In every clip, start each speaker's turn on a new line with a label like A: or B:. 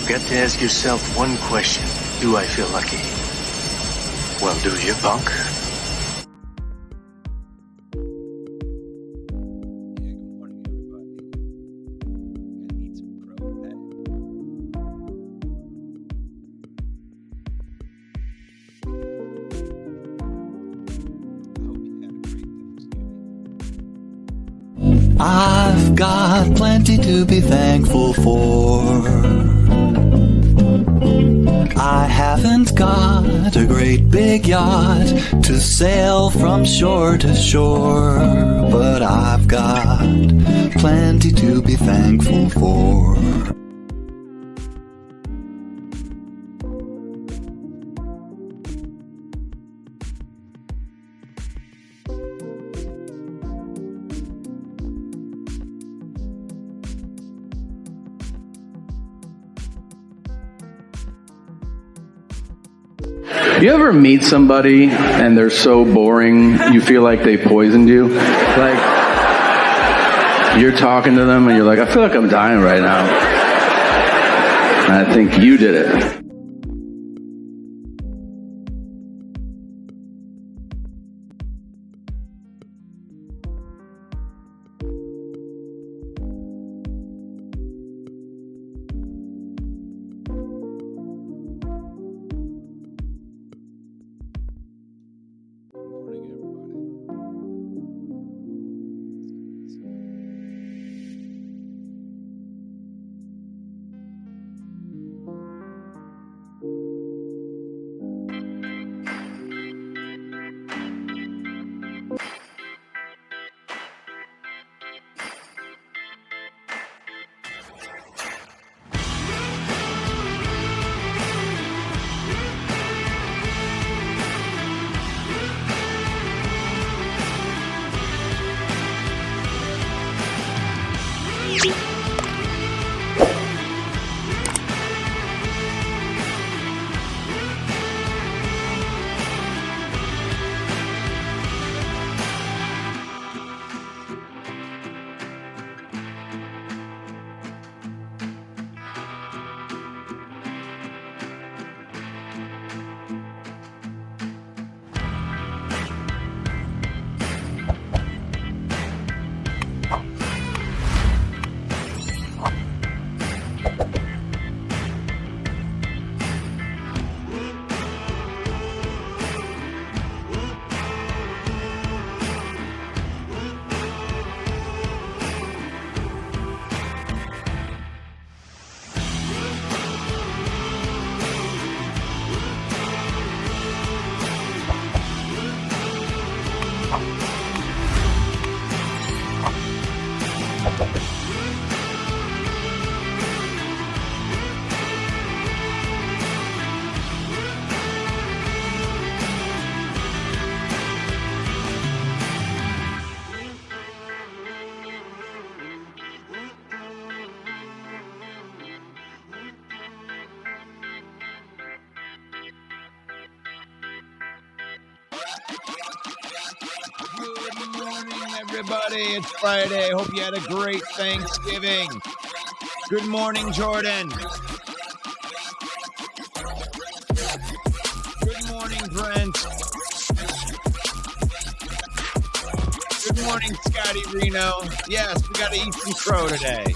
A: You've got to ask yourself one question. Do I feel lucky? Well, do you, punk?
B: I've got plenty to be thankful for. I haven't got a great big yacht to sail from shore to shore, but I've got plenty to be thankful for.
C: You ever meet somebody and they're so boring you feel like they poisoned you? Like, you're talking to them and you're like, I feel like I'm dying right now. And I think you did it.
D: Everybody, it's Friday. Hope you had a great Thanksgiving. Good morning, Jordan. Good morning, Brent. Good morning, Scotty Reno. Yes, we got to eat some crow today.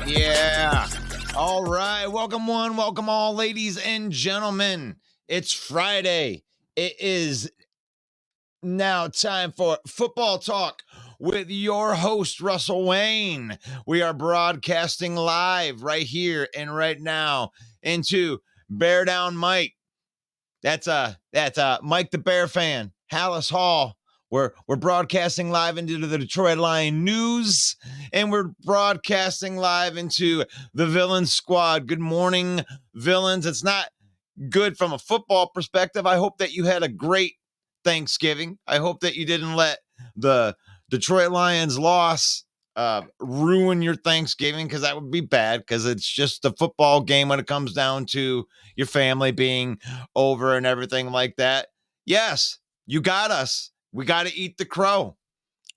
D: Yeah. All right. Welcome one, welcome all, ladies and gentlemen. It's Friday. It is now time for Football Talk with your host, Russell Wayne. We are broadcasting live right here and right now into Bear Down Mike. That's Mike the Bear fan, Hallis Hall. We're broadcasting live into the Detroit Lion News, and we're broadcasting live into the Villain Squad. Good morning, villains. It's not good from a football perspective. I hope that you had a great Thanksgiving. I hope that you didn't let the Detroit Lions loss ruin your Thanksgiving, because that would be bad, because it's just a football game when it comes down to your family being over and everything like that. Yes, you got us. We got to eat the crow.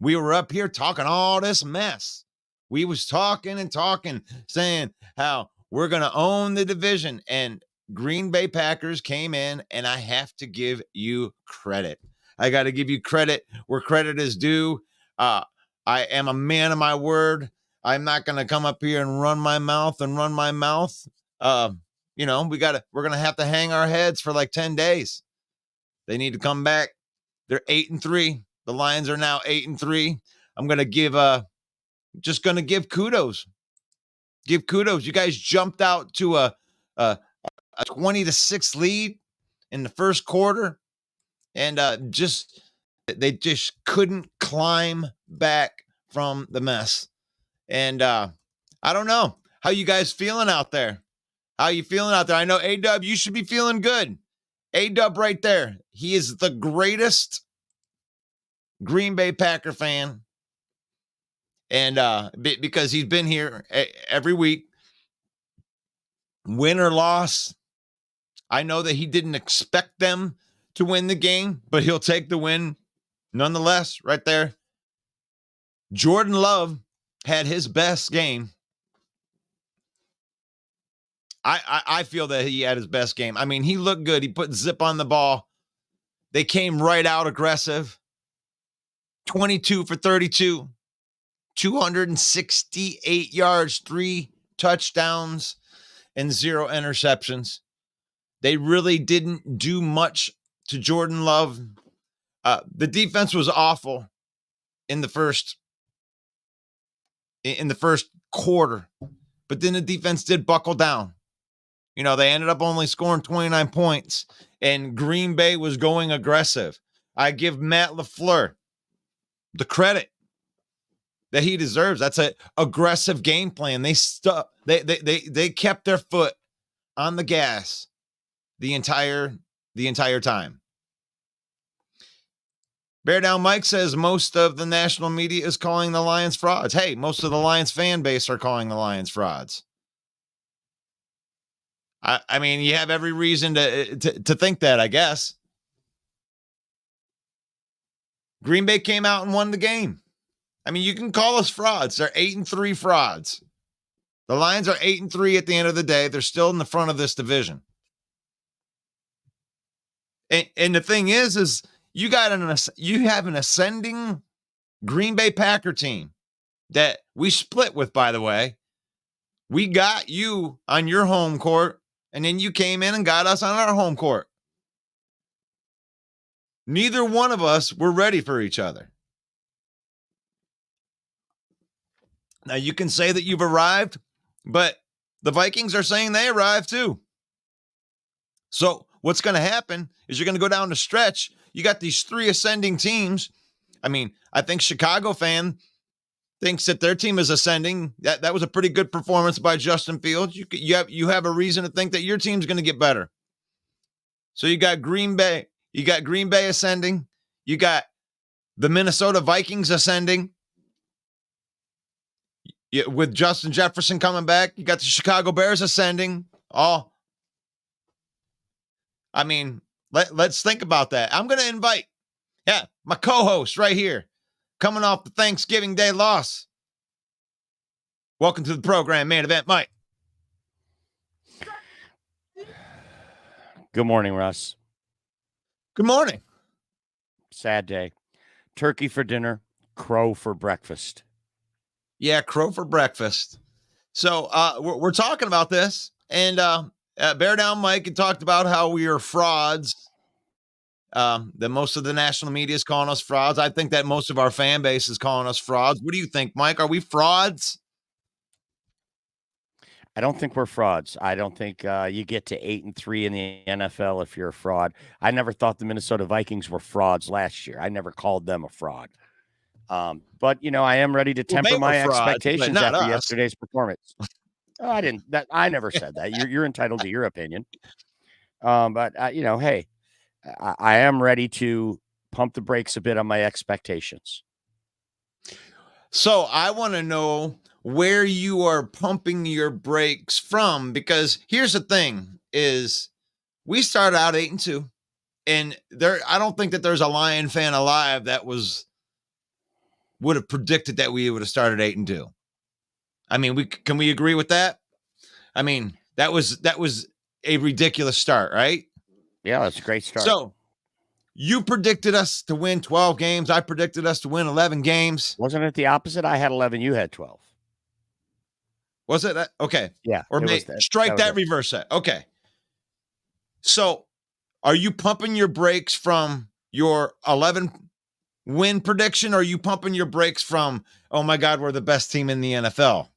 D: We were up here talking all this mess. We was talking and talking, saying how we're going to own the division, and Green Bay Packers came in, and I have to give you credit. I got to give you credit where credit is due. I am a man of my word. I'm not going to come up here and run my mouth. We're going to have to hang our heads for like 10 days. They need to come back. They're 8-3. The Lions are now 8-3. I'm going to give kudos. Give kudos. You guys jumped out to a 20-6 lead in the first quarter, and they just couldn't climb back from the mess. And I don't know how you guys feeling out there. How you feeling out there? I know A-Dub, you should be feeling good. A-Dub right there. He is the greatest Green Bay Packer fan. And because he's been here every week, win or loss, I know that he didn't expect them to win the game, but he'll take the win nonetheless. Right there, Jordan Love had his best game. I feel that he had his best game. I mean, he looked good. He put zip on the ball. They came right out aggressive. 22 for 32. 268 yards, 3 touchdowns, and 0 interceptions. They really didn't do much to Jordan Love. The defense was awful in the first quarter, but then the defense did buckle down. You know, they ended up only scoring 29 points, and Green Bay was going aggressive. I give Matt LaFleur the credit that he deserves. That's an aggressive game plan. They kept their foot on the gas the entire time. Bear Down Mike says most of the national media is calling the Lions frauds. Hey, most of the Lions fan base are calling the Lions frauds. I mean, you have every reason to think that, I guess. Green Bay came out and won the game. I mean, you can call us frauds. They're 8-3 frauds. The Lions are 8-3 at the end of the day. They're still in the front of this division. And the thing is you have an ascending Green Bay Packer team that we split with, by the way. We got you on your home court, and then you came in and got us on our home court. Neither one of us were ready for each other. Now, you can say that you've arrived, but the Vikings are saying they arrived too. So what's going to happen is you're going to go down the stretch. You got these 3 ascending teams. I mean, I think Chicago fan thinks that their team is ascending. That was a pretty good performance by Justin Fields. You have a reason to think that your team's going to get better. So you got Green Bay. You got Green Bay ascending. You got the Minnesota Vikings ascending. With Justin Jefferson coming back, you got the Chicago Bears ascending. I mean, let's think about that. I'm going to invite, my co-host right here, coming off the Thanksgiving Day loss. Welcome to the program, Main Event Mike.
E: Good morning, Russ.
D: Good morning.
E: Sad day. Turkey for dinner, crow for breakfast.
D: Yeah, crow for breakfast. So we're talking about this, and Bear Down Mike had talked about how we are frauds. That most of the national media is calling us frauds. I think that most of our fan base is calling us frauds. What do you think, Mike? Are we frauds?
E: I don't think we're frauds. I don't think you get to 8-3 in the NFL if you're a fraud. I never thought the Minnesota Vikings were frauds last year. I never called them a fraud. But I am ready to temper my expectations after yesterday's performance. I didn't. I never said that. You're entitled to your opinion. But hey, I am ready to pump the brakes a bit on my expectations.
D: So I want to know where you are pumping your brakes from, because here's the thing is we started out 8-2, and I don't think that there's a Lion fan alive that would have predicted that we would have started 8-2. I mean, can we agree with that? I mean, that was a ridiculous start, right?
E: Yeah, that's a great start.
D: So you predicted us to win 12 games. I predicted us to win 11 games.
E: Wasn't it the opposite? I had 11. You had 12.
D: Was it that? Okay.
E: Yeah.
D: Or strike that, reverse that. Okay. So are you pumping your brakes from your 11 win prediction, or are you pumping your brakes from, oh my God, we're the best team in the NFL?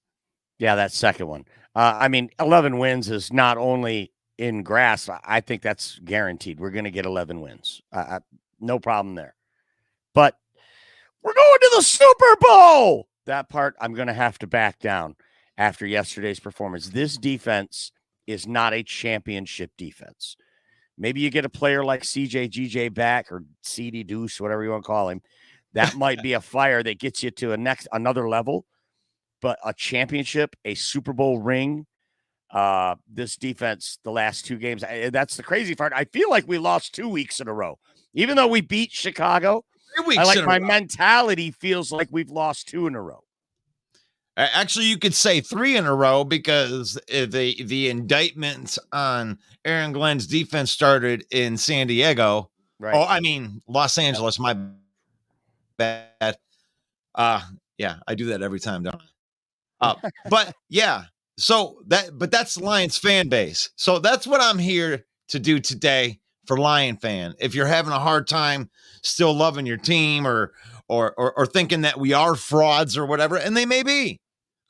E: Yeah, that second one. 11 wins is not only in grasp. I think that's guaranteed. We're going to get 11 wins. No problem there. But we're going to the Super Bowl. That part I'm going to have to back down after yesterday's performance. This defense is not a championship defense. Maybe you get a player like CJ GJ back, or CD Deuce, whatever you want to call him. That might be a fire that gets you to another level. But a championship, a Super Bowl ring, this defense, the last 2 games, that's the crazy part. I feel like we lost 2 weeks in a row. Even though we beat Chicago,
D: 3 weeks in a
E: my
D: row.
E: mentality feels like we've lost 2 in a row.
D: Actually, you could say 3 in a row, because the indictments on Aaron Glenn's defense started in San Diego.
E: Right.
D: Oh, I mean, Los Angeles, my bad. Yeah, I do that every time, don't I? But yeah, but that's Lions fan base. So that's what I'm here to do today for Lion fan. If you're having a hard time still loving your team, or thinking that we are frauds or whatever, and they may be,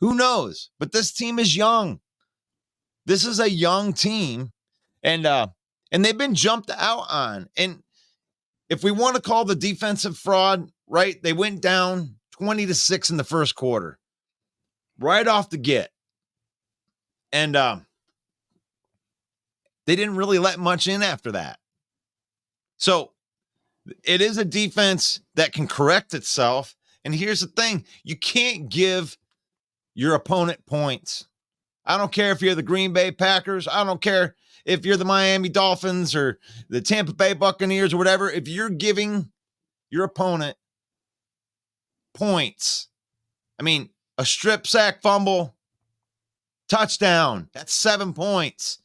D: who knows? But this team is young. This is a young team, and they've been jumped out on. And if we want to call the defensive fraud, right? They went down 20-6 in the first quarter, right off the get. And they didn't really let much in after that. So it is a defense that can correct itself. And here's the thing. You can't give your opponent points. I don't care if you're the Green Bay Packers. I don't care if you're the Miami Dolphins or the Tampa Bay Buccaneers or whatever. If you're giving your opponent points, I mean, a strip sack fumble, touchdown, that's 7 points.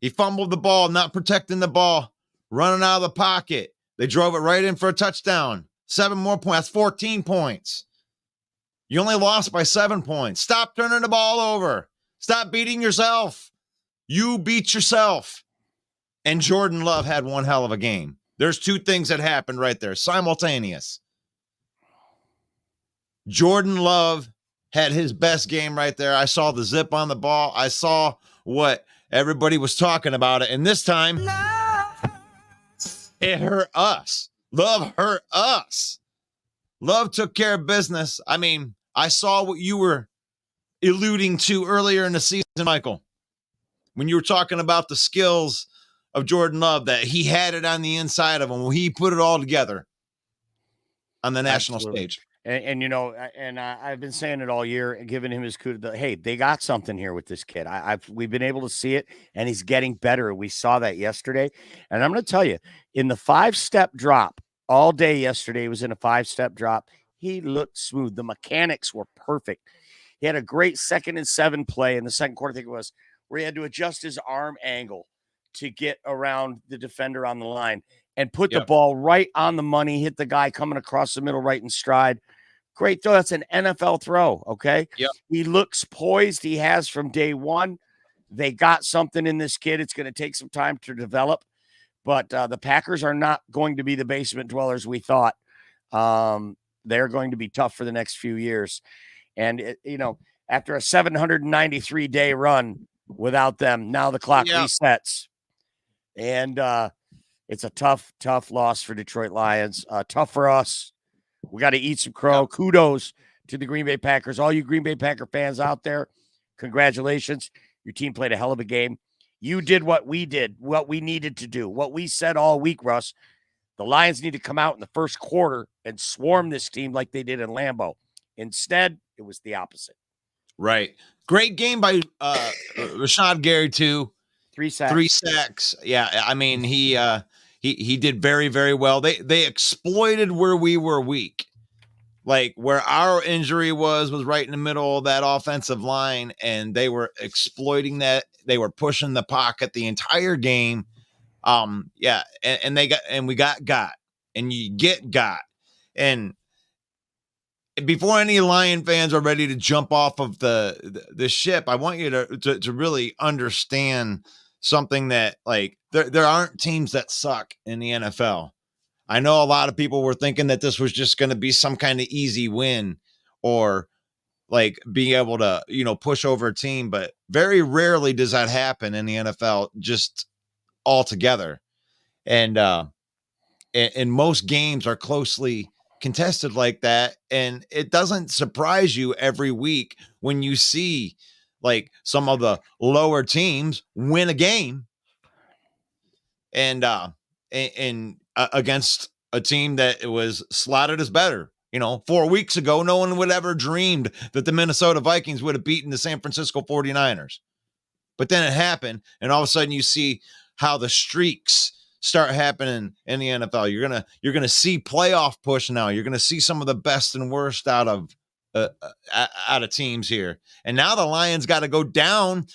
D: He fumbled the ball, not protecting the ball, running out of the pocket. They drove it right in for a touchdown. 7 more points. That's 14 points. You only lost by 7 points. Stop turning the ball over. Stop beating yourself. You beat yourself. And Jordan Love had one hell of a game. There's 2 things that happened right there, simultaneous. Jordan Love had his best game right there. I saw the zip on the ball. I saw what everybody was talking about it. And this time, it hurt us. Love hurt us. Love took care of business. I mean, I saw what you were alluding to earlier in the season, Michael, when you were talking about the skills of Jordan Love, that he had it on the inside of him. He put it all together on the national stage.
E: And I've been saying it all year and giving him his kudos. Hey, they got something here with this kid. We've been able to see it, and he's getting better. We saw that yesterday. And I'm going to tell you, in the 5-step drop, all day yesterday was in a 5-step drop. He looked smooth. The mechanics were perfect. He had a great 2nd and 7 play in the second quarter, I think it was, where he had to adjust his arm angle to get around the defender on the line and put the ball right on the money, hit the guy coming across the middle right in stride. Great throw. That's an NFL throw, okay?
D: Yep.
E: He looks poised. He has from day one. They got something in this kid. It's going to take some time to develop. But the Packers are not going to be the basement dwellers we thought. They're going to be tough for the next few years. And, after a 793-day run without them, now the clock resets. And it's a tough, tough loss for Detroit Lions. Tough for us. We got to eat some crow. Yep. Kudos to the Green Bay Packers. All you Green Bay Packer fans out there, congratulations. Your team played a hell of a game. You did what we did, what we needed to do, what we said all week, Russ. The Lions need to come out in the first quarter and swarm this team like they did in Lambeau. Instead, it was the opposite.
D: Right. Great game by Rashad Gary, too.
E: 3 sacks.
D: 3 sacks. Yeah, I mean, he did very, very well. They exploited where we were weak. Like where our injury was right in the middle of that offensive line, and they were exploiting that. They were pushing the pocket the entire game. Yeah, and we got, and you got. And before any Lion fans are ready to jump off of the ship, I want you to really understand something that, like, there aren't teams that suck in the NFL. I know a lot of people were thinking that this was just going to be some kind of easy win or like being able to, push over a team, but very rarely does that happen in the NFL just altogether. And most games are closely contested like that. And it doesn't surprise you every week when you see like some of the lower teams win a game and against a team that was slotted as better. 4 weeks ago, no one would ever dreamed that the Minnesota Vikings would have beaten the San Francisco 49ers. But then it happened, and all of a sudden you see how the streaks start happening in the NFL. You're gonna see playoff push now. You're gonna see some of the best and worst out of teams here. And now the Lions got to go down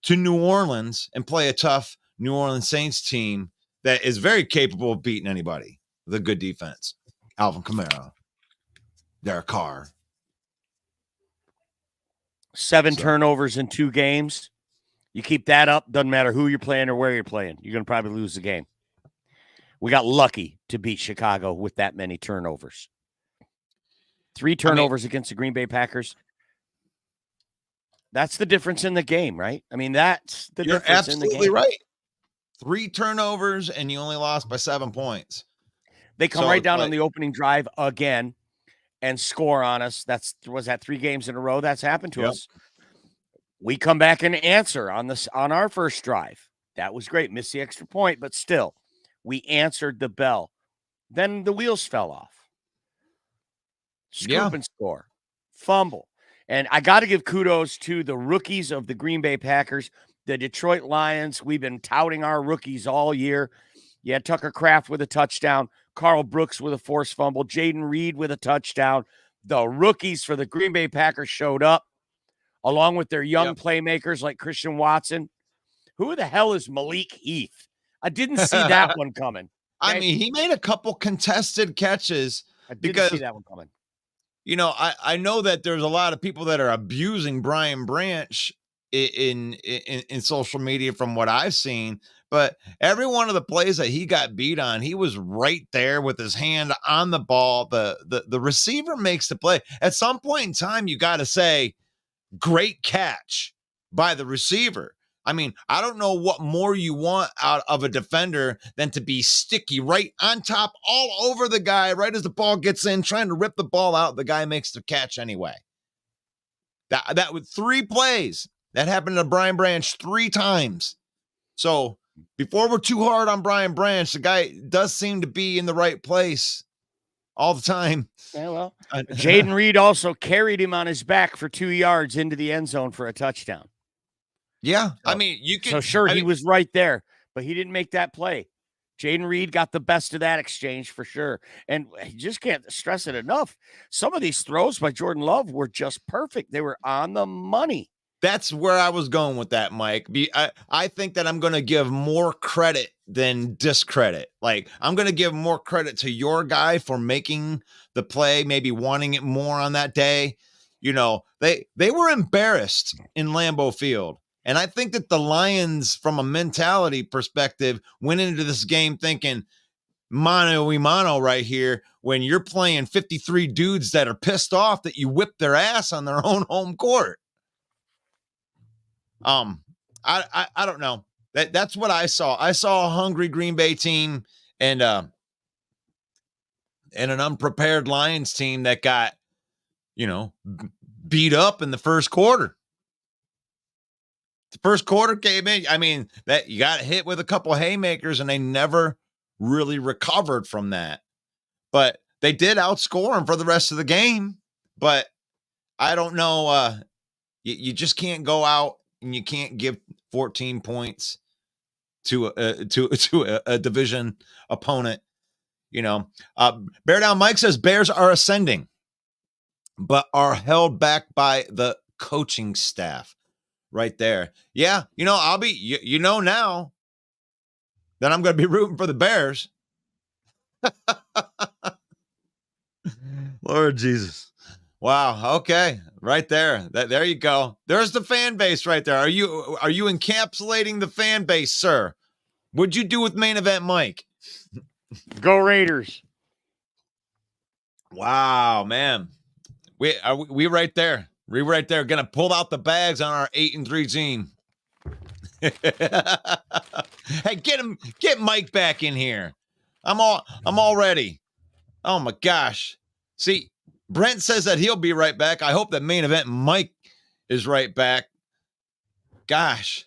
D: to New Orleans and play a tough New Orleans Saints team that is very capable of beating anybody with a good defense. Alvin Kamara, Derek Carr.
E: 7 turnovers in 2 games. You keep that up, doesn't matter who you're playing or where you're playing. You're going to probably lose the game. We got lucky to beat Chicago with that many turnovers. 3 turnovers against the Green Bay Packers. That's the difference in the game, right? I mean, that's the difference in the game.
D: You're absolutely right. 3 turnovers, and you only lost by 7 points.
E: They come right down on the opening drive again and score on us. Was that 3 games in a row that's happened to us? We come back and answer on our first drive. That was great. Missed the extra point, but still, we answered the bell. Then the wheels fell off. Scoop and score. Fumble. And I got to give kudos to the rookies of the Green Bay Packers, the Detroit Lions. We've been touting our rookies all year. You had Tucker Kraft with a touchdown, Carl Brooks with a forced fumble, Jaden Reed with a touchdown. The rookies for the Green Bay Packers showed up, along with their young playmakers like Christian Watson. Who the hell is Malik Heath? I didn't see that one coming.
D: Okay? I mean, he made a couple contested catches.
E: I didn't see that one coming.
D: I know that there's a lot of people that are abusing Brian Branch in social media from what I've seen, but every one of the plays that he got beat on, he was right there with his hand on the ball. The receiver makes the play. At some point in time, you got to say, great catch by the receiver. I mean, I don't know what more you want out of a defender than to be sticky right on top, all over the guy, right as the ball gets in, trying to rip the ball out. The guy makes the catch anyway. That with 3 plays, that happened to Brian Branch 3 times. So before we're too hard on Brian Branch, the guy does seem to be in the right place all the time.
E: Yeah, well, Jaden Reed also carried him on his back for 2 yards into the end zone for a touchdown.
D: Yeah, I mean, you can.
E: So sure, he was right there, but he didn't make that play. Jaden Reed got the best of that exchange for sure. And you just can't stress it enough. Some of these throws by Jordan Love were just perfect. They were on the money.
D: That's where I was going with that, Mike. I think that I'm going to give more credit than discredit. Like, I'm going to give more credit to your guy for making the play, maybe wanting it more on that day. They were embarrassed in Lambeau Field. And I think that the Lions, from a mentality perspective, went into this game thinking, mano y mano right here, when you're playing 53 dudes that are pissed off that you whipped their ass on their own home court. I don't know. That's what I saw. I saw a hungry Green Bay team and an unprepared Lions team that got, beat up in the first quarter. The first quarter came in. I mean, that you got hit with a couple haymakers, and they never really recovered from that. But they did outscore them for the rest of the game. But I don't know. You just can't go out and you can't give 14 points to a division opponent. Bear Down Mike says Bears are ascending, but are held back by the coaching staff. Right there. Yeah, I'll be now that I'm going to be rooting for the Bears. Lord Jesus. Wow. Okay. Right there. There you go. There's the fan base right there. Are you encapsulating the fan base, sir? What'd you do with main event Mike?
E: Go Raiders.
D: Wow, man. We right there. We right there. Gonna pull out the bags on our 8-3 team. Hey, get Mike back in here. I'm all ready. Oh my gosh. See, Brent says that he'll be right back. I hope that main event Mike is right back. Gosh.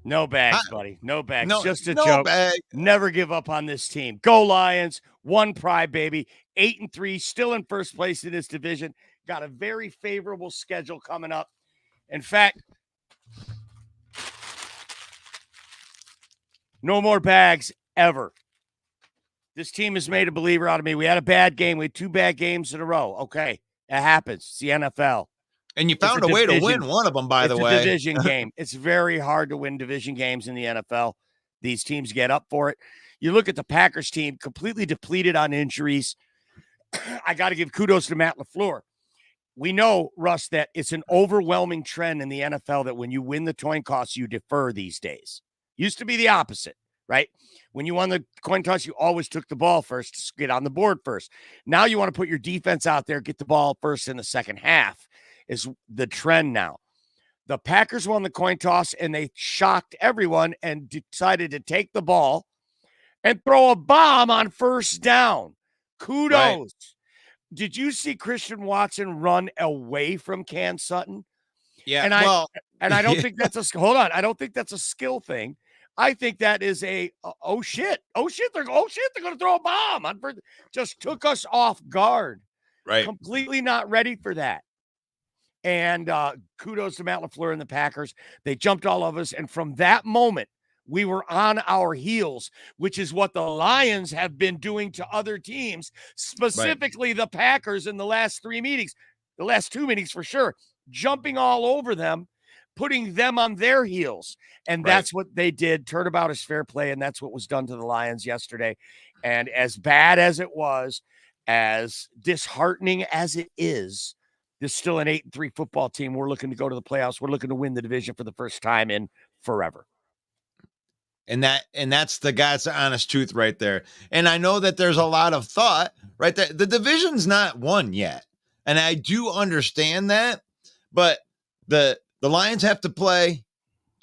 E: No bags, buddy. No bags.
D: No,
E: Just a
D: no
E: joke.
D: bag.
E: Never give up on this team. Go Lions. One pride, baby. 8-3, still in first place in this division. Got a very favorable schedule coming up. In fact, no more bags ever. This team has made a believer out of me. We had a bad game. We had 2 bad games in a row. Okay, it happens. It's the NFL.
D: And you found a way to win one of them, by the way.
E: It's a division game. It's very hard to win division games in the NFL. These teams get up for it. You look at the Packers team, completely depleted on injuries. I got to give kudos to Matt LaFleur. We know, Russ, that it's an overwhelming trend in the NFL that when you win the coin toss, you defer these days. Used to be the opposite, right? When you won the coin toss, you always took the ball first, get on the board first. Now you want to put your defense out there, get the ball first in the second half is the trend now. The Packers won the coin toss, and they shocked everyone and decided to take the ball and throw a bomb on first down. Kudos. Right. Did you see Christian Watson run away from Cam Sutton?
D: Yeah.
E: And I don't think that's hold on. I don't think that's a skill thing. I think that is oh shit, they're going to throw a bomb on first. Just took us off guard.
D: Right.
E: Completely not ready for that. And kudos to Matt LaFleur and the Packers. They jumped all of us. And from that moment, we were on our heels, which is what the Lions have been doing to other teams, specifically the Packers in the last 3 meetings, the last 2 meetings for sure, jumping all over them, putting them on their heels. And that's what they did. Turnabout is fair play. And that's what was done to the Lions yesterday. And as bad as it was, as disheartening as it is, this is still an 8-3 football team. We're looking to go to the playoffs. We're looking to win the division for the first time in forever.
D: And that's the God's honest truth right there. And I know that there's a lot of thought right there. The division's not won yet. And I do understand that, but the Lions have to play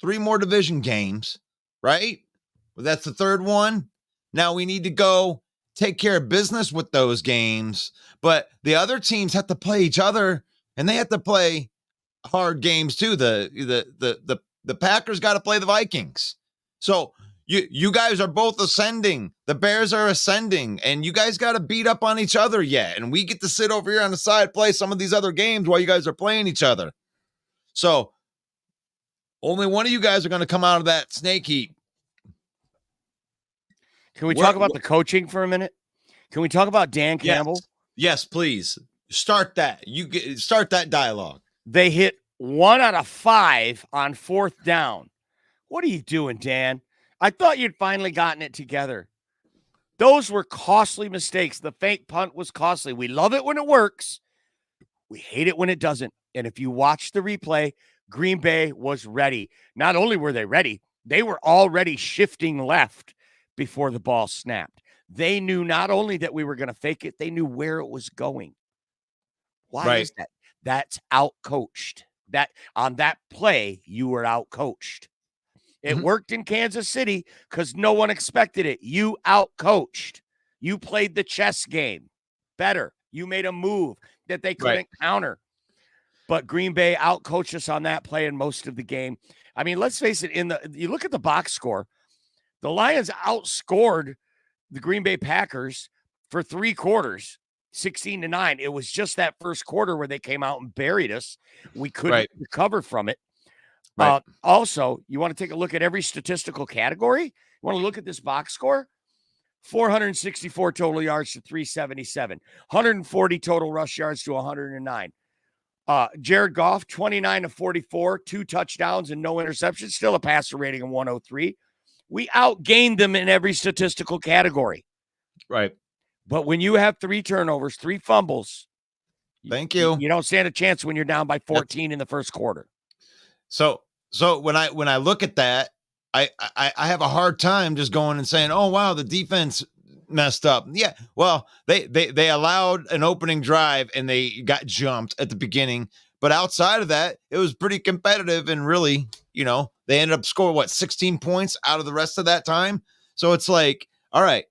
D: 3 more division games, right? Well, that's the 3rd one. Now we need to go take care of business with those games, but the other teams have to play each other, and they have to play hard games too. The Packers got to play the Vikings. So you guys are both ascending. The Bears are ascending, and you guys got to beat up on each other yet. And we get to sit over here on the side, play some of these other games while you guys are playing each other. So only one of you guys are going to come out of that snake heap.
E: Can we talk about the coaching for a minute? Can we talk about Dan Campbell?
D: Yes, please. Start that. Start that dialogue.
E: They hit 1 out of 5 on 4th down. What are you doing, Dan? I thought you'd finally gotten it together. Those were costly mistakes. The fake punt was costly. We love it when it works. We hate it when it doesn't. And if you watch the replay, Green Bay was ready. Not only were they ready, they were already shifting left before the ball snapped. They knew not only that we were going to fake it, they knew where it was going. Why is that? That's out-coached. That on that play, you were out-coached. It worked in Kansas City because no one expected it. You out-coached. You played the chess game better. You made a move that they couldn't counter. but Green Bay outcoached us on that play in most of the game. I mean, let's face it, you look at the box score, the Lions outscored the Green Bay Packers for 3 quarters, 16-9. It was just that first quarter where they came out and buried us. We couldn't recover from it. Right. Also, you want to take a look at every statistical category. You want to look at this box score? 464 total yards to 377, 140 total rush yards to 109. Jared Goff, 29 to 44, 2 touchdowns and no interceptions, still a passer rating of 103. We outgained them in every statistical category.
D: Right.
E: But when you have 3 turnovers, 3 fumbles,
D: thank you.
E: You don't stand a chance when you're down by 14 in the first quarter.
D: So when I look at that, I have a hard time just going and saying, oh, wow, the defense messed up. Yeah, well, they allowed an opening drive and they got jumped at the beginning. But outside of that, it was pretty competitive and really, they ended up scoring, 16 points out of the rest of that time? So it's like, all right.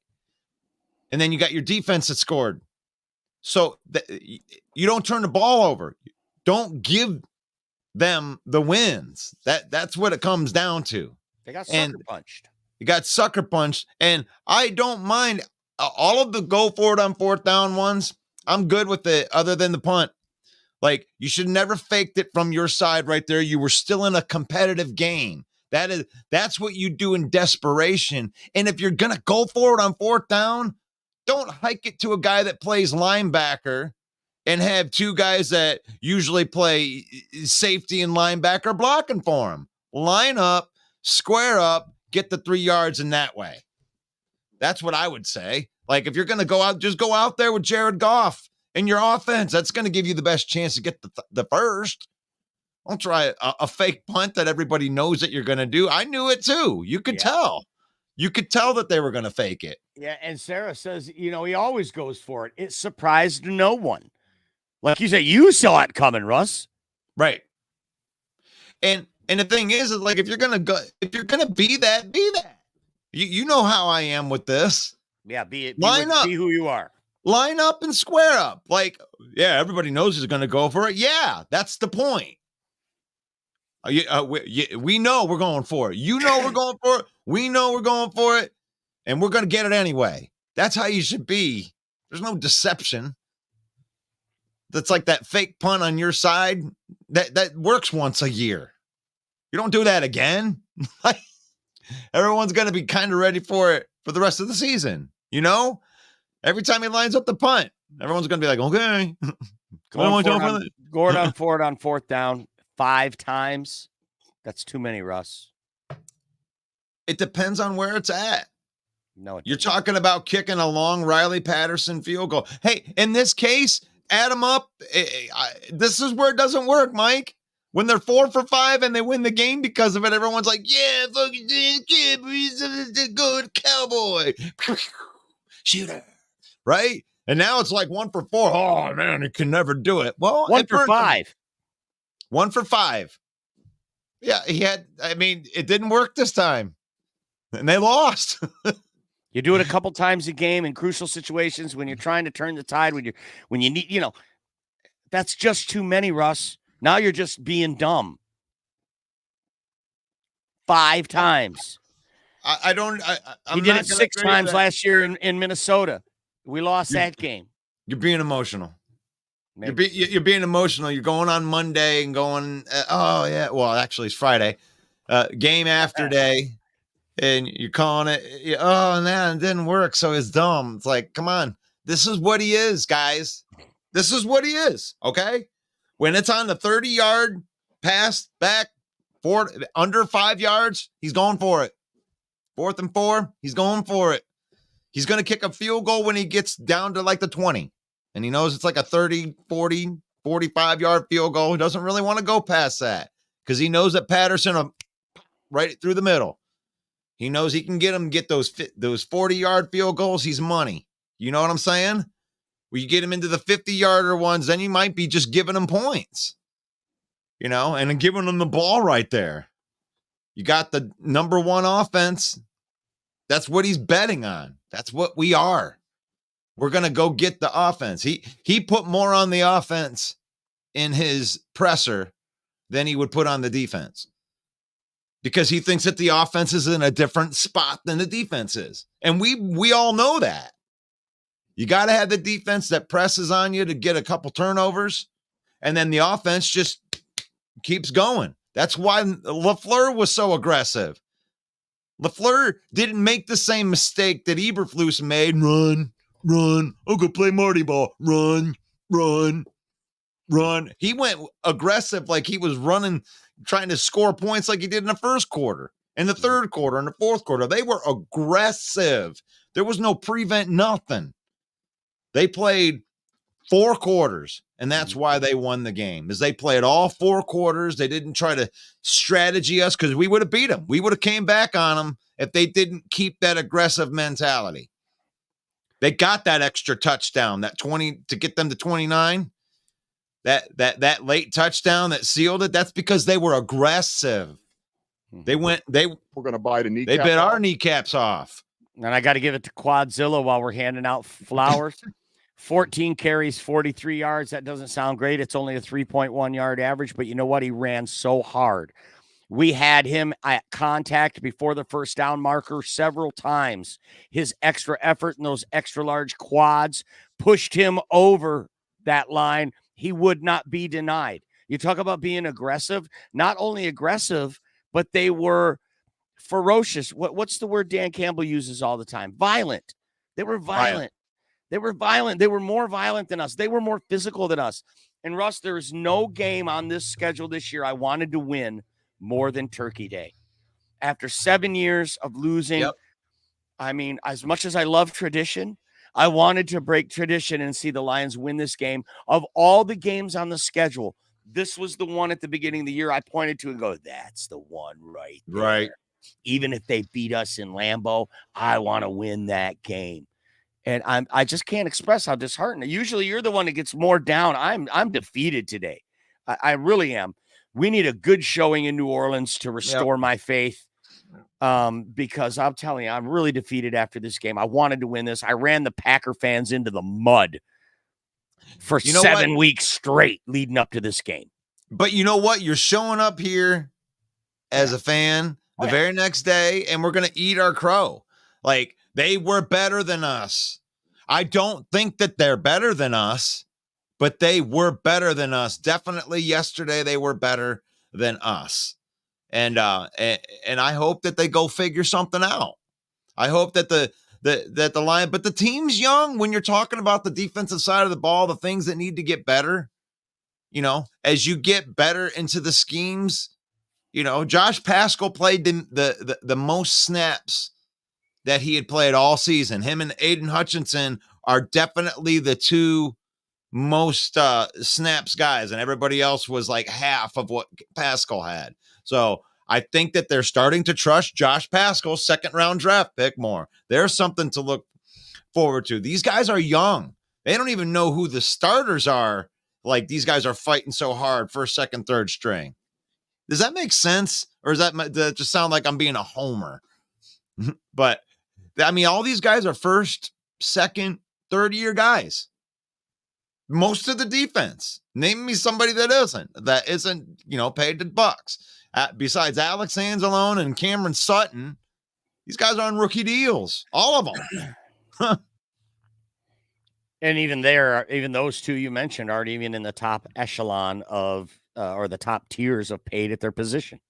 D: And then you got your defense that scored. So you don't turn the ball over. Don't give them the wins. That's what it comes down to.
E: They got sucker punched.
D: You got sucker punched. And I don't mind all of the go for it on 4th down ones. I'm good with it other than the punt. Like, you should never faked it from your side right there. You were still in a competitive game. That's what you do in desperation. And if you're going to go for it on 4th down, don't hike it to a guy that plays linebacker and have 2 guys that usually play safety and linebacker blocking for him. Line up, square up, get the 3 yards in that way. That's what I would say. Like, if you're going to go out, just go out there with Jared Goff in your offense. That's going to give you the best chance to get the first. Don't try a fake punt that everybody knows that you're going to do. I knew it too. You could tell. You could tell that they were going to fake it.
E: Yeah, and Sarah says, he always goes for it. It surprised no one. Like you said, you saw it coming, Russ.
D: Right. And the thing is like, if you're going to be that, be that. You know how I am with this.
E: Yeah, be who you are.
D: Line up and square up. Like, yeah, everybody knows he's going to go for it. Yeah, that's the point. We know we're going for it. You know we're going for it. We know we're going for it. And we're going to get it anyway. That's how you should be. There's no deception. That's like that fake punt on your side. That works once a year. You don't do that again. Everyone's going to be kind of ready for it for the rest of the season. Every time he lines up the punt, everyone's going to be like, okay.
E: Gordon for it on 4th down 5 times. That's too many, Russ.
D: It depends on where it's at.
E: No,
D: you're talking about kicking a long Riley Patterson field goal. Hey, in this case, add them up. This is where it doesn't work, Mike. When they're 4 for 5 and they win the game because of it, everyone's like, yeah, fucking kid, he's a good cowboy. Shooter. Right? And now it's like 1 for 4. Oh, man, he can never do it. Well,
E: 1 for 5.
D: 1 for 5. Yeah, it didn't work this time. And they lost.
E: You do it a couple times a game in crucial situations when you're trying to turn the tide, when you need, that's just too many, Russ. Now you're just being dumb. 5 times.
D: He
E: did it 6 times last year in Minnesota. We lost that game.
D: You're being emotional. You're being emotional. You're going on Monday and going, oh, yeah. Well, actually, it's Friday. Game after day. And you're calling it, oh, man, it didn't work, so it's dumb. It's like, come on. This is what he is, guys. This is what he is, okay? When it's on the 30-yard pass back, under 5 yards, he's going for it. 4th and 4, he's going for it. He's going to kick a field goal when he gets down to like the 20. And he knows it's like a 30, 40, 45-yard field goal. He doesn't really want to go past that because he knows that Patterson will right through the middle. He knows he can get those 40-yard field goals. He's money. You know what I'm saying? When you get him into the 50-yarder ones, then you might be just giving him points, and then giving him the ball right there. You got the number 1 offense. That's what he's betting on. That's what we are. We're going to go get the offense. He put more on the offense in his presser than he would put on the defense, because he thinks that the offense is in a different spot than the defense is. And we all know that. You got to have the defense that presses on you to get a couple turnovers, and then the offense just keeps going. That's why LaFleur was so aggressive. LaFleur didn't make the same mistake that Eberflus made. Run. I'll go play Marty ball. Run. He went aggressive like he was running, trying to score points like he did in the first quarter, in the third quarter, in the fourth quarter. They were aggressive. There was no prevent nothing. They played 4 quarters, and that's why they won the game, is they played all 4 quarters. They didn't try to strategy us, because we would have beat them. We would have came back on them if they didn't keep that aggressive mentality. They got that extra touchdown, that 20 to get them to 29. That late touchdown that sealed it. That's because they were aggressive. We're going to buy the kneecaps. They bit our kneecaps off.
E: And I got to give it to Quadzilla while we're handing out flowers. 14 carries, 43 yards. That doesn't sound great. It's only a 3.1 yard average, but you know what? He ran so hard. We had him at contact before the first down marker several times. His extra effort and those extra large quads pushed him over that line. He would not be denied. You talk about being aggressive, not only aggressive, but they were ferocious. What's the word Dan Campbell uses all the time? Violent. They were violent. They were violent. They were more violent than us. They were more physical than us. And Russ, there is no game on this schedule this year I wanted to win more than Turkey Day. After 7 years of losing, I mean, as much as I love tradition, I wanted to break tradition and see the Lions win this game. Of all the games on the schedule, this was the one at the beginning of the year I pointed to and go, that's the one right there.
D: Right.
E: Even if they beat us in Lambeau, I want to win that game. And I just can't express how disheartened. Usually you're the one that gets more down. I'm defeated today. I really am. We need a good showing in New Orleans to restore my faith. Because I'm telling you, I'm really defeated after this game. I wanted to win this. I ran the Packer fans into the mud for 7 weeks straight leading up to this game.
D: But you know what? You're showing up here as a fan the very next day, and we're going to eat our crow. Like, they were better than us. I don't think that they're better than us, but they were better than us. Definitely yesterday they were better than us. And I hope that they go figure something out. I hope that the line, but the team's young. When you're talking about the defensive side of the ball, the things that need to get better, you know, as you get better into the schemes, you know, Josh Pascal played the most snaps that he had played all season. Him and Aiden Hutchinson are definitely the two most snaps guys, and everybody else was like half of what Pascal had. So I think that they're starting to trust Josh Pascal, 2nd round draft pick, more. There's something to look forward to. These guys are young. They don't even know who the starters are. Like, these guys are fighting so hard, 1st, 2nd, 3rd string. Does that make sense? Or does that just sound like I'm being a homer? But I mean, all these guys are 1st, 2nd, 3rd year guys. Most of the defense. Name me somebody that isn't, you know, paid the bucks. Besides Alex Anzalone and Cameron Sutton, these guys are on rookie deals. All of them.
E: And even those two you mentioned aren't even in the top echelon of, or the top tiers of paid at their position.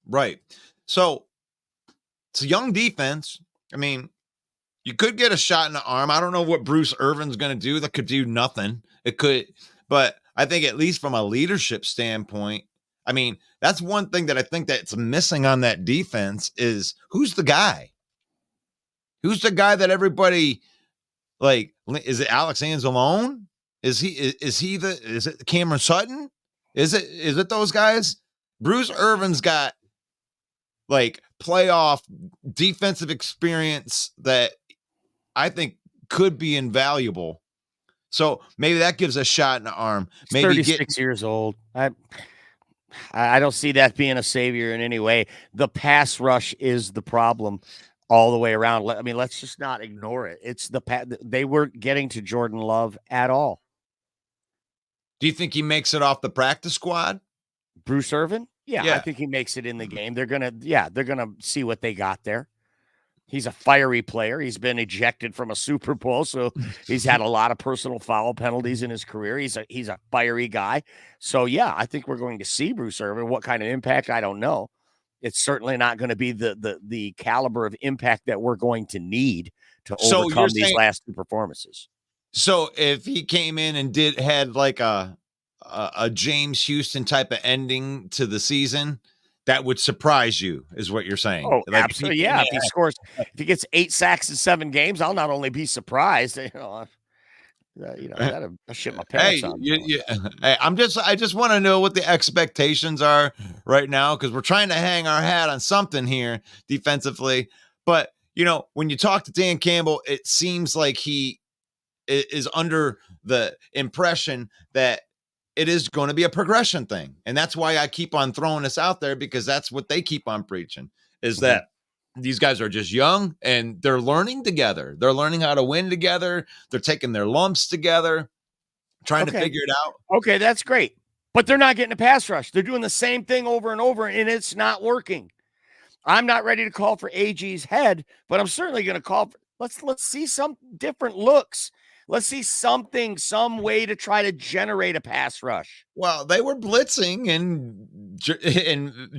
D: Right. So it's a young defense. I mean, you could get a shot in the arm. I don't know what Bruce Irvin's going to do. That could do nothing. It could, but I think at least from a leadership standpoint, I mean, that's one thing that I think that's missing on that defense is who's the guy? Who's the guy that everybody like? Is it Alex Anzalone? Is it Cameron Sutton? Is it those guys? Bruce Irvin's got like playoff defensive experience that I think could be invaluable. So maybe that gives a shot in the arm.
E: He's
D: Maybe
E: 36 years old. I don't see that being a savior in any way. The pass rush is the problem all the way around. I mean, let's just not ignore it. It's they weren't getting to Jordan Love at all.
D: Do you think he makes it off the practice squad?
E: Bruce Irvin? Yeah,
D: Yeah.
E: I think he makes it in the game. They're gonna see what they got there. He's a fiery player. He's been ejected from a Super Bowl, so he's had a lot of personal foul penalties in his career. He's a fiery guy. So yeah, I think we're going to see Bruce Irvin. What kind of impact? I don't know. It's certainly not going to be the caliber of impact that we're going to need to
D: So
E: overcome
D: you're
E: these
D: saying,
E: last two performances.
D: so if he came in and had like a James Houston type of ending to the season, that would surprise you, is what you're saying.
E: Oh,
D: Like
E: absolutely. Yeah. If he gets 8 sacks in 7 games, I'll not only be surprised, that'll shit my pants
D: Hey,
E: on.
D: hey, I just want to know what the expectations are right now, because we're trying to hang our hat on something here defensively. But when you talk to Dan Campbell, it seems like he is under the impression that it is going to be a progression thing. And that's why I keep on throwing this out there, because that's what they keep on preaching, is that these guys are just young and they're learning together. They're learning how to win together. They're taking their lumps together, trying to figure it out.
E: Okay, that's great. But they're not getting a pass rush. They're doing the same thing over and over, and it's not working. I'm not ready to call for AG's head, but I'm certainly going to call for let's see some different looks. Let's see something, some way to try to generate a pass rush.
D: Well, they were blitzing, and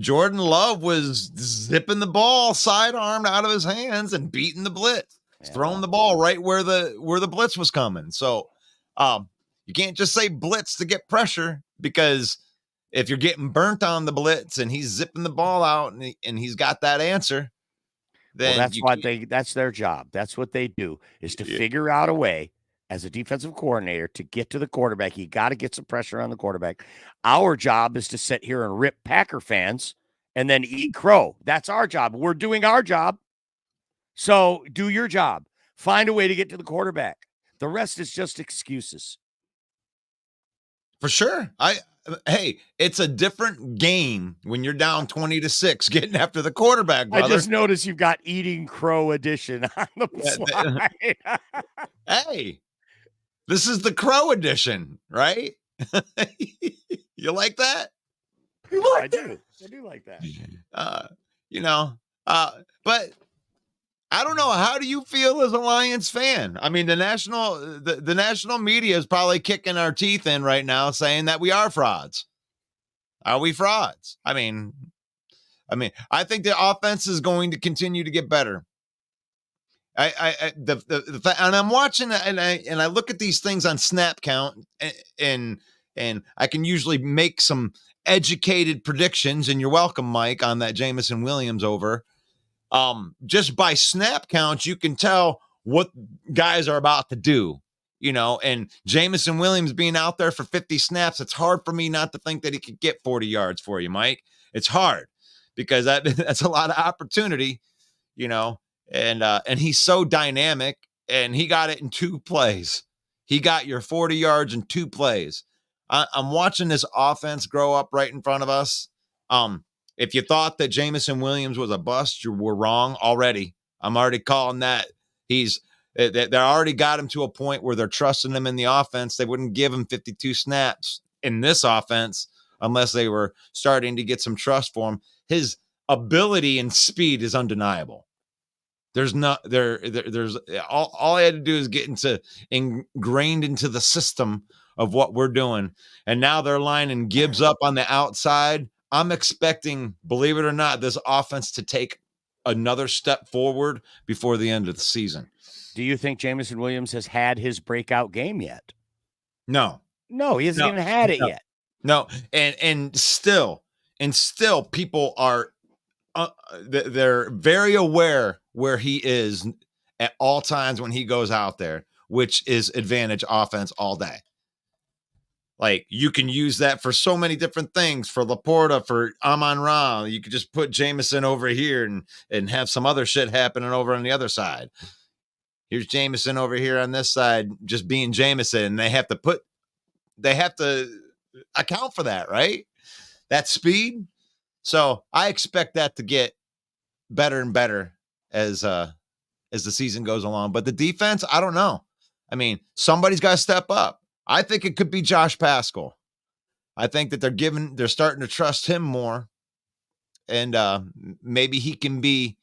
D: Jordan Love was zipping the ball sidearmed out of his hands and beating the blitz, throwing the ball right where the blitz was coming. So, you can't just say blitz to get pressure, because if you're getting burnt on the blitz and he's zipping the ball out and he's got that answer, then
E: that's their job. That's what they do, is to figure out a way as a defensive coordinator to get to the quarterback. You got to get some pressure on the quarterback. Our job is to sit here and rip Packer fans and then eat crow. That's our job. We're doing our job. So do your job. Find a way to get to the quarterback. The rest is just excuses.
D: For sure. Hey, it's a different game when you're down 20-6 getting after the quarterback, brother.
E: I just noticed you've got eating crow edition on the slide.
D: Hey, this is the crow edition, right? You like that?
E: I do like that.
D: But I don't know. How do you feel as a Lions fan? I mean, the national media is probably kicking our teeth in right now, saying that we are frauds. Are we frauds? I mean, I think the offense is going to continue to get better. And I'm watching, and I look at these things on snap count, and I can usually make some educated predictions. And you're welcome, Mike, on that Jameson Williams over. Just by snap counts, you can tell what guys are about to do, and Jameson Williams being out there for 50 snaps, it's hard for me not to think that he could get 40 yards for you, Mike. It's hard, because that's a lot of opportunity, and he's so dynamic, and he got it in 2 plays. He got your 40 yards in 2 plays. I'm watching this offense grow up right in front of us. If you thought that Jameson Williams was a bust, you were wrong already. I'm already calling that. They already got him to a point where they're trusting him in the offense. They wouldn't give him 52 snaps in this offense unless they were starting to get some trust for him. His ability and speed is undeniable. There's all I had to do is get ingrained into the system of what we're doing. And now they're lining Gibbs up on the outside. I'm expecting, believe it or not, this offense to take another step forward before the end of the season.
E: Do you think Jameson Williams has had his breakout game yet?
D: No,
E: he hasn't even had it yet.
D: No, and still people are they're very aware where he is at all times when he goes out there, which is advantage offense all day. Like, you can use that for so many different things, for Laporta, for Amon-Ra. You could just put Jameson over here and have some other shit happening over on the other side. Here's Jameson over here on this side, just being Jameson. They have to account for that, right? That speed. So I expect that to get better and better as the season goes along. But the defense, I don't know. I mean, somebody's got to step up. I think it could be Josh Pascal. I think that they're starting to trust him more. And maybe he can be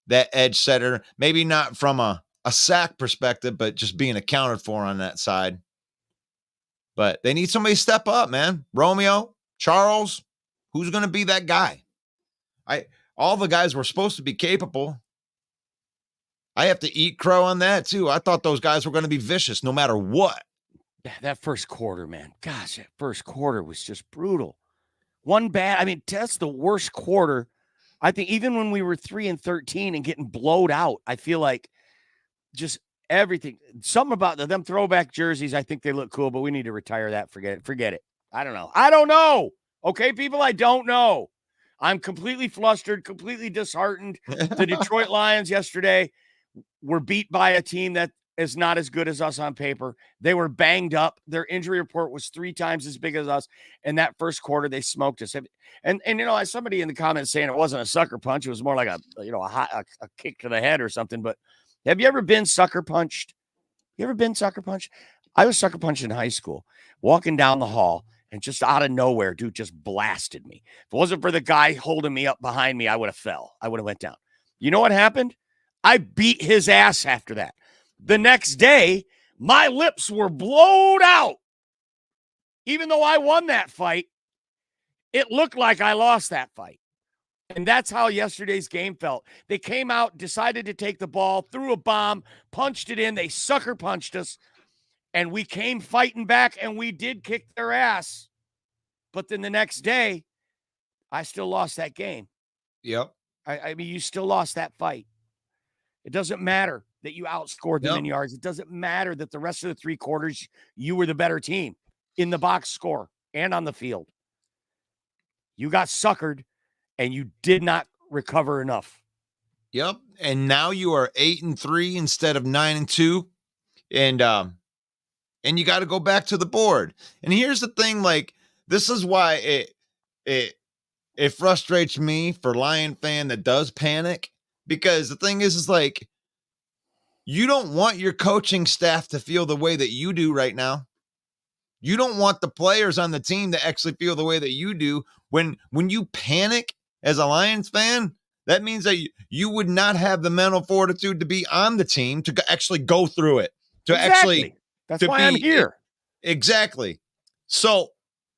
D: that edge setter. Maybe not from a sack perspective, but just being accounted for on that side. But they need somebody to step up, man. Romeo, Charles, who's going to be that guy? All the guys were supposed to be capable. I have to eat crow on that, too. I thought those guys were going to be vicious no matter what.
E: That first quarter, man. Gosh, that first quarter was just brutal. That's the worst quarter. I think even when we were 3-13 and getting blowed out, I feel like just everything. Something about them throwback jerseys, I think they look cool, but we need to retire that. Forget it. I don't know. Okay, people, I don't know. I'm completely flustered, completely disheartened. The Detroit Lions yesterday were beat by a team that is not as good as us on paper. They were banged up. Their injury report was 3 times as big as us. And that first quarter, they smoked us. And as somebody in the comments saying it wasn't a sucker punch, it was more like a kick to the head or something. But have you ever been sucker punched? You ever been sucker punched? I was sucker punched in high school, walking down the hall, and just out of nowhere, dude just blasted me. If it wasn't for the guy holding me up behind me, I would have fell. I would have went down. You know what happened? I beat his ass after that. The next day, my lips were blowed out. Even though I won that fight, it looked like I lost that fight. And that's how yesterday's game felt. They came out, decided to take the ball, threw a bomb, punched it in. They sucker punched us. And we came fighting back, and we did kick their ass. But then the next day, I still lost that game.
D: Yep.
E: I mean, you still lost that fight. It doesn't matter that you outscored them in yards. It doesn't matter that the rest of the 3 quarters, you were the better team in the box score and on the field. You got suckered, and you did not recover enough.
D: Yep. And now you are 8-3 instead of 9-2. And you got to go back to the board. And here's the thing, like, this is why it frustrates me for Lion fan that does panic, because the thing is like, you don't want your coaching staff to feel the way that you do right now. You don't want the players on the team to actually feel the way that you do. When you panic as a Lions fan, that means that you would not have the mental fortitude to be on the team to actually go through it.
E: That's why I'm here.
D: Exactly. So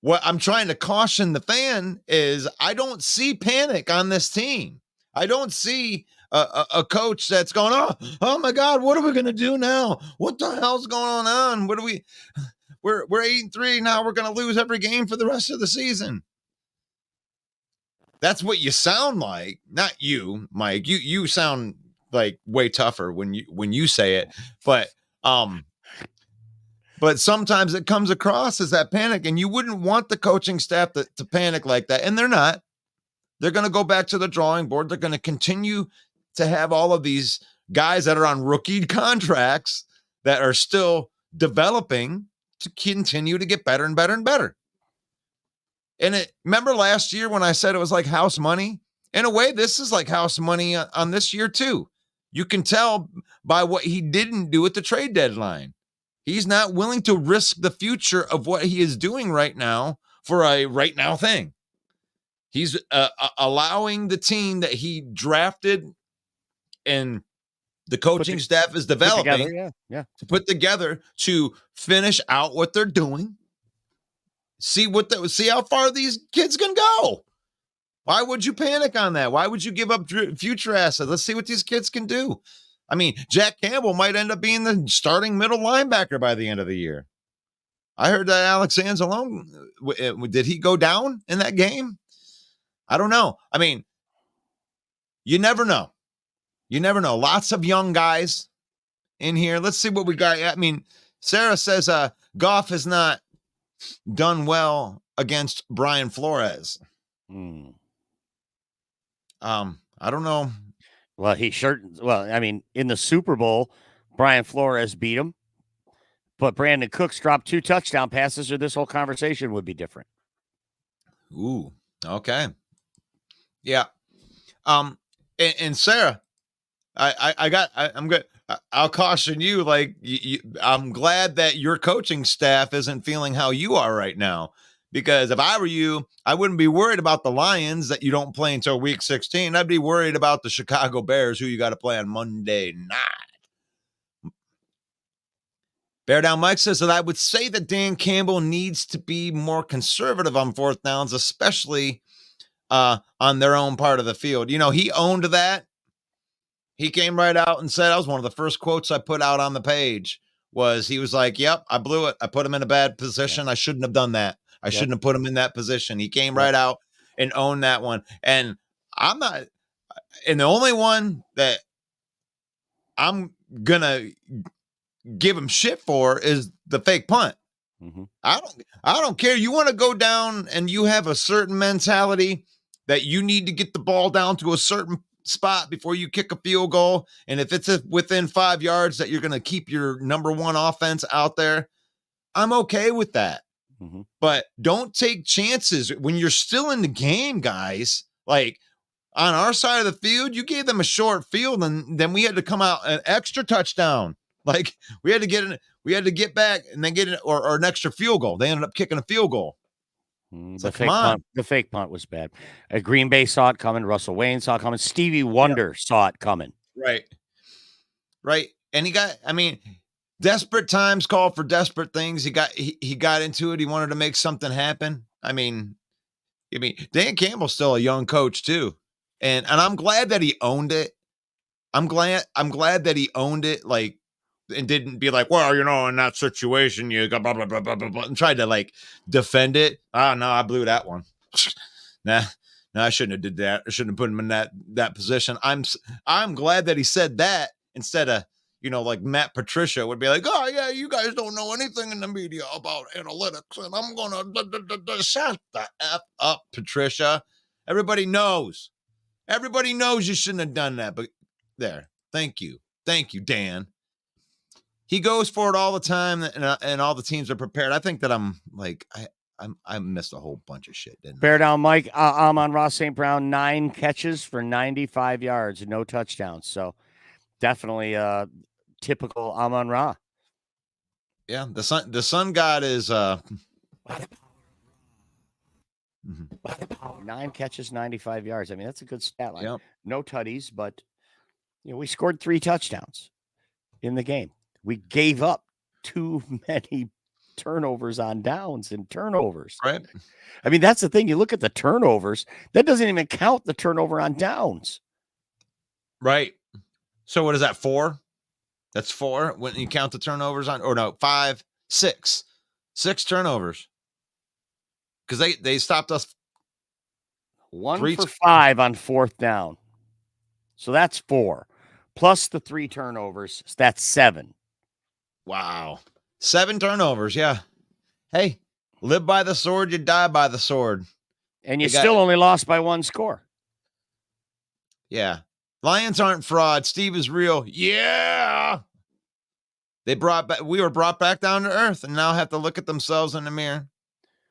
D: what I'm trying to caution the fan is I don't see panic on this team. I don't see a coach that's going, oh my God, what are we going to do now? What the hell's going on? We're 8-3 now. We're going to lose every game for the rest of the season. That's what you sound like. Not you, Mike. You sound like way tougher when you say it, but sometimes it comes across as that panic, and you wouldn't want the coaching staff to panic like that. And they're not. They're going to go back to the drawing board. They're going to continue to have all of these guys that are on rookie contracts that are still developing to continue to get better and better and better. And remember last year when I said it was like house money? In a way, this is like house money on this year too. You can tell by what he didn't do at the trade deadline. He's not willing to risk the future of what he is doing right now for a right now thing. He's allowing the team that he drafted and the coaching staff is developing to put together to finish out what they're doing. See how far these kids can go. Why would you panic on that? Why would you give up future assets? Let's see what these kids can do. I mean, Jack Campbell might end up being the starting middle linebacker by the end of the year. I heard that Alex Anzalone, did he go down in that game? I don't know. I mean, you never know. You never know. Lots of young guys in here. Let's see what we got. I mean, Sarah says Goff has not done well against Brian Flores. I don't know.
E: Well, I mean, in the Super Bowl, Brian Flores beat him, but Brandon Cooks dropped 2 touchdown passes, or this whole conversation would be different.
D: Ooh, okay. Yeah. And Sarah, I'm good. I'll caution you. Like, I'm glad that your coaching staff isn't feeling how you are right now. Because if I were you, I wouldn't be worried about the Lions that you don't play until week 16. I'd be worried about the Chicago Bears, who you got to play on Monday night. Bear Down Mike says that I would say that Dan Campbell needs to be more conservative on fourth downs, especially on their own part of the field. You know, he owned that. He came right out and said, that was one of the first quotes I put out on the page, was he was like, yep, I blew it. I put him in a bad position. I shouldn't have done that. I shouldn't have put him in that position. He came right out and owned that one. And I'm not, and the only one that I'm going to give him shit for is the fake punt.
E: Mm-hmm.
D: I don't care. You want to go down and you have a certain mentality that you need to get the ball down to a certain spot before you kick a field goal. And if it's within 5 yards that you're going to keep your number one offense out there, I'm okay with that.
E: Mm-hmm.
D: But don't take chances when you're still in the game, guys. Like, on our side of the field, you gave them a short field, and then we had to come out an extra touchdown. Like, we had to get back and then get it or an extra field goal. They ended up kicking a field goal.
E: The fake punt was bad. Green Bay saw it coming. Russell Wayne saw it coming. Stevie Wonder saw it coming.
D: Right. And desperate times call for desperate things. He got into it. He wanted to make something happen. I mean, Dan Campbell's still a young coach too. And I'm glad that he owned it. I'm glad that he owned it, like, and didn't be like, well, in that situation, you got blah, blah, blah, blah, blah, blah, and tried to like defend it. Oh no, I blew that one. Nah, I shouldn't have did that. I shouldn't have put him in that position. I'm glad that he said that instead of, like Matt Patricia would be like, oh yeah, you guys don't know anything in the media about analytics, and I'm gonna shut the F up, Patricia. Everybody knows you shouldn't have done that. But there, thank you, Dan. He goes for it all the time, and all the teams are prepared. I think that I missed a whole bunch of shit, didn't I?
E: Bear down, Mike. I'm on Ross St. Brown, 9 catches for 95 yards, no touchdowns. So definitely typical Amon Ra.
D: Yeah, the sun god is
E: 9 catches, 95 yards. I mean, that's a good stat line.
D: Yep.
E: No tutties, but we scored 3 touchdowns in the game. We gave up too many turnovers on downs and turnovers.
D: Right.
E: I mean, that's the thing. You look at the turnovers, that doesn't even count the turnover on downs.
D: Right. So what is that, 4? That's 4 when you count the turnovers on, or no, 5, 6. 6 turnovers. Because they stopped us
E: 1 for 5 on 4th down. So that's 4. Plus the 3 turnovers, so that's 7.
D: Wow. 7 turnovers, yeah. Hey, live by the sword, you die by the sword.
E: And you still only lost by 1 score.
D: Yeah. Lions aren't fraud. Steve is real. Yeah. We were brought back down to earth and now have to look at themselves in the miror.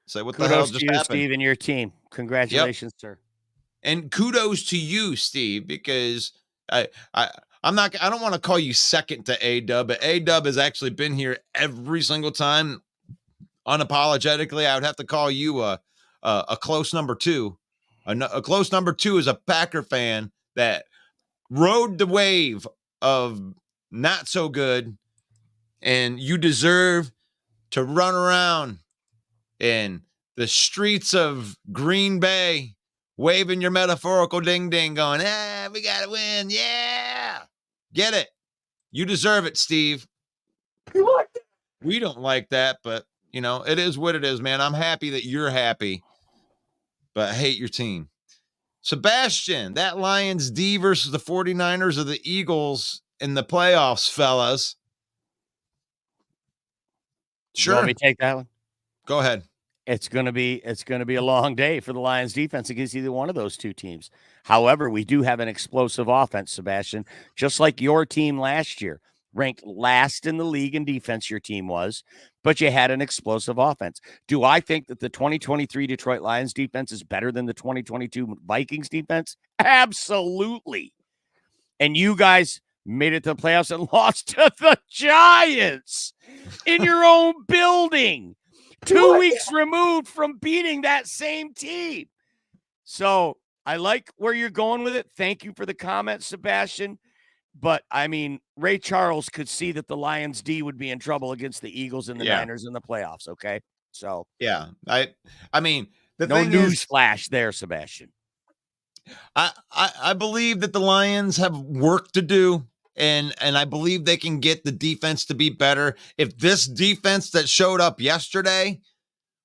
D: Say, what the hell just happened?
E: Steve, and your team. Congratulations, sir.
D: And kudos to you, Steve, because I don't want to call you second to A-Dub, but A-Dub has actually been here every single time unapologetically. I would have to call you a close number 2. A close number 2 is a Packer fan that rode the wave of not so good, and you deserve to run around in the streets of Green Bay waving your metaphorical ding-ding going, we got to win. Yeah. Get it. You deserve it, Steve.
E: You like that?
D: We don't like that, but, it is what it is, man. I'm happy that you're happy, but I hate your team. Sebastian, that Lions D versus the 49ers or the Eagles in the playoffs, fellas. Sure.
E: Let me take that one.
D: Go ahead.
E: It's going to be a long day for the Lions defense against either one of those two teams. However, we do have an explosive offense, Sebastian, just like your team last year, ranked last in the league in defense. Your team was, but you had an explosive offense. Do I think that the 2023 Detroit Lions defense is better than the 2022 Vikings defense? Absolutely. and you guys made it to the playoffs and lost to the Giants in your own building, 2 weeks removed from beating that same team. So I like where you're going with it. Thank you for the comment, Sebastian. But, I mean, Ray Charles could see that the Lions D would be in trouble against the Eagles and the Niners in the playoffs, okay? So,
D: yeah, I mean, the
E: no
D: thing
E: news
D: is,
E: flash there, Sebastian.
D: I believe that the Lions have work to do, and I believe they can get the defense to be better. If this defense that showed up yesterday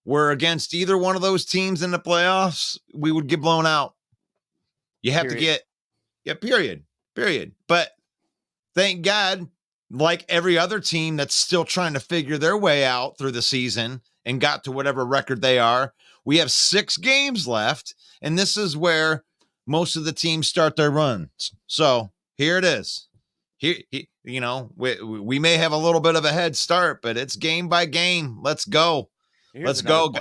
D: were against either one of those teams in the playoffs, we would get blown out. You have to get, period. But thank God, like every other team that's still trying to figure their way out through the season and got to whatever record they are, we have 6 games left, and this is where most of the teams start their runs. So here it is. Here, you know, we may have a little bit of a head start, but it's game by game. Let's go. Let's go.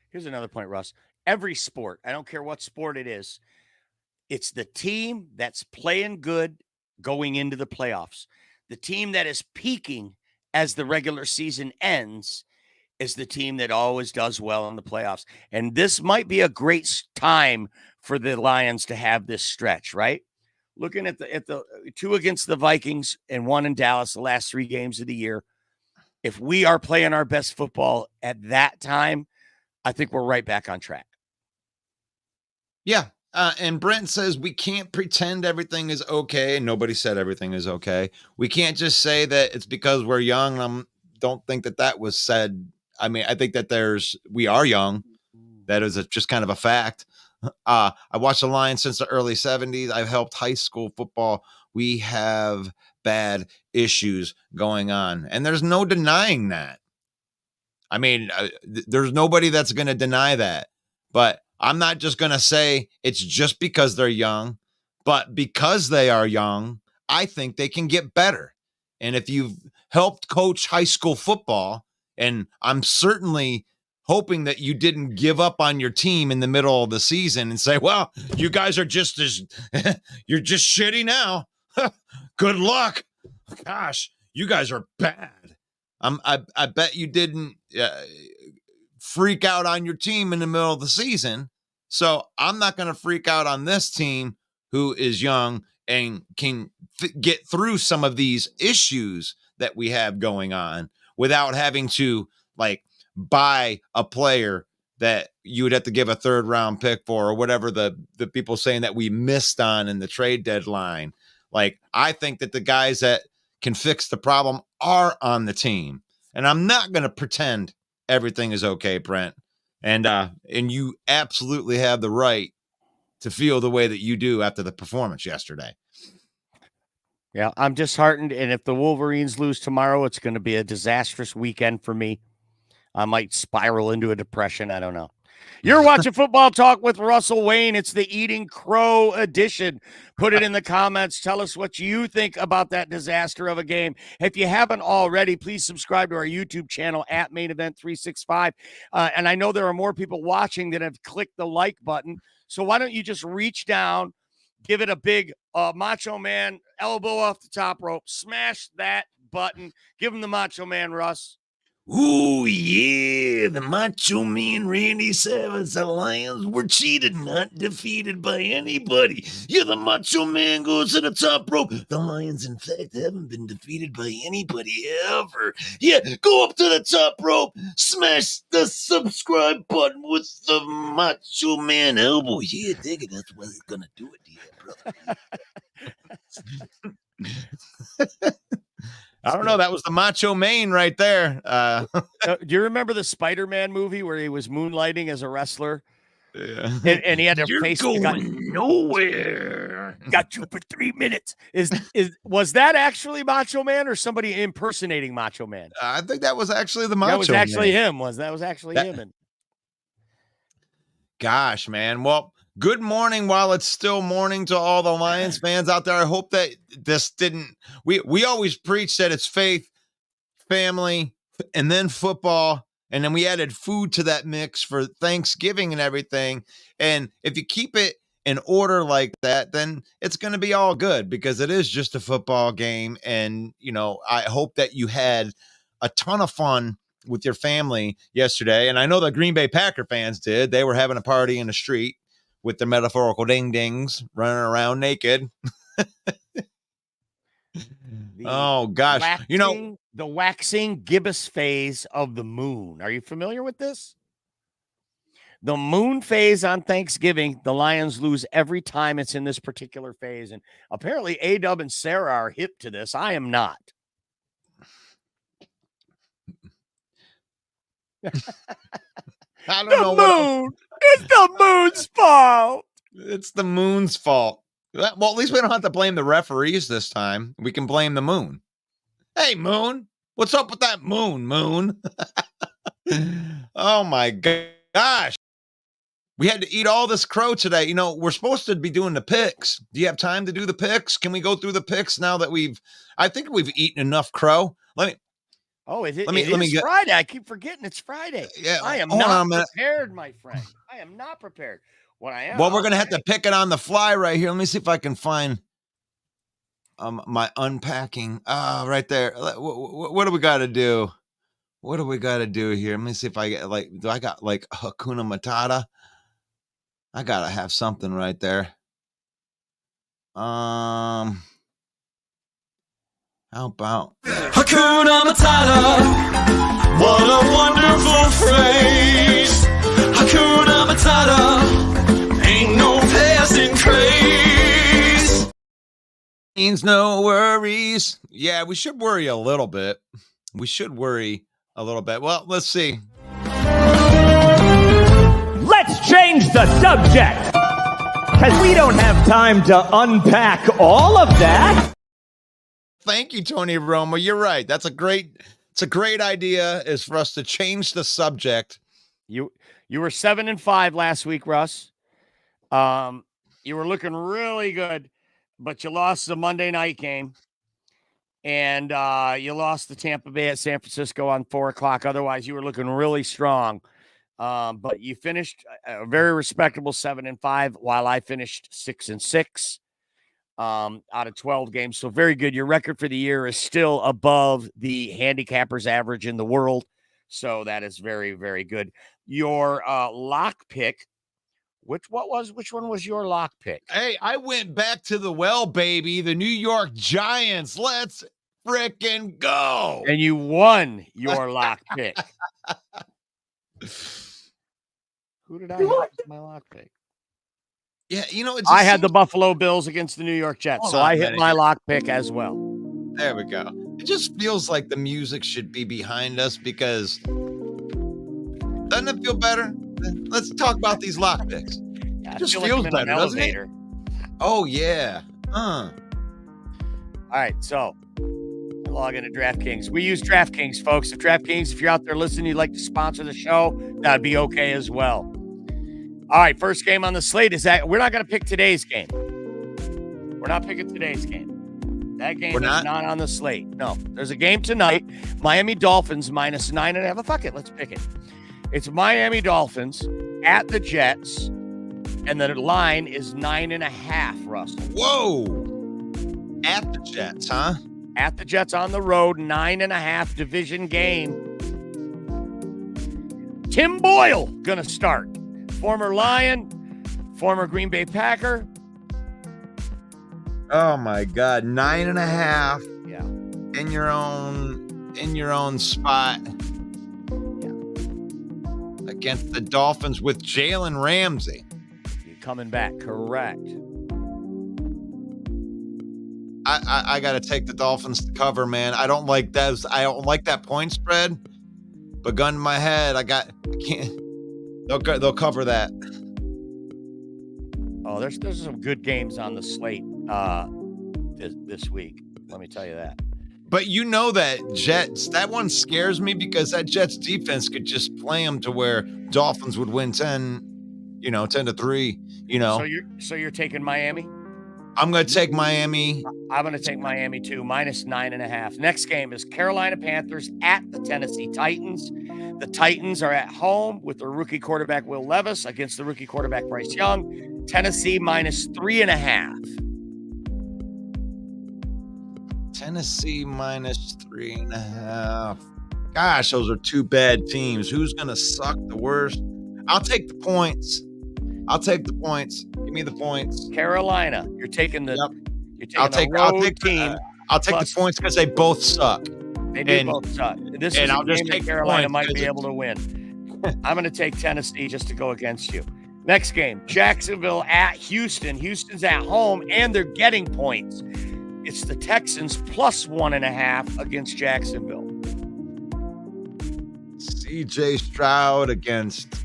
E: Here's another point, Russ. Every sport, I don't care what sport it is, it's the team that's playing good going into the playoffs. The team that is peaking as the regular season ends is the team that always does well in the playoffs. And this might be a great time for the Lions to have this stretch, right? Looking at the 2 against the Vikings and 1 in Dallas, the last 3 games of the year. If we are playing our best football at that time, I think we're right back on track.
D: Yeah. And Brent says we can't pretend everything is okay. Nobody said everything is okay. We can't just say that it's because we're young. I don't think that was said. I mean, I think that we are young. That is just kind of a fact. I watched the Lions since the early 70s. I've helped high school football. We have bad issues going on, and there's no denying that. I mean, there's nobody that's going to deny that. But I'm not just going to say it's just because they're young, but because they are young, I think they can get better. And if you've helped coach high school football, and I'm certainly hoping that you didn't give up on your team in the middle of the season and say, well, you guys are just you're just shitty now. Good luck. Gosh, you guys are bad. I bet you didn't freak out on your team in the middle of the season. So I'm not going to freak out on this team who is young and can get through some of these issues that we have going on without having to buy a player that you would have to give a 3rd round pick for, or whatever the people saying that we missed on in the trade deadline. I think that the guys that can fix the problem are on the team, and I'm not going to pretend everything is okay, Brent. And you absolutely have the right to feel the way that you do after the performance yesterday.
E: Yeah, I'm disheartened. And if the Wolverines lose tomorrow, it's going to be a disastrous weekend for me. I might spiral into a depression. I don't know. You're watching Football Talk with Russell Wayne. It's the Eating Crow edition. Put it in the comments. Tell us what you think about that disaster of a game. If you haven't already, please subscribe to our YouTube channel at Main Event 365. And I know there are more people watching that have clicked the like button. So why don't you just reach down, give it a big Macho Man elbow off the top rope, smash that button, give him the Macho Man, Russ.
F: Ooh, yeah, the Macho Man Randy Savage. The Lions were cheated, not defeated by anybody. Yeah, the Macho Man goes to the top rope. The Lions, in fact, haven't been defeated by anybody ever. Yeah, go up to the top rope, smash the subscribe button with the Macho Man elbow. Yeah, dig it. That's what he's gonna do it to you, brother.
D: I don't know. That was the Macho Man right there.
E: Do you remember the Spider-Man movie where he was moonlighting as a wrestler?
D: Yeah.
E: And he had to face
F: You're going nowhere.
E: Got you for 3 minutes. Was that actually Macho Man or somebody impersonating Macho Man?
D: I think that was actually the Macho Man.
E: That was actually him. That was actually him. And
D: gosh, man. Well, good morning while it's still morning to all the Lions fans out there. I hope that this didn't. We always preach that it's faith, family, and then football. And then we added food to that mix for Thanksgiving and everything. And if you keep it in order like that, then it's going to be all good because it is just a football game. And, I hope that you had a ton of fun with your family yesterday. And I know the Green Bay Packer fans did. They were having a party in the street with their metaphorical ding-dings running around naked. Oh, gosh.
E: The waxing gibbous phase of the moon. Are you familiar with this? The moon phase on Thanksgiving, the Lions lose every time it's in this particular phase. And apparently A-Dub and Sarah are hip to this. I am not.
D: I don't know.
E: Moon. It's the moon's fault.
D: It's the moon's fault. Well, at least we don't have to blame the referees this time. We can blame the moon. Hey, moon. What's up with that moon? Oh, my gosh. We had to eat all this crow today. We're supposed to be doing the picks. Do you have time to do the picks? Can we go through the picks now that I think we've eaten enough crow?
E: It is Friday. I keep forgetting it's Friday.
D: Yeah,
E: I am not prepared, my friend. I am not prepared. What I am.
D: Well, we're going to have to pick it on the fly right here. Let me see if I can find my unpacking. Right there. What do we got to do? What do we got to do here? Let me see if I get do I got Hakuna Matata? I got to have something right there. How about
B: Hakuna Matata? What a wonderful phrase. Hakuna Matata. Ain't no passing craze.
D: Means no worries. Yeah, we should worry a little bit. Well, let's see.
G: Let's change the subject, because we don't have time to unpack all of that.
D: Thank you, Tony Romo. You're right. It's a great idea is for us to change the subject.
E: You were 7-5 last week, Russ. You were looking really good, but you lost the Monday night game. And you lost the Tampa Bay at San Francisco on 4:00. Otherwise, you were looking really strong. But you finished a very respectable 7-5, while I finished 6-6 out of 12 games. So very good. Your record for the year is still above the handicappers average in the world. So that is very, very good. Your lock pick. Which one was your lock pick?
D: Hey, I went back to the well, baby. The New York Giants. Let's frickin' go.
E: And you won your lock pick. Who did I have as my lock pick?
D: Yeah,
E: I had the Buffalo Bills against the New York Jets, so I hit my lock pick as well.
D: There we go. It just feels like the music should be behind us because doesn't it feel better? Let's talk about these lock picks.
E: Yeah,
D: it just feels better, doesn't it? Oh, yeah.
E: All right, so log into DraftKings. We use DraftKings, folks. If DraftKings, if you're out there listening, you'd like to sponsor the show, that'd be okay as well. All right, first game on the slate is that we're not going to pick today's game. We're not picking today's game. That game is not on the slate. No, there's a game tonight. Miami Dolphins minus 9.5. Fuck it, let's pick it. It's Miami Dolphins at the Jets, and the line is 9.5, Russell.
D: Whoa! At the Jets, huh?
E: At the Jets on the road, 9.5 division game. Tim Boyle gonna start. Former Lion, former Green Bay Packer.
D: Oh my God, 9.5.
E: Yeah.
D: In your own spot. Yeah. Against the Dolphins with Jalen Ramsey.
E: Coming back, correct.
D: I got to take the Dolphins to cover, man. I don't like those. I don't like that point spread. But gun to my head, I can't. They'll cover that.
E: Oh, there's some good games on the slate this week. Let me tell you that.
D: But that Jets, that one scares me because that Jets defense could just play them to where Dolphins would win 10-3.
E: So you're taking Miami?
D: I'm going to take Miami.
E: I'm going to take Miami too, minus 9.5. Next game is Carolina Panthers at the Tennessee Titans. The Titans are at home with their rookie quarterback, Will Levis, against the rookie quarterback, Bryce Young. Tennessee minus 3.5.
D: Tennessee minus 3.5. Gosh, those are two bad teams. Who's going to suck the worst? I'll take the points. Give me the points.
E: Carolina, you're taking the.
D: Yep.
E: You're taking road team.
D: I'll take the points because they both suck.
E: They do both suck. This is a game that Carolina might be able to win. I'm going to take Tennessee just to go against you. Next game, Jacksonville at Houston. Houston's at home, and they're getting points. It's the Texans plus 1.5 against Jacksonville.
D: CJ Stroud against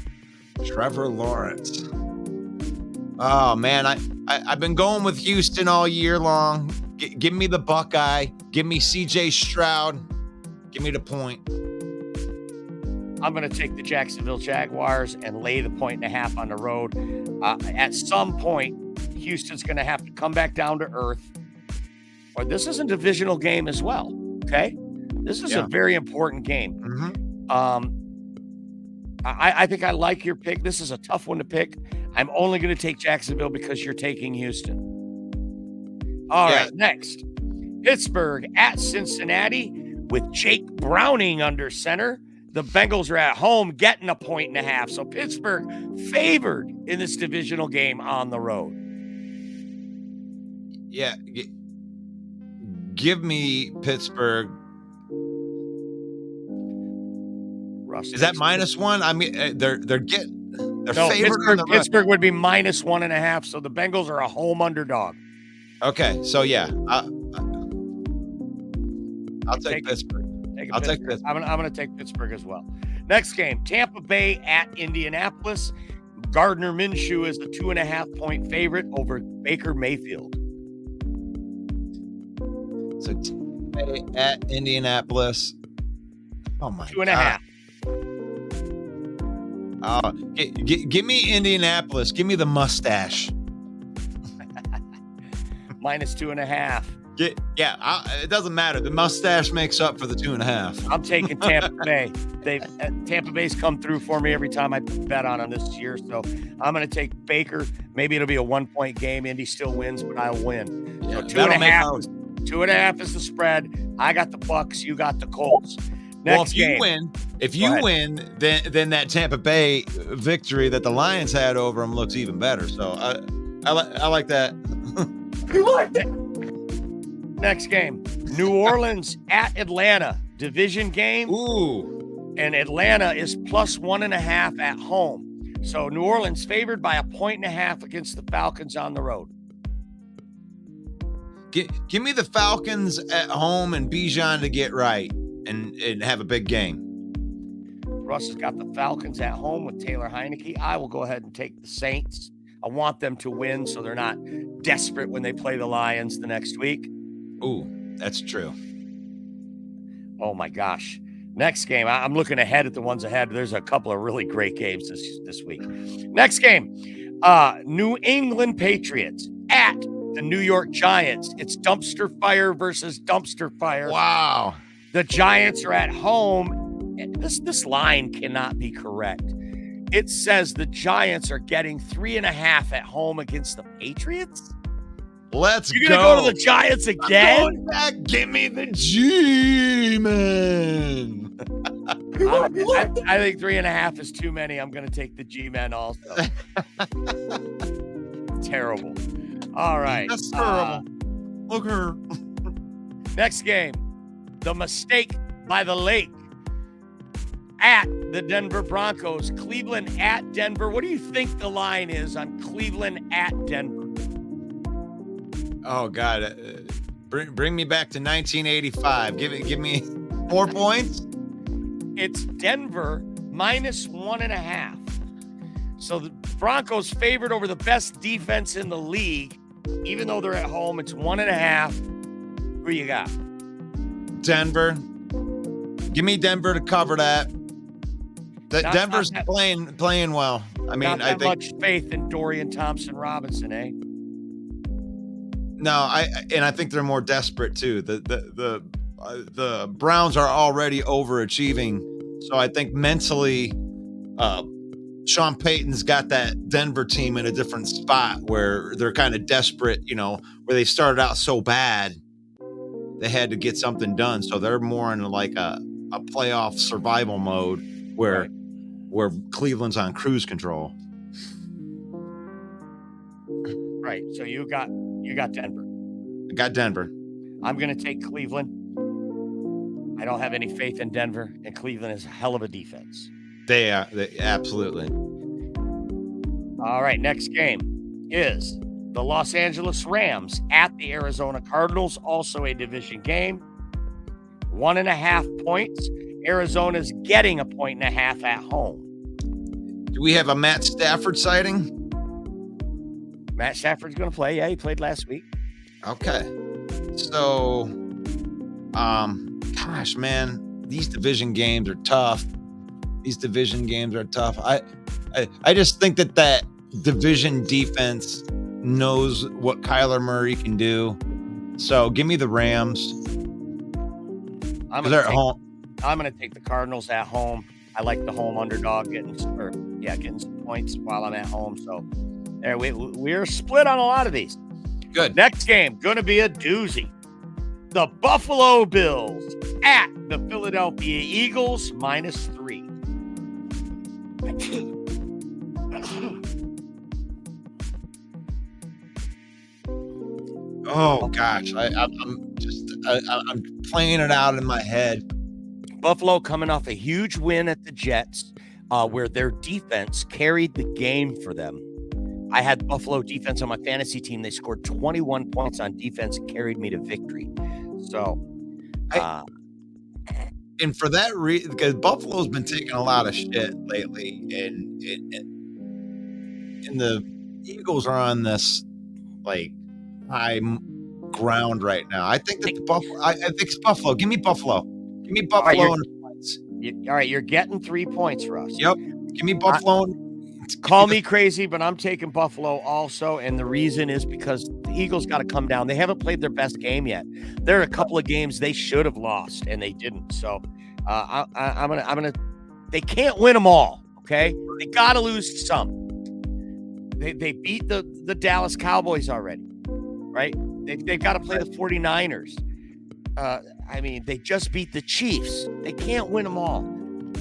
D: Trevor Lawrence. Oh, man, I've been going with Houston all year long. Give me the Buckeye. Give me CJ Stroud. Give me the point.
E: I'm going to take the Jacksonville Jaguars and lay the 1.5 on the road. At some point, Houston's going to have to come back down to earth. Or this is a divisional game as well, okay? This is a very important game.
D: Mm-hmm.
E: I think I like your pick. This is a tough one to pick. I'm only going to take Jacksonville because you're taking Houston. All right, next. Pittsburgh at Cincinnati with Jake Browning under center. The Bengals are at home getting a 1.5. So Pittsburgh favored in this divisional game on the road.
D: Yeah. Give me Pittsburgh.
E: Russ,
D: is that -1? I mean, they're favored.
E: Pittsburgh would be -1.5. So the Bengals are a home underdog.
D: Okay, so yeah, I'll take Pittsburgh. I'll take Pittsburgh.
E: I'm going to take Pittsburgh as well. Next game, Tampa Bay at Indianapolis. Gardner Minshew is the 2.5-point favorite over Baker Mayfield.
D: So Tampa Bay at Indianapolis. Oh my
E: 2.5.
D: Give me Indianapolis. Give me the mustache.
E: -2.5.
D: It doesn't matter. The mustache makes up for the 2.5.
E: I'm taking Tampa Bay. Tampa Bay's come through for me every time I bet on them this year. So I'm going to take Baker. Maybe it'll be a 1-point game. Indy still wins, but I'll win. So 2.5. 2.5 is the spread. I got the Bucks. You got the Colts. Next game.
D: If you win, then that Tampa Bay victory that the Lions had over them looks even better. So I like that.
E: You like it? Next game, New Orleans at Atlanta, division game.
D: Ooh.
E: And Atlanta is plus 1.5 at home. So New Orleans favored by a 1.5 against the Falcons on the road.
D: Give me the Falcons at home and Bijan to get right and have a big game.
E: Russ has got the Falcons at home with Taylor Heineke. I will go ahead and take the Saints. I want them to win so they're not desperate when they play the Lions the next week.
D: Ooh, that's true.
E: Oh, my gosh. Next game, I'm looking ahead at the ones ahead. There's a couple of really great games this week. Next game, New England Patriots at the New York Giants. It's dumpster fire versus dumpster fire.
D: Wow.
E: The Giants are at home. This line cannot be correct. It says the Giants are getting 3.5 at home against the Patriots.
D: Let's
E: You're going to go to the Giants again?
D: I'm going back. Give me the G-Men.
E: I think 3.5 is too many. I'm going to take the G-Men also. Terrible. All right.
D: That's terrible. Look at her.
E: Next game, the mistake by the lake. At the Denver Broncos, Cleveland at Denver. What do you think the line is on Cleveland at Denver?
D: Oh God, bring me back to 1985. Give me 4 points.
E: It's Denver -1.5. So the Broncos favored over the best defense in the league, even though they're at home. It's 1.5. Who you got?
D: Denver. Give me Denver to cover that. Denver's playing well. I mean, I think
E: much faith in Dorian Thompson-Robinson, eh?
D: No, I think they're more desperate too. The Browns are already overachieving, so I think mentally, Sean Payton's got that Denver team in a different spot where they're kind of desperate, where they started out so bad, they had to get something done. So they're more in like a playoff survival mode where Cleveland's on cruise control.
E: Right. So you got Denver.
D: I got Denver.
E: I'm going to take Cleveland. I don't have any faith in Denver, and Cleveland is a hell of a defense.
D: They absolutely.
E: All right, next game is the Los Angeles Rams at the Arizona Cardinals, also a division game. 1.5 points. Arizona's getting 1.5 points at home.
D: Do we have a Matt Stafford sighting?
E: Matt Stafford's going to play. Yeah, he played last week.
D: Okay. So, gosh, man, these division games are tough. I just think that division defense knows what Kyler Murray can do. So give me the Rams. They're at home.
E: I'm going to take the Cardinals at home. I like the home underdog getting some points while I'm at home. So there we're split on a lot of these.
D: Good.
E: Next game, going to be a doozy. The Buffalo Bills at the Philadelphia Eagles, -3.
D: Oh gosh, I'm playing it out in my head.
E: Buffalo coming off a huge win at the Jets, where their defense carried the game for them. I had Buffalo defense on my fantasy team. They scored 21 points on defense and carried me to victory. So,
D: and for that reason, because Buffalo's been taking a lot of shit lately, and the Eagles are on this like high ground right now. I think that I think it's Buffalo. Give me Buffalo. Give me Buffalo and points.
E: All right, you're getting 3 points, Russ.
D: Yep. Give me Buffalo.
E: Call me crazy, but I'm taking Buffalo also, and the reason is because the Eagles got to come down. They haven't played their best game yet. There are a couple of games they should have lost, and they didn't. So I'm gonna. They can't win them all. Okay, they got to lose some. They beat the Dallas Cowboys already, right? They've got to play the 49ers. I mean, they just beat the Chiefs. They can't win them all.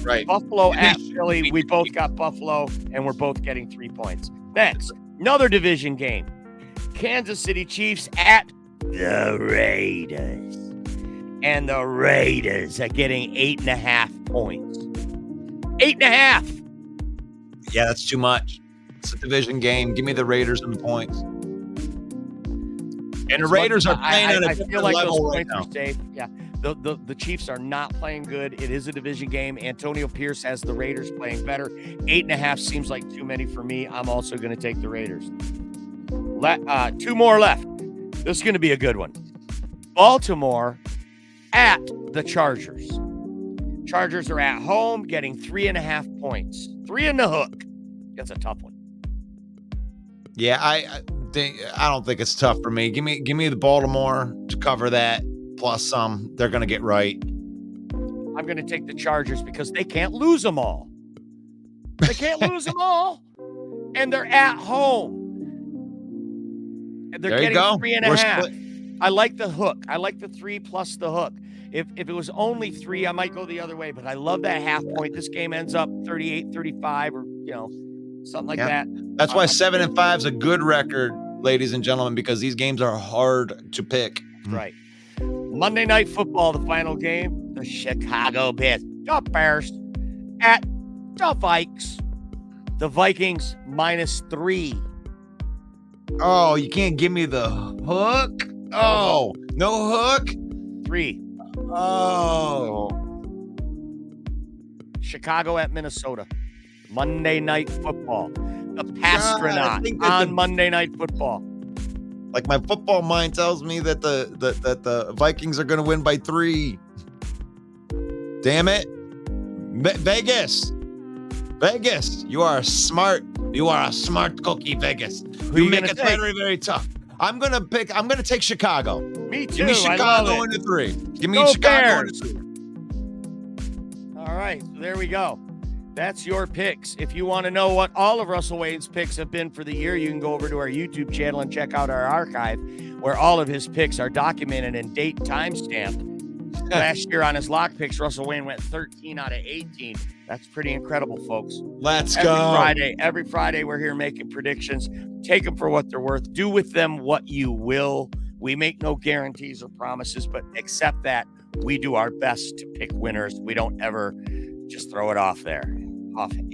D: Right.
E: Buffalo at Philly. We both got Buffalo, and we're both getting 3 points. Next, another division game. Kansas City Chiefs at the Raiders. And the Raiders are getting 8.5 points. 8.5.
D: Yeah, that's too much. It's a division game. Give me the Raiders and the points. And the Raiders are playing at a different level right now.
E: Safe. Yeah. The Chiefs are not playing good. It is a division game. Antonio Pierce has the Raiders playing better. 8.5 seems like too many for me. I'm also going to take the Raiders. 2 more left. This is going to be a good one. Baltimore at the Chargers. Chargers are at home getting 3.5 points. 3 in the hook. That's a tough one.
D: Yeah, I don't think it's tough for me. Give me the Baltimore to cover that. Plus some, they're going to get right.
E: I'm going to take the Chargers because they can't lose them all. They can't lose them all. And they're at home. And they're getting 3.5. I like the hook. I like the 3 plus the hook. If it was only 3, I might go the other way, but I love that half point. This game ends up 38-35 or, something like that.
D: That's why 7-5 is a good record, ladies and gentlemen, because these games are hard to pick.
E: Right. Monday Night Football, the final game, the Chicago Bears at the Vikes. The Vikings -3.
D: Oh, you can't give me the hook? Oh, no hook?
E: 3.
D: Oh.
E: Chicago at Minnesota. Monday Night Football. The Pastronaut on Monday Night Football.
D: Like my football mind tells me that the Vikings are going to win by 3. Damn it. Vegas, you are a smart cookie, Vegas. You make it very, very tough. I'm going to take Chicago.
E: Me too.
D: Give me Chicago into 3. Give me
E: Go
D: Chicago
E: Bears.
D: into 3.
E: All right, so there we go. That's your picks. If you want to know what all of Russell Wayne's picks have been for the year, you can go over to our YouTube channel and check out our archive where all of his picks are documented and date timestamped. Last year on his lock picks, Russell Wayne went 13 out of 18. That's pretty incredible, folks.
D: Let's go.
E: Every Friday, we're here making predictions. Take them for what they're worth. Do with them what you will. We make no guarantees or promises, but accept that we do our best to pick winners. We don't ever just throw it off there,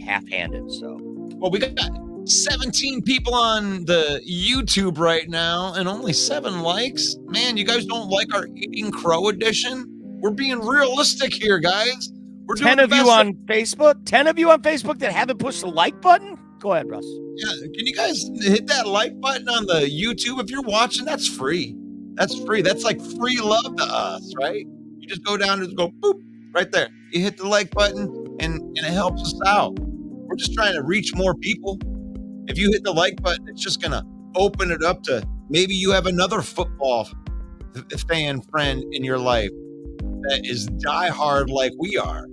E: half-handed. So,
D: well, we got 17 people on the YouTube right now and only 7 likes. Man, you guys don't like our Eating Crow edition? We're being realistic here, guys. We're doing
E: 10 of you on Facebook? 10 of you on Facebook that haven't pushed the like button? Go ahead, Russ.
D: Yeah, can you guys hit that like button on the YouTube? If you're watching, that's free. That's free. That's like free love to us, right? You just go down and go boop right there. You hit the like button and it helps us out. We're just trying to reach more people. If you hit the like button, it's just going to open it up to maybe you have another football fan friend in your life that is diehard like we are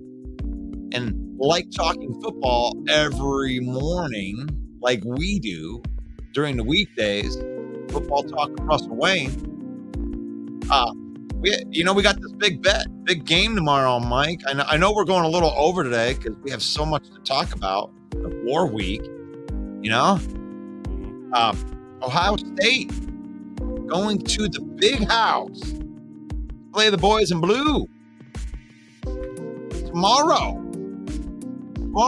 D: and like talking football every morning like we do during the weekdays. Football Talk with Russell Wayne. We got this big game tomorrow, Mike. I know we're going a little over today because we have so much to talk about. The war week, Ohio State going to the big house, play the boys in blue tomorrow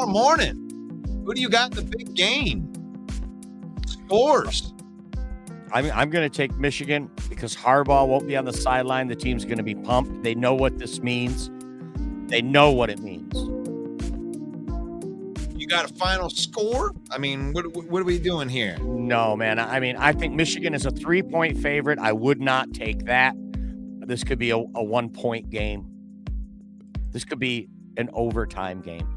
D: morning. Who do you got in the big game? Scores.
E: I'm going to take Michigan because Harbaugh won't be on the sideline. The team's going to be pumped. They know what this means. They know what it means.
D: You got a final score? I mean, what are we doing here?
E: No, man. I think Michigan is a 3-point favorite. I would not take that. This could be a 1-point game. This could be an overtime game.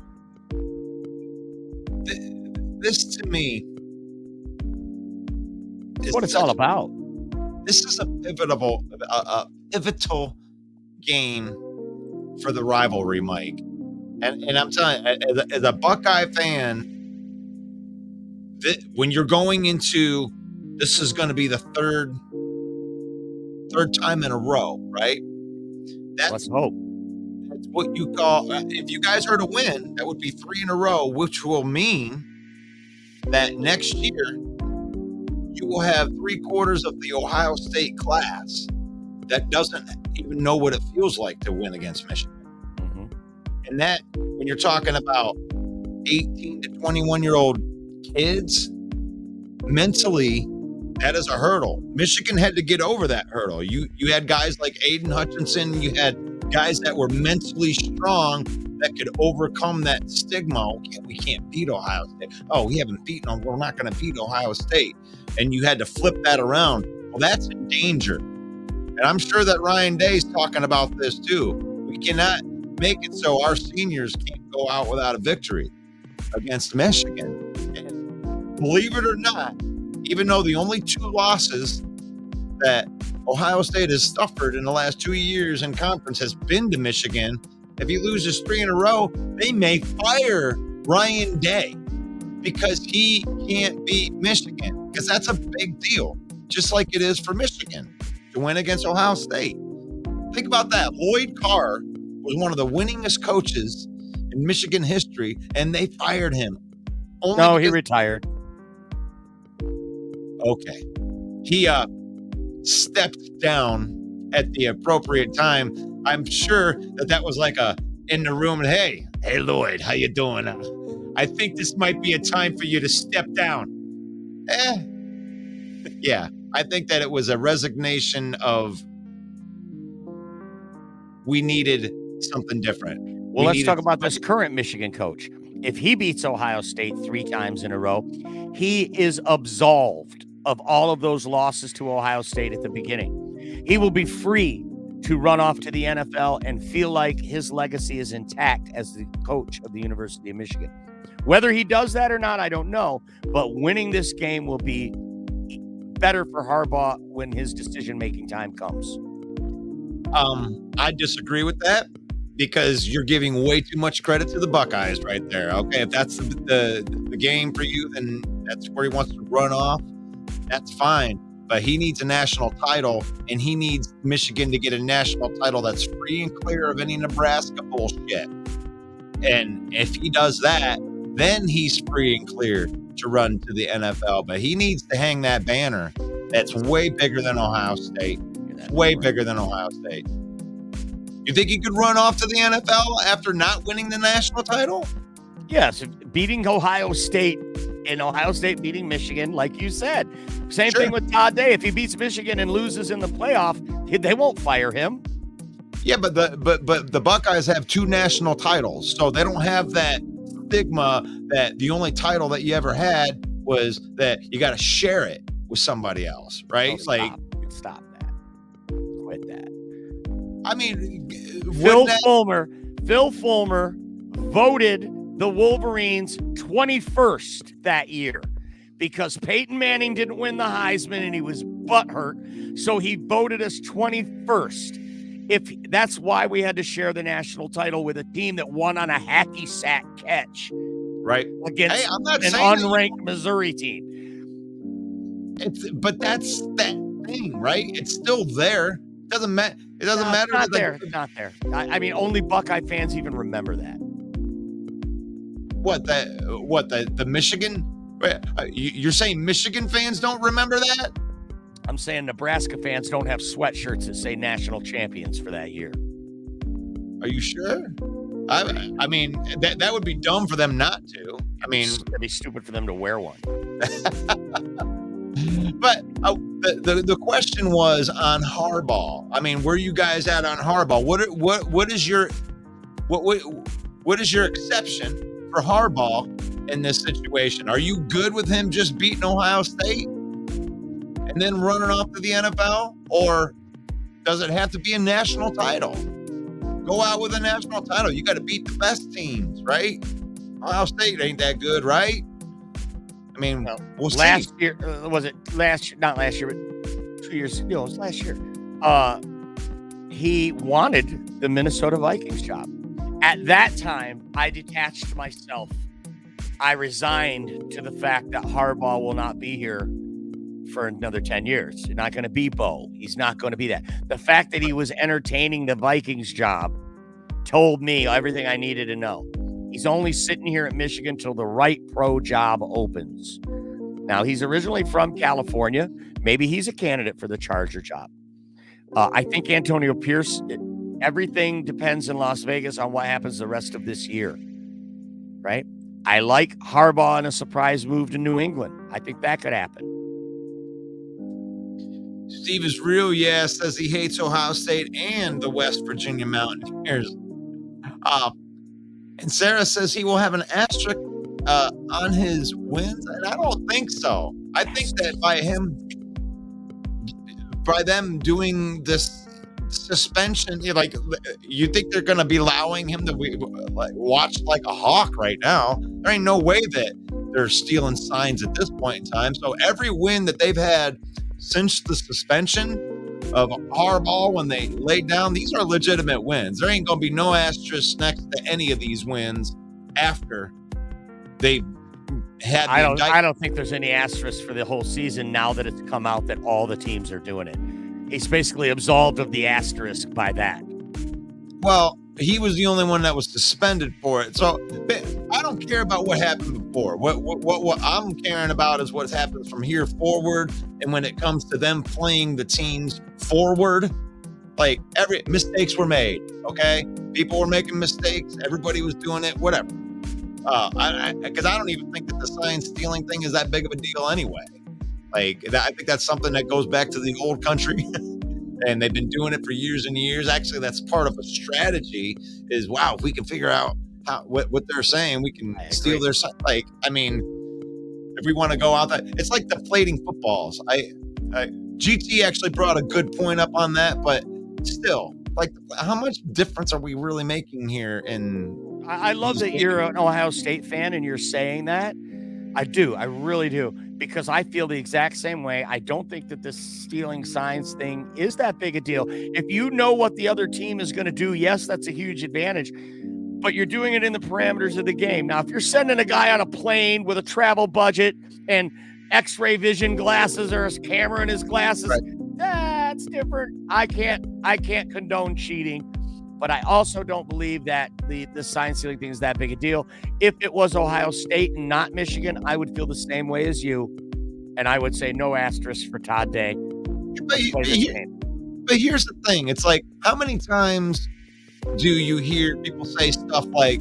D: This to me
E: is what it's all about.
D: This is a pivotal game for the rivalry, Mike. And I'm telling you, as a Buckeye fan, when you're going into this is going to be the third time in a row, right?
E: Let's hope.
D: That's what you call, if you guys are to win, that would be 3 in a row, which will mean that next year you will have 3/4 of the Ohio State class that doesn't even know what it feels like to win against Michigan.
E: Mm-hmm.
D: And that, when you're talking about 18 to 21-year-old kids, mentally, that is a hurdle. Michigan had to get over that hurdle. You had guys like Aiden Hutchinson. You had guys that were mentally strong that could overcome that stigma. We can't beat Ohio State. Oh, we haven't beaten them. We're not going to beat Ohio State. And you had to flip that around. Well, that's in danger. And I'm sure that Ryan Day's talking about this too. We cannot make it so our seniors can't go out without a victory against Michigan. And believe it or not, even though the only 2 losses that Ohio State has suffered in the last 2 years in conference has been to Michigan, if he loses 3 in a row, they may fire Ryan Day because he can't beat Michigan, because that's a big deal, just like it is for Michigan to win against Ohio State. Think about that. Lloyd Carr was one of the winningest coaches in Michigan history, and they fired him.
E: He retired.
D: Okay. He stepped down at the appropriate time. I'm sure that was like in the room, and hey Lloyd, how you doing? I think this might be a time for you to step down. Yeah, I think that it was a resignation of we needed something different.
E: Well, let's talk about this current Michigan coach. If he beats Ohio State 3 times in a row, he is absolved of all of those losses to Ohio State at the beginning. He will be free to run off to the NFL and feel like his legacy is intact as the coach of the University of Michigan. Whether he does that or not, I don't know, but winning this game will be better for Harbaugh when his decision-making time comes.
D: I disagree with that because you're giving way too much credit to the Buckeyes right there. Okay, if that's the game for you, then that's where he wants to run off. That's fine. But he needs a national title, and he needs Michigan to get a national title that's free and clear of any Nebraska bullshit. And if he does that, then he's free and clear to run to the NFL. But he needs to hang that banner that's way bigger than Ohio State. Way bigger than Ohio State. You think he could run off to the NFL after not winning the national title?
E: Yes, beating Ohio State and Ohio State beating Michigan, like you said. Same thing with Todd Day. If he beats Michigan and loses in the playoff, they won't fire him.
D: Yeah, but the Buckeyes have 2 national titles, so they don't have that stigma that the only title that you ever had was that you got to share it with somebody else, right?
E: Oh, stop that. Quit that.
D: I mean,
E: Phil Fulmer voted the Wolverines 21st that year because Peyton Manning didn't win the Heisman and he was butthurt. So he voted us 21st. That's why we had to share the national title with a team that won on a hacky sack catch,
D: right,
E: against
D: I'm not
E: an unranked Missouri team.
D: But that's that thing, right? It's still there. It doesn't matter. It doesn't matter.
E: It's not there. I mean, only Buckeye fans even remember that.
D: The Michigan? You're saying Michigan fans don't remember that?
E: I'm saying Nebraska fans don't have sweatshirts that say national champions for that year.
D: Are you sure? I mean, that would be dumb for them not to. I mean,
E: it'd be stupid for them to wear one.
D: But the question was on Harbaugh. I mean, where are you guys at on Harbaugh? What is your exception for Harbaugh in this situation? Are you good with him just beating Ohio State and then running off to the NFL, or does it have to be a national title? Go out with a national title. You got to beat the best teams, right? Ohio State ain't that good, right? I mean, we'll see.
E: Last year, was it last year? Not last year, but 2 years ago. It was last year. He wanted the Minnesota Vikings job. At that time, I detached myself. I resigned to the fact that Harbaugh will not be here for another 10 years. He's not going to be Bo. He's not going to be that. The fact that he was entertaining the Vikings job told me everything I needed to know. He's only sitting here at Michigan till the right pro job opens. Now, he's originally from California. Maybe he's a candidate for the Charger job. I think Antonio Pierce, everything depends in Las Vegas on what happens the rest of this year, right? I like Harbaugh in a surprise move to New England. I think that could happen.
D: Steve is real, says he hates Ohio State and the West Virginia Mountaineers. And Sarah says he will have an asterisk on his wins, and I don't think so. I think that by them doing this suspension, you think they're going to be allowing him to watch like a hawk right now? There ain't no way that they're stealing signs at this point in time. So every win that they've had since the suspension of Harbaugh, when they laid down, these are legitimate wins. There ain't going to be no asterisk next to any of these wins after they had.
E: I don't think there's any asterisk for the whole season now that it's come out that all the teams are doing it. He's basically absolved of the asterisk by that.
D: Well, he was the only one that was suspended for it. So I don't care about what happened before. What I'm caring about is what happens from here forward. And when it comes to them playing the teams forward, like mistakes were made. Okay. People were making mistakes. Everybody was doing it, whatever. Because I don't even think that the sign stealing thing is that big of a deal anyway. I think that's something that goes back to the old country. And they've been doing it for years and years. Actually, that's part of a strategy is, if we can figure out what they're saying, we can steal their sign. If we want to go out it's like deflating footballs. GT actually brought a good point up on that, but still, how much difference are we really making here?
E: I love that you're an Ohio State fan and you're saying that, I do. I really do. Because I feel the exact same way. I don't think that this stealing signs thing is that big a deal. If you know what the other team is going to do, yes, that's a huge advantage. But you're doing it in the parameters of the game. Now, if you're sending a guy on a plane with a travel budget and X-ray vision glasses or a camera in his glasses, that's different. I can't condone cheating. But I also don't believe that the sign stealing thing is that big a deal. If it was Ohio State and not Michigan, I would feel the same way as you. And I would say no asterisk for Todd Day.
D: But here's the thing. It's like, how many times do you hear people say stuff like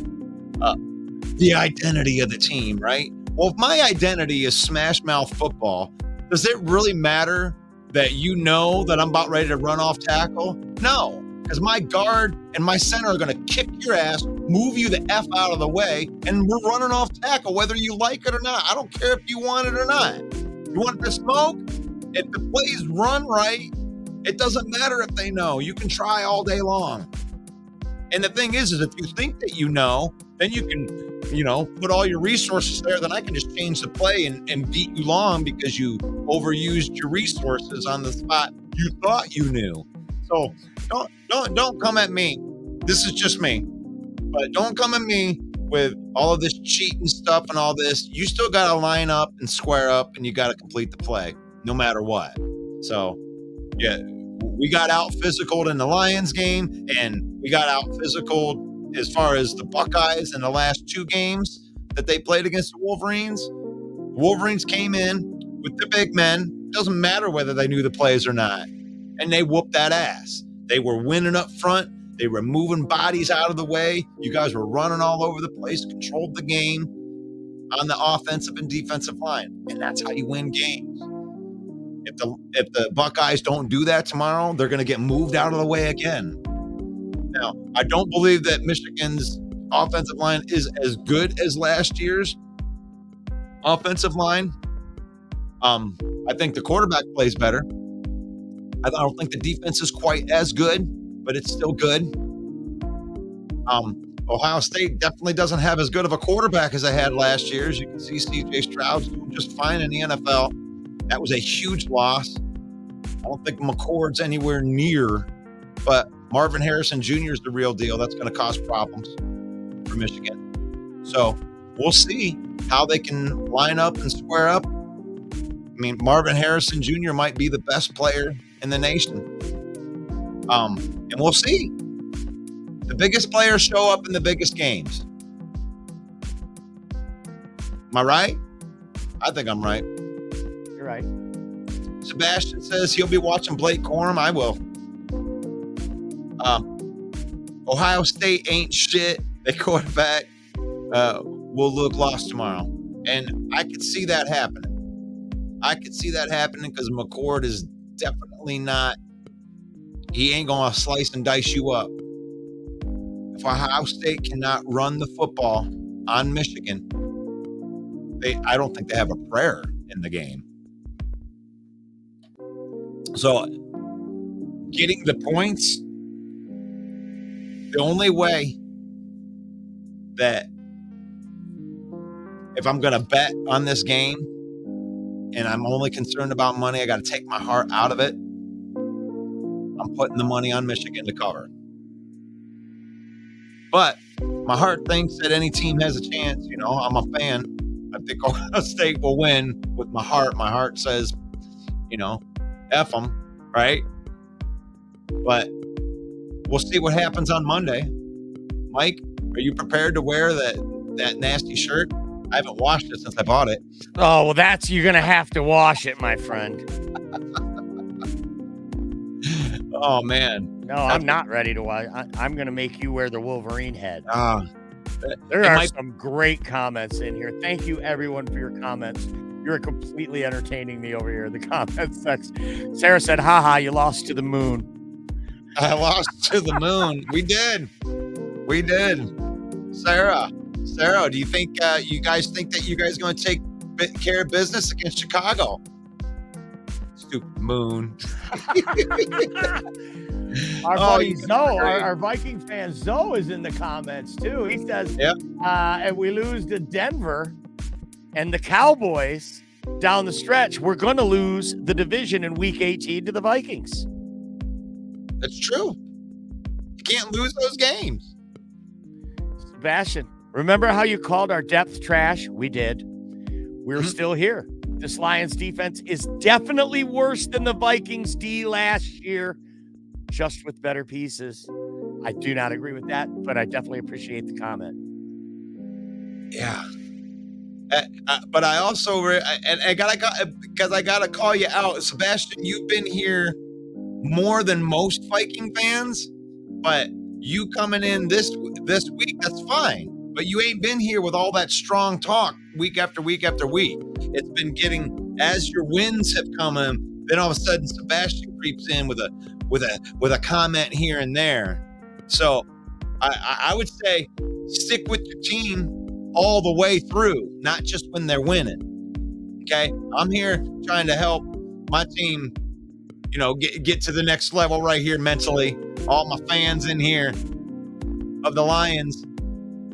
D: the identity of the team, right? Well, if my identity is smash mouth football, does it really matter that you know that I'm about ready to run off tackle? No. Because my guard and my center are going to kick your ass, move you the F out of the way, and we're running off tackle, whether you like it or not. I don't care if you want it or not. You want to smoke? If the plays run right, it doesn't matter if they know. You can try all day long. And the thing is if you think that you know, then you can, put all your resources there. Then I can just change the play and beat you long because you overused your resources on the spot you thought you knew. So don't come at me. This is just me. But don't come at me with all of this cheating stuff and all this. You still got to line up and square up, and you got to complete the play no matter what. So, yeah, we got out physicaled in the Lions game, and we got out physicaled as far as the Buckeyes in the last 2 games that they played against the Wolverines. The Wolverines came in with the big men. Doesn't matter whether they knew the plays or not. And they whooped that ass. They were winning up front. They were moving bodies out of the way. You guys were running all over the place, controlled the game on the offensive and defensive line. And that's how you win games. If the Buckeyes don't do that tomorrow, they're going to get moved out of the way again. Now, I don't believe that Michigan's offensive line is as good as last year's offensive line. I think the quarterback plays better. I don't think the defense is quite as good, but it's still good. Ohio State definitely doesn't have as good of a quarterback as they had last year. As you can see, C.J. Stroud's doing just fine in the NFL. That was a huge loss. I don't think McCord's anywhere near, but Marvin Harrison Jr. is the real deal. That's going to cause problems for Michigan. So we'll see how they can line up and square up. I mean, Marvin Harrison Jr. might be the best player in the nation. And we'll see. The biggest players show up in the biggest games. Am I right? I think I'm right.
E: You're right.
D: Sebastian says he'll be watching Blake Corum. I will. Ohio State ain't shit. Their quarterback will look lost tomorrow. And I could see that happening. Because McCord is definitely not. He ain't going to slice and dice you up. If Ohio State cannot run the football on Michigan, I don't think they have a prayer in the game. So, getting the points, the only way that if I'm going to bet on this game and I'm only concerned about money, I got to take my heart out of it. I'm putting the money on Michigan to cover. But my heart thinks that any team has a chance. I'm a fan. I think Ohio State will win with my heart. My heart says, F them, right? But we'll see what happens on Monday. Mike, are you prepared to wear that nasty shirt? I haven't washed it since I bought it.
E: Oh, well, you're going to have to wash it, my friend.
D: Oh, man.
E: No, I'm not ready to wash. I'm going to make you wear the Wolverine head. There are some great comments in here. Thank you, everyone, for your comments. You're completely entertaining me over here in the comments section. Sarah said, haha, you lost to the moon.
D: I lost to the moon. We did. Sarah, do you think you guys are going to take care of business against Chicago? Stupid moon.
E: Our buddy Zoe, our Viking fan Zoe is in the comments too. He says,
D: yep.
E: And we lose to Denver And the Cowboys down the stretch, we're going to lose the division in week 18 to the Vikings.
D: That's true. You can't lose those games.
E: Sebastian, remember how you called our depth trash? We did. We're still here. This Lions defense is definitely worse than the Vikings D last year, just with better pieces. I do not agree with that, but I definitely appreciate the comment.
D: Yeah. But I also, I gotta call you out, Sebastian. You've been here more than most Viking fans, but you coming in this week, that's fine. But you ain't been here with all that strong talk week after week after week. It's been getting, as your wins have come in, then all of a sudden Sebastian creeps in with a comment here and there. So I would say stick with your team all the way through, not just when they're winning. Okay, I'm here trying to help my team, get to the next level right here mentally. All my fans in here of the Lions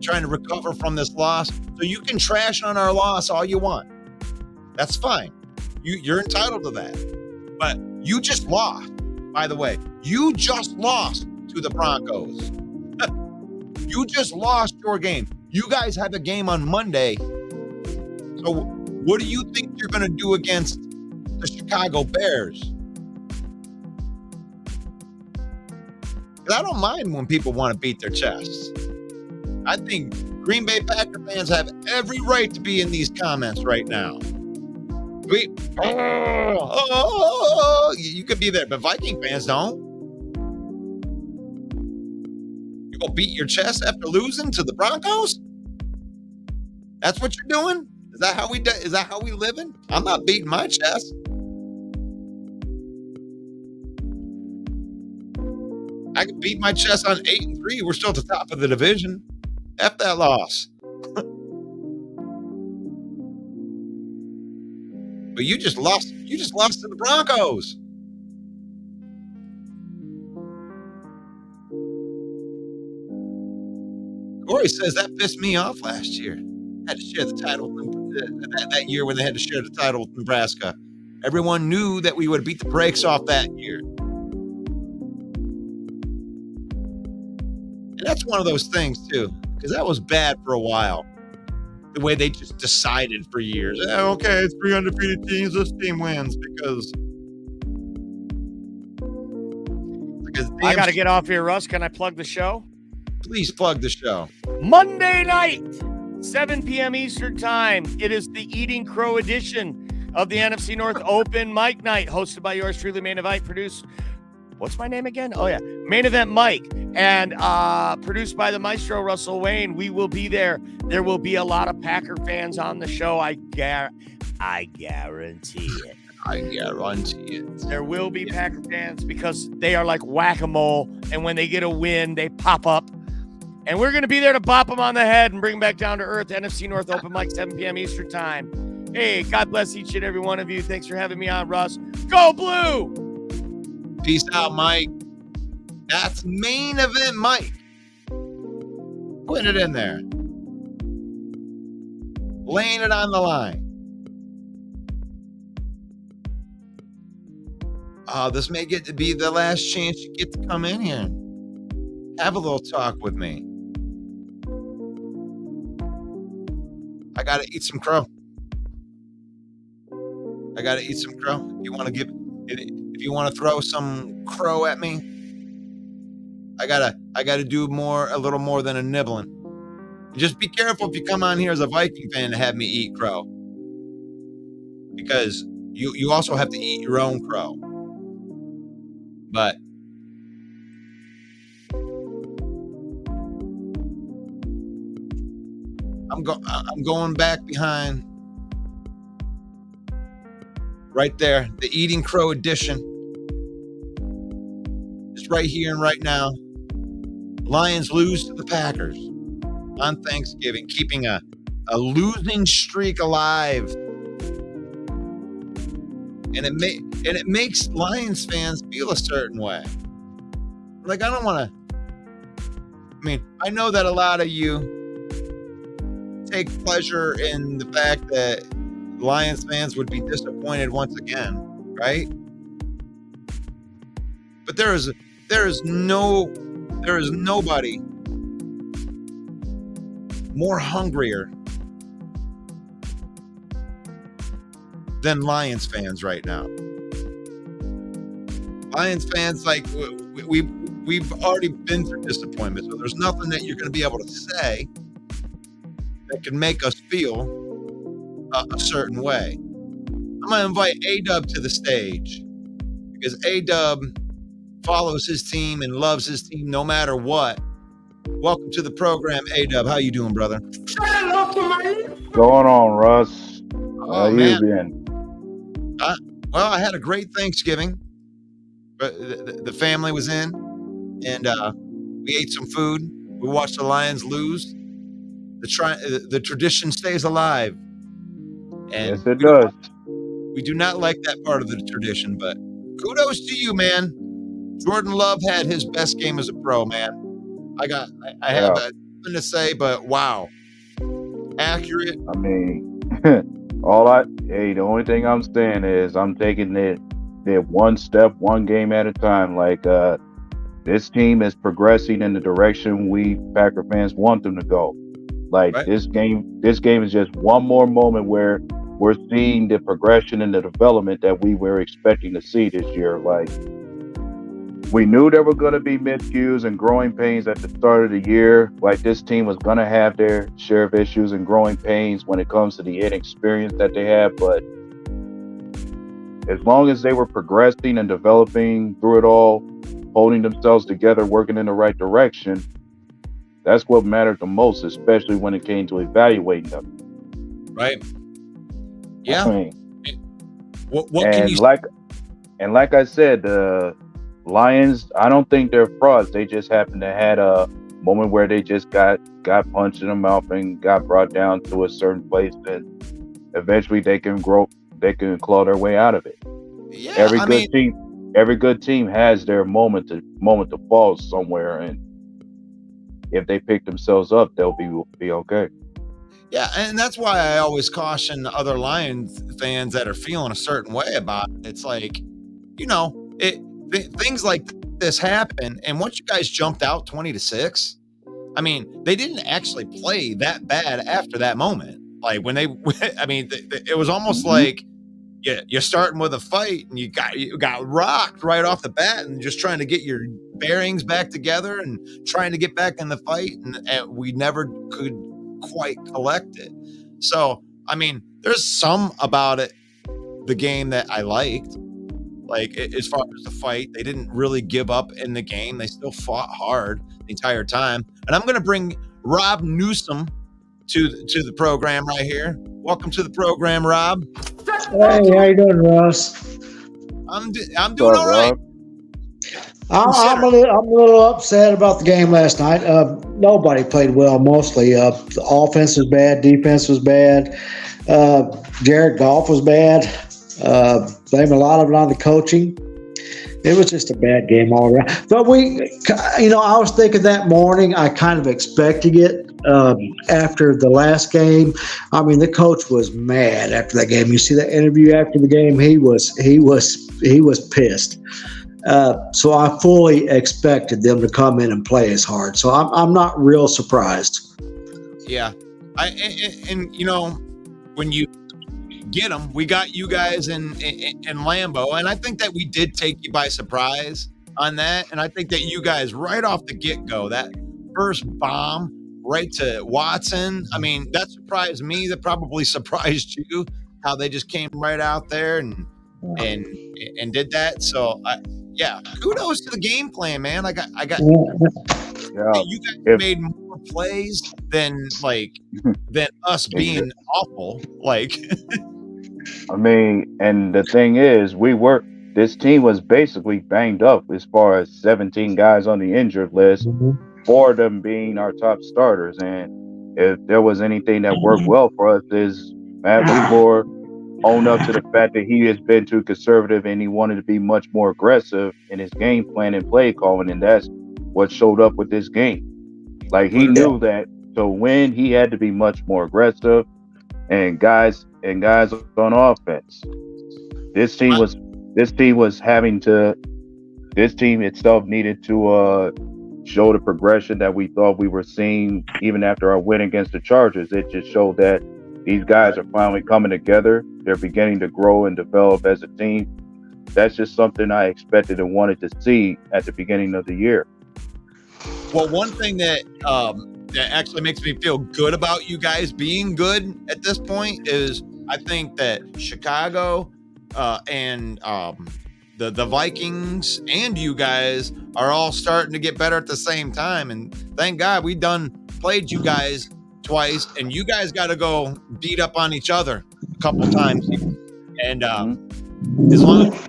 D: trying to recover from this loss. So you can trash on our loss all you want. That's fine. You're entitled to that. But you just lost, by the way. You just lost to the Broncos. You just lost your game. You guys have a game on Monday. So what do you think you're going to do against the Chicago Bears? Because I don't mind when people want to beat their chests. I think Green Bay Packer fans have every right to be in these comments right now. You could be there, but Viking fans don't. You go beat your chest after losing to the Broncos? That's what you're doing? Is that how we living? I'm not beating my chest. I could beat my chest on 8-3. We're still at the top of the division. F that loss. But you just lost to the Broncos. Corey says that pissed me off last year. Had to share the title that year when they had to share the title with Nebraska. Everyone knew that we would have beat the brakes off that year. And that's one of those things too, because that was bad for a while. The way they just decided for years. Okay, it's 3 undefeated teams. This team wins because
E: I got to get off here, Russ. Can I plug the show?
D: Please plug the show.
E: Monday night, 7 p.m. Eastern Time. It is the Eating Crow edition of the NFC North Open Mic Night, hosted by yours truly, Main Event, produced. What's my name again? Oh, yeah. Main Event Mike. And produced by the maestro, Russell Wayne. We will be there. There will be a lot of Packer fans on the show. I guarantee it.
D: I guarantee it.
E: There will be Packer fans because they are like whack-a-mole. And when they get a win, they pop up. And we're going to be there to bop them on the head and bring them back down to earth. NFC North Open Mic, 7 p.m. Eastern Time. Hey, God bless each and every one of you. Thanks for having me on, Russ. Go Blue!
D: Peace out, Mike. That's Main Event Mike. Putting it in there. Laying it on the line. This may get to be the last chance you get to come in here. Have a little talk with me. I gotta eat some crow. If you want to throw some crow at me, I gotta do a little more than a nibbling. Just be careful if you come on here as a Viking fan to have me eat crow, because you also have to eat your own crow. But I'm going back behind right there, the Eating Crow edition. Just right here and right now. Lions lose to the Packers on Thanksgiving, keeping a losing streak alive. And it makes Lions fans feel a certain way. Like, I know that a lot of you take pleasure in the fact that Lions fans would be disappointed once again, right? But there is nobody more hungrier than Lions fans right now. Lions fans, like, we've already been through disappointment, so there's nothing that you're going to be able to say that can make us feel a certain way. I'm going to invite A-Dub to the stage because A-Dub follows his team and loves his team no matter what. Welcome to the program, A-Dub. How you doing, brother?
H: Going on, Russ? How you
D: man.
H: been?
D: Well, I had a great Thanksgiving. The family was in, and we ate some food. We watched the Lions lose. The tradition stays alive. And
H: Yes, it does.
D: We do not like that part of the tradition, but kudos to you, man. Jordan Love had his best game as a pro, man. I have nothing to say, but wow. Accurate.
H: I mean, the only thing I'm saying is I'm taking it one step, one game at a time. Like, this team is progressing in the direction we Packer fans want them to go. Like, right. This game is just one more moment where we're seeing the progression and the development that we were expecting to see this year. Like, we knew there were going to be miscues and growing pains at the start of the year. Like, this team was going to have their share of issues and growing pains when it comes to the inexperience that they have. But as long as they were progressing and developing through it all, holding themselves together, working in the right direction, that's what mattered the most, especially when it came to evaluating them.
D: Right. Yeah.
H: I mean,
D: what can you say?
H: Like I said, the Lions, I don't think they're frauds. They just happened to had a moment where they just got punched in the mouth and got brought down to a certain place, and eventually they can grow. They can claw their way out of it.
D: Yeah,
H: every good team has their moment to fall somewhere, and if they pick themselves up, they'll be okay.
D: Yeah, and that's why I always caution other Lions fans that are feeling a certain way about it. It's like, things like this happen, and once you guys jumped out 20-6, I mean, they didn't actually play that bad after that moment. Like when it was almost like you're starting with a fight and you got rocked right off the bat, and just trying to get your bearings back together and trying to get back in the fight, and we never could quite collect it. So, I mean, there's some about it, the game that I liked. Like, as far as the fight, they didn't really give up in the game. They still fought hard the entire time. And I'm going to bring Rob Newsom to the program right here. Welcome to the program, Rob.
I: Hey, how you doing, Russ?
D: I'm doing all right.
I: I'm a little upset about the game last night. Nobody played well, mostly. The offense was bad. Defense was bad. Jared Goff was bad. Blame a lot of it on the coaching. It was just a bad game all around. But I was thinking that morning, I kind of expected it after the last game. I mean, the coach was mad after that game. You see that interview after the game? He was pissed. So I fully expected them to come in and play as hard. So I'm not real surprised.
D: Yeah, when you get them, we got you guys in Lambeau, and I think that we did take you by surprise on that. And I think that you guys right off the get-go, that first bomb right to Watson, I mean, that surprised me. That probably surprised you, how they just came right out there and did that. So kudos to the game plan, man. You guys made more plays than us being awful. Like,
H: I mean, and the thing is, this team was basically banged up as far as 17 guys on the injured list, 4 of them being our top starters. And if there was anything that worked well for us, is Matt LaFleur owned up to the fact that he has been too conservative and he wanted to be much more aggressive in his game plan and play calling, and that's what showed up with this game. Like, he knew that to win, he had to be much more aggressive. And guys on offense, this team itself needed to show the progression that we thought we were seeing even after our win against the Chargers. It just showed that these guys are finally coming together. They're beginning to grow and develop as a team. That's just something I expected and wanted to see at the beginning of the year.
D: Well, one thing that actually makes me feel good about you guys being good at this point is I think that Chicago and the Vikings and you guys are all starting to get better at the same time. And thank God we done played you guys twice, and you guys got to go beat up on each other a couple times. And as long as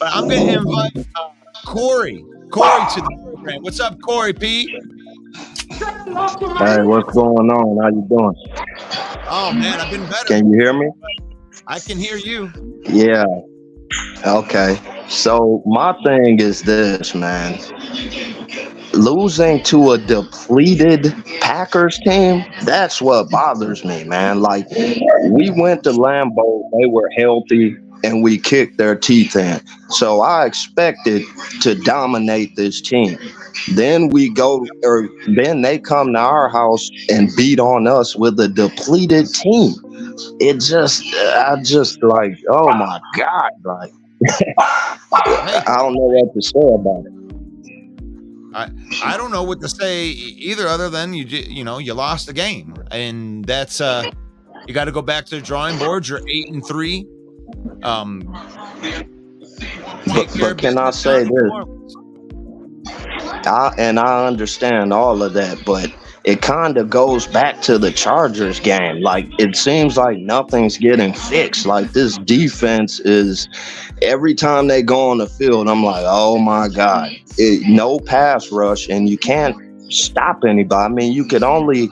D: but I'm going to invite Corey to the program. What's up, Corey Pete?
J: Hey, what's going on? How you doing?
D: Oh man, I've been better.
J: Can you hear me?
D: I can hear you.
J: Yeah. Okay. So my thing is this, man. Losing to a depleted Packers team, that's what bothers me, man. Like, we went to Lambeau, they were healthy, and we kicked their teeth in. So I expected to dominate this team. Then then they come to our house and beat on us with a depleted team. I just like, oh my God, like, I don't know what to say about it.
D: I don't know what to say either, other than you lost the game, and that's you got to go back to the drawing board. You're 8-3.
J: But can I say this? I understand all of that, but it kind of goes back to the Chargers game. Like, it seems like nothing's getting fixed. Like, this defense is, every time they go on the field, I'm like, oh my God, no pass rush, and you can't stop anybody. I mean, you could only,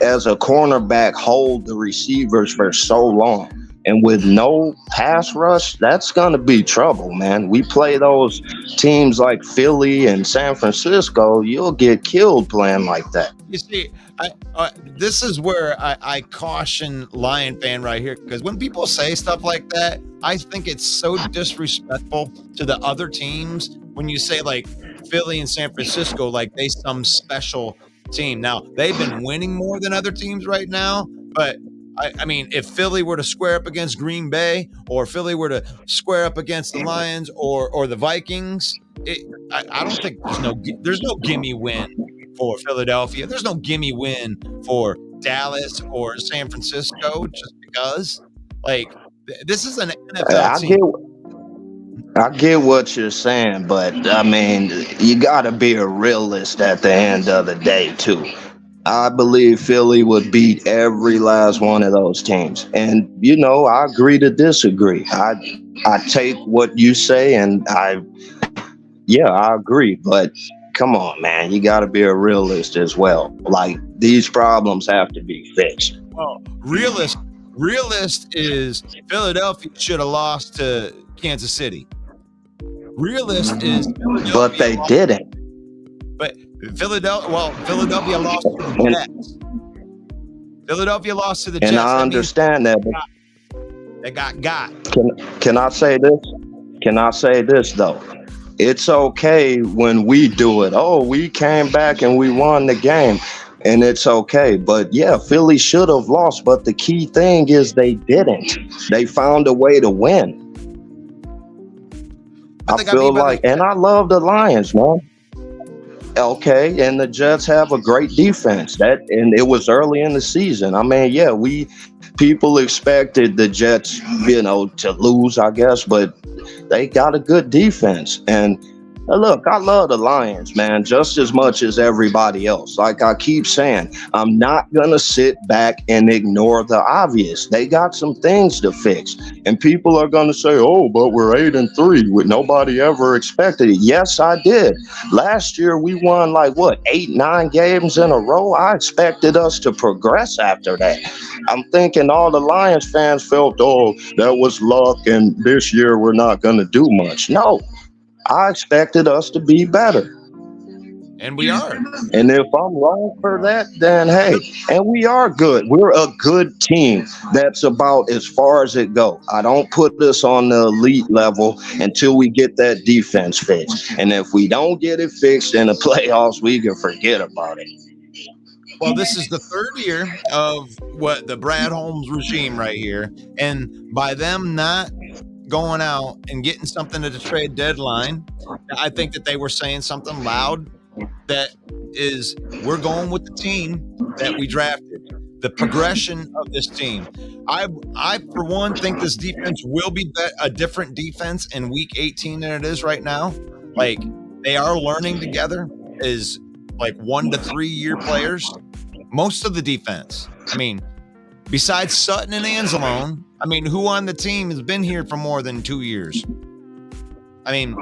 J: as a cornerback, hold the receivers for so long. And with no pass rush, that's going to be trouble, man. We play those teams like Philly and San Francisco, you'll get killed playing like that.
D: You see, this is where I caution Lion fan right here, because when people say stuff like that, I think it's so disrespectful to the other teams when you say like Philly and San Francisco, like they some special team. Now, they've been winning more than other teams right now, but I mean, if Philly were to square up against Green Bay, or Philly were to square up against the Lions or the Vikings, I don't think there's no gimme win for Philadelphia. There's no gimme win for Dallas or San Francisco just because. Like, this is an NFL team.
J: I get what you're saying, but I mean, you got to be a realist at the end of the day, too. I believe Philly would beat every last one of those teams. And, I agree to disagree. I take what you say, and I agree. But come on, man, you got to be a realist as well. Like, these problems have to be fixed.
D: Well, realist is Philadelphia should have lost to Kansas City. Realist is
J: but they didn't.
D: But Philadelphia lost to the Jets. Philadelphia lost to the Jets.
J: And I understand that.
D: They got.
J: Can I say this? Can I say this, though? It's okay when we do it. Oh, we came back and we won the game. And it's okay. But yeah, Philly should have lost. But the key thing is they didn't. They found a way to win. I feel like, and I love the Lions, man. Okay, and the Jets have a great defense. And it was early in the season. I mean, yeah, people expected the Jets, to lose, I guess, but they got a good defense. And look, I love the Lions, man, just as much as everybody else. Like I keep saying, I'm not going to sit back and ignore the obvious. They got some things to fix. And people are going to say, oh, but we're 8-3 with nobody ever expected it. Yes, I did. Last year, we won 8-9 games in a row. I expected us to progress after that. I'm thinking all the Lions fans felt, oh, that was luck, and this year we're not going to do much. No. I expected us to be better.
D: And we are.
J: And if I'm wrong for that, then hey, and we are good. We're a good team. That's about as far as it go. I don't put us on the elite level until we get that defense fixed. And if we don't get it fixed in the playoffs, we can forget about it.
D: Well, this is the third year of what the Brad Holmes regime right here. And by them not going out and getting something at the trade deadline, I think that they were saying something loud that is, we're going with the team that we drafted, the progression of this team. I for one think this defense will be a different defense in week 18 than it is right now. Like, they are learning together as like 1 to 3 year players. Most of the defense, I mean, besides Sutton and Anzalone, I mean, who on the team has been here for more than 2 years? I mean,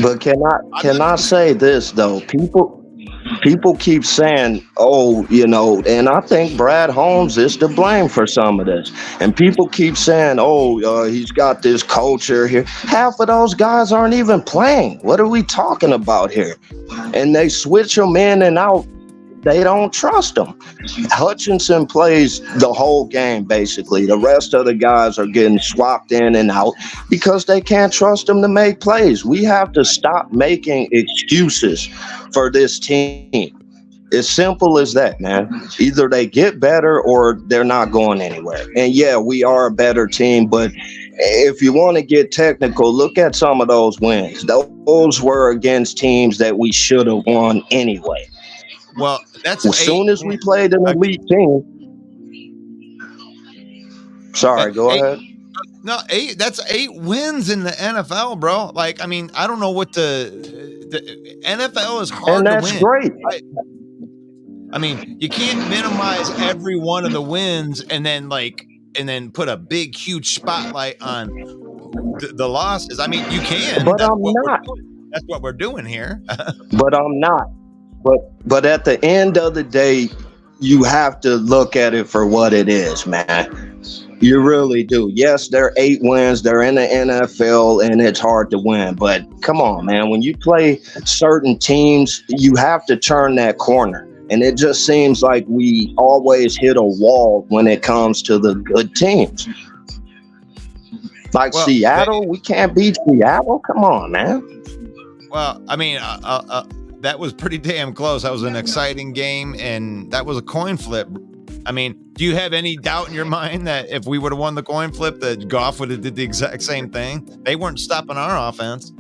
J: but can I say this though? People keep saying, oh, you know, and I think Brad Holmes is to blame for some of this. And people keep saying, oh, he's got this culture here. Half of those guys aren't even playing. What are we talking about here? And they switch them in and out. They don't trust him. Hutchinson plays the whole game, basically. The rest of the guys are getting swapped in and out because they can't trust him to make plays. We have to stop making excuses for this team. As simple as that, man. Either they get better or they're not going anywhere. And yeah, we are a better team, but if you want to get technical, look at some of those wins. Those were against teams that we should have won anyway.
D: Well, that's
J: as soon as we played an elite team. Sorry, go ahead.
D: No, 8. That's 8 wins in the NFL, bro. Like, I mean, I don't know what the NFL is hard to win.
J: And that's great.
D: I mean, you can't minimize every one of the wins and then put a big, huge spotlight on the losses. I mean, you can.
J: But I'm not.
D: That's what we're doing here.
J: But I'm not. But at the end of the day, you have to look at it for what it is, man. You really do. Yes, they're 8 wins. They're in the NFL, and it's hard to win. But come on, man. When you play certain teams, you have to turn that corner. And it just seems like we always hit a wall when it comes to the good teams. Like Seattle, we can't beat Seattle. Come on, man.
D: Well, I mean, that was pretty damn close. That was an exciting game, and that was a coin flip. I mean, do you have any doubt in your mind that if we would have won the coin flip, that Goff would have did the exact same thing? They weren't stopping our offense.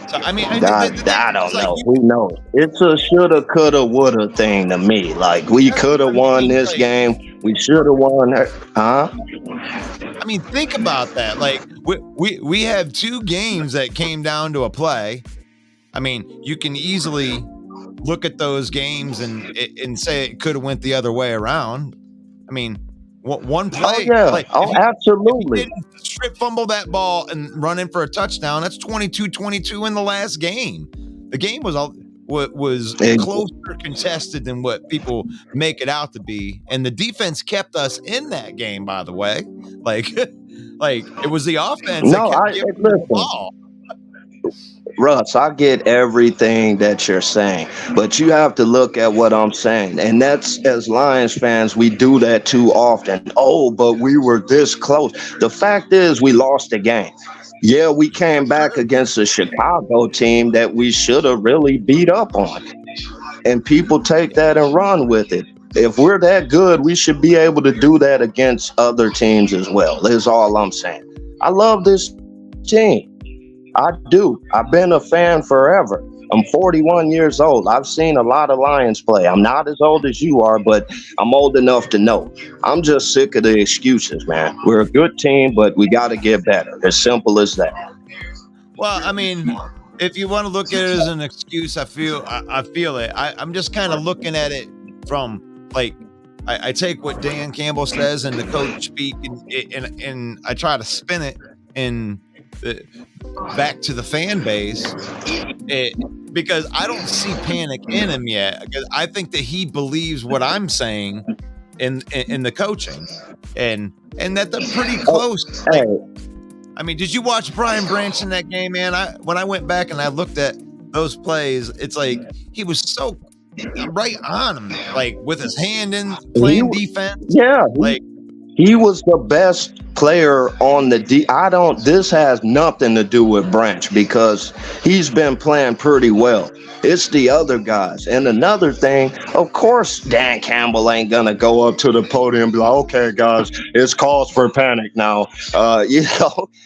D: So, I mean, I
J: don't know. Who knows? It's a shoulda, coulda, woulda thing to me. Like, we could have won this game. We should have won. Huh?
D: I mean, think about that. Like, we have 2 games that came down to a play. I mean, you can easily look at those games and say it could have went the other way around. I mean, one play.
J: Oh, yeah. Absolutely.
D: If you didn't strip fumble that ball and run in for a touchdown, that's 22-22 in the last game. The game was closer contested than what people make it out to be. And the defense kept us in that game, by the way. Like it was the offense that kept giving the ball.
J: Russ, I get everything that you're saying, but you have to look at what I'm saying. And that's, as Lions fans, we do that too often. Oh, but we were this close. The fact is, we lost the game. Yeah, we came back against a Chicago team that we should have really beat up on. And people take that and run with it. If we're that good, we should be able to do that against other teams as well. That's all I'm saying. I love this team. I do. I've been a fan forever. I'm 41 years old. I've seen a lot of Lions play. I'm not as old as you are, but I'm old enough to know. I'm just sick of the excuses, man. We're a good team, but we got to get better. As simple as that.
D: Well, I mean, if you want to look at it as an excuse, I feel it. I'm just kind of looking at it from, like, I take what Dan Campbell says and the coach speak, and I try to spin it in back to the fan base, because I don't see panic in him yet, because I think that he believes what I'm saying in the coaching, and that they're pretty close. I mean, did you watch Brian Branch in that game, man? When I went back and I looked at those plays, it's like he was so right on him, like with his hand in playing defense.
J: Yeah,
D: like
J: he was the best player on the this has nothing to do with Branch because he's been playing pretty well. It's the other guys. And another thing, of course, Dan Campbell ain't going to go up to the podium and be like, okay, guys, it's cause for panic now.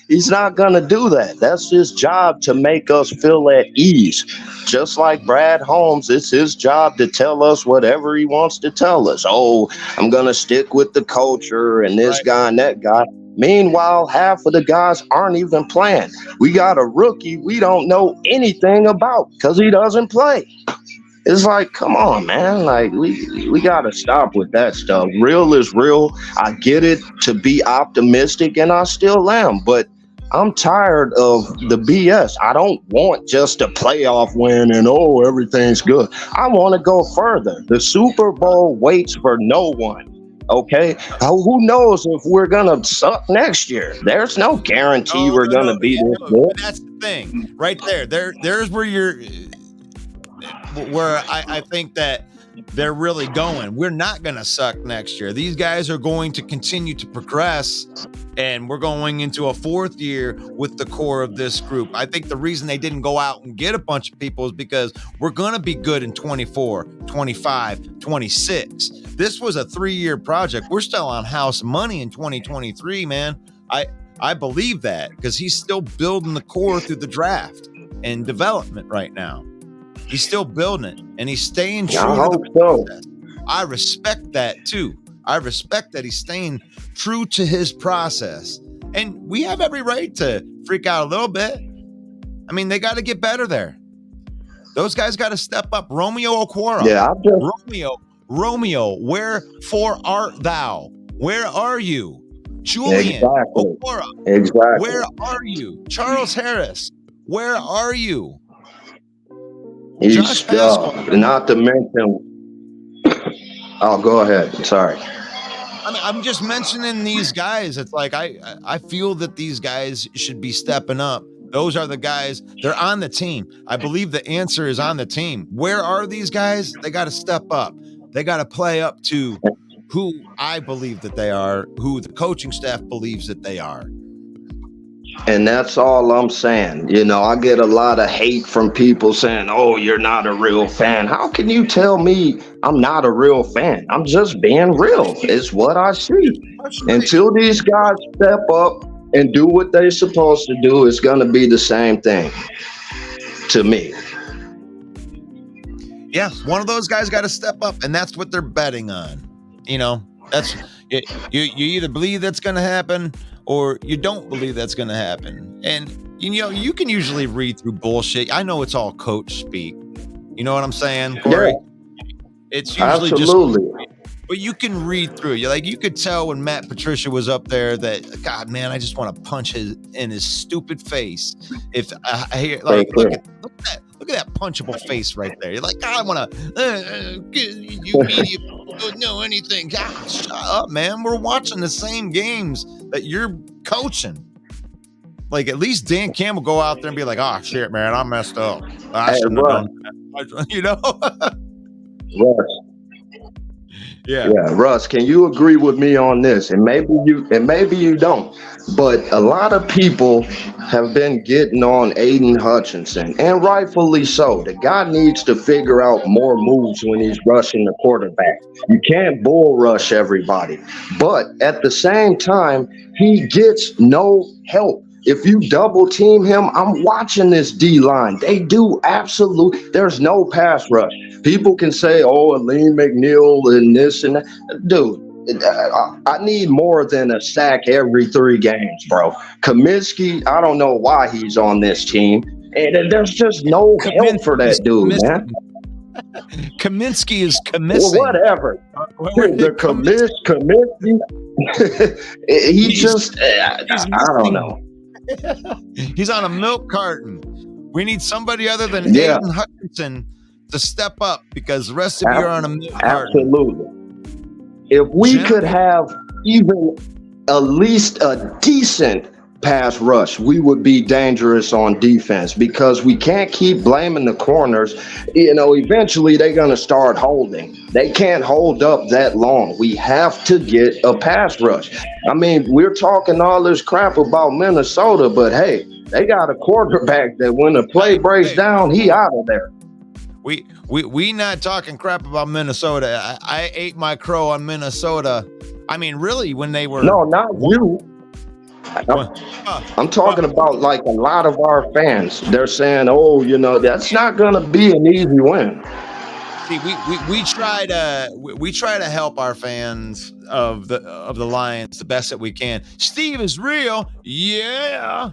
J: He's not going to do that. That's his job to make us feel at ease. Just like Brad Holmes, it's his job to tell us whatever he wants to tell us. Oh, I'm going to stick with the culture and this guy and that guy. Meanwhile, half of the guys aren't even playing. We got a rookie we don't know anything about because he doesn't play. It's like, come on, man. Like, we got to stop with that stuff. Real is real. I get it to be optimistic, and I still am. But I'm tired of the BS. I don't want just a playoff win and, oh, everything's good. I want to go further. The Super Bowl waits for no one. Okay, who knows if we're gonna suck next year? There's no guarantee we're gonna be this good.
D: That's the thing, right there. There's where I think that they're really going. We're not gonna suck next year. These guys are going to continue to progress, and we're going into a fourth year with the core of this group. I think the reason they didn't go out and get a bunch of people is because we're gonna be good in 24, 25, 26. This was a 3-year project. We're still on house money in 2023, man. I believe that because he's still building the core through the draft and development right now. He's still building it, and he's staying true to the process. I respect that too. I respect that he's staying true to his process. And we have every right to freak out a little bit. I mean, they got to get better there. Those guys got to step up. Romeo Okwara.
J: Yeah,
D: Romeo, wherefore art thou? Where are you? Julian Okwara.
J: Exactly.
D: Where are you? Charles Harris. Where are you?
J: He's not to mention. Oh, go ahead. Sorry.
D: I'm just mentioning these guys. It's like I feel that these guys should be stepping up. Those are the guys. They're on the team. I believe the answer is on the team. Where are these guys? They got to step up. They got to play up to who I believe that they are, who the coaching staff believes that they are.
J: And that's all I'm saying. You know, I get a lot of hate from people saying, oh, you're not a real fan. How can you tell me I'm not a real fan? I'm just being real. It's what I see. Until these guys step up and do what they're supposed to do, it's going to be the same thing to me.
D: Yeah, one of those guys got to step up, and that's what they're betting on. You know, that's you either believe that's going to happen or you don't believe that's going to happen. And, you know, you can usually read through bullshit. I know it's all coach speak. You know what I'm saying, Corey? Yeah. It's usually
J: absolutely.
D: But you can read through it. You could tell when Matt Patricia was up there that, God, man, I just want to punch his stupid face. If I hear, like, look at that punchable face right there. You're like, God, I want to, you media don't know anything. God, shut up, man. We're watching the same games that you're coaching. Like, at least Dan Campbell go out there and be like, oh, shit, man, I messed up. I shouldn't have done that. You know?
J: Russ.
D: Yeah,
J: Russ, can you agree with me on this? And maybe you don't. But a lot of people have been getting on Aiden Hutchinson, and rightfully so. The guy needs to figure out more moves when he's rushing the quarterback. You can't bull rush everybody. But at the same time, he gets no help. If you double team him, I'm watching this D-line. They do there's no pass rush. People can say, oh, Aleem McNeil and this and that. Dude, I need more than a sack every 3 games, bro. Kaminsky, I don't know why he's on this team. And there's just no help for that dude, man.
D: Kaminsky is commission.
J: Well, whatever. The Kaminsky, I don't know.
D: He's on a milk carton. We need somebody other than Aiden Hutchinson to step up because the rest of you are on a milk carton.
J: Absolutely. If we could have even at least a decent pass rush, we would be dangerous on defense because we can't keep blaming the corners. Eventually they're going to start holding. They can't hold up that long. We have to get a pass rush. I mean, we're talking all this crap about Minnesota, but hey, they got a quarterback that when the play breaks down, he out of there.
D: We not talking crap about Minnesota. I ate my crow on Minnesota. I mean, really, when they were
J: no, not you. I'm talking about like a lot of our fans. They're saying, "Oh, that's not going to be an easy win."
D: See, we try to help our fans of the Lions the best that we can. Steve is real, yeah.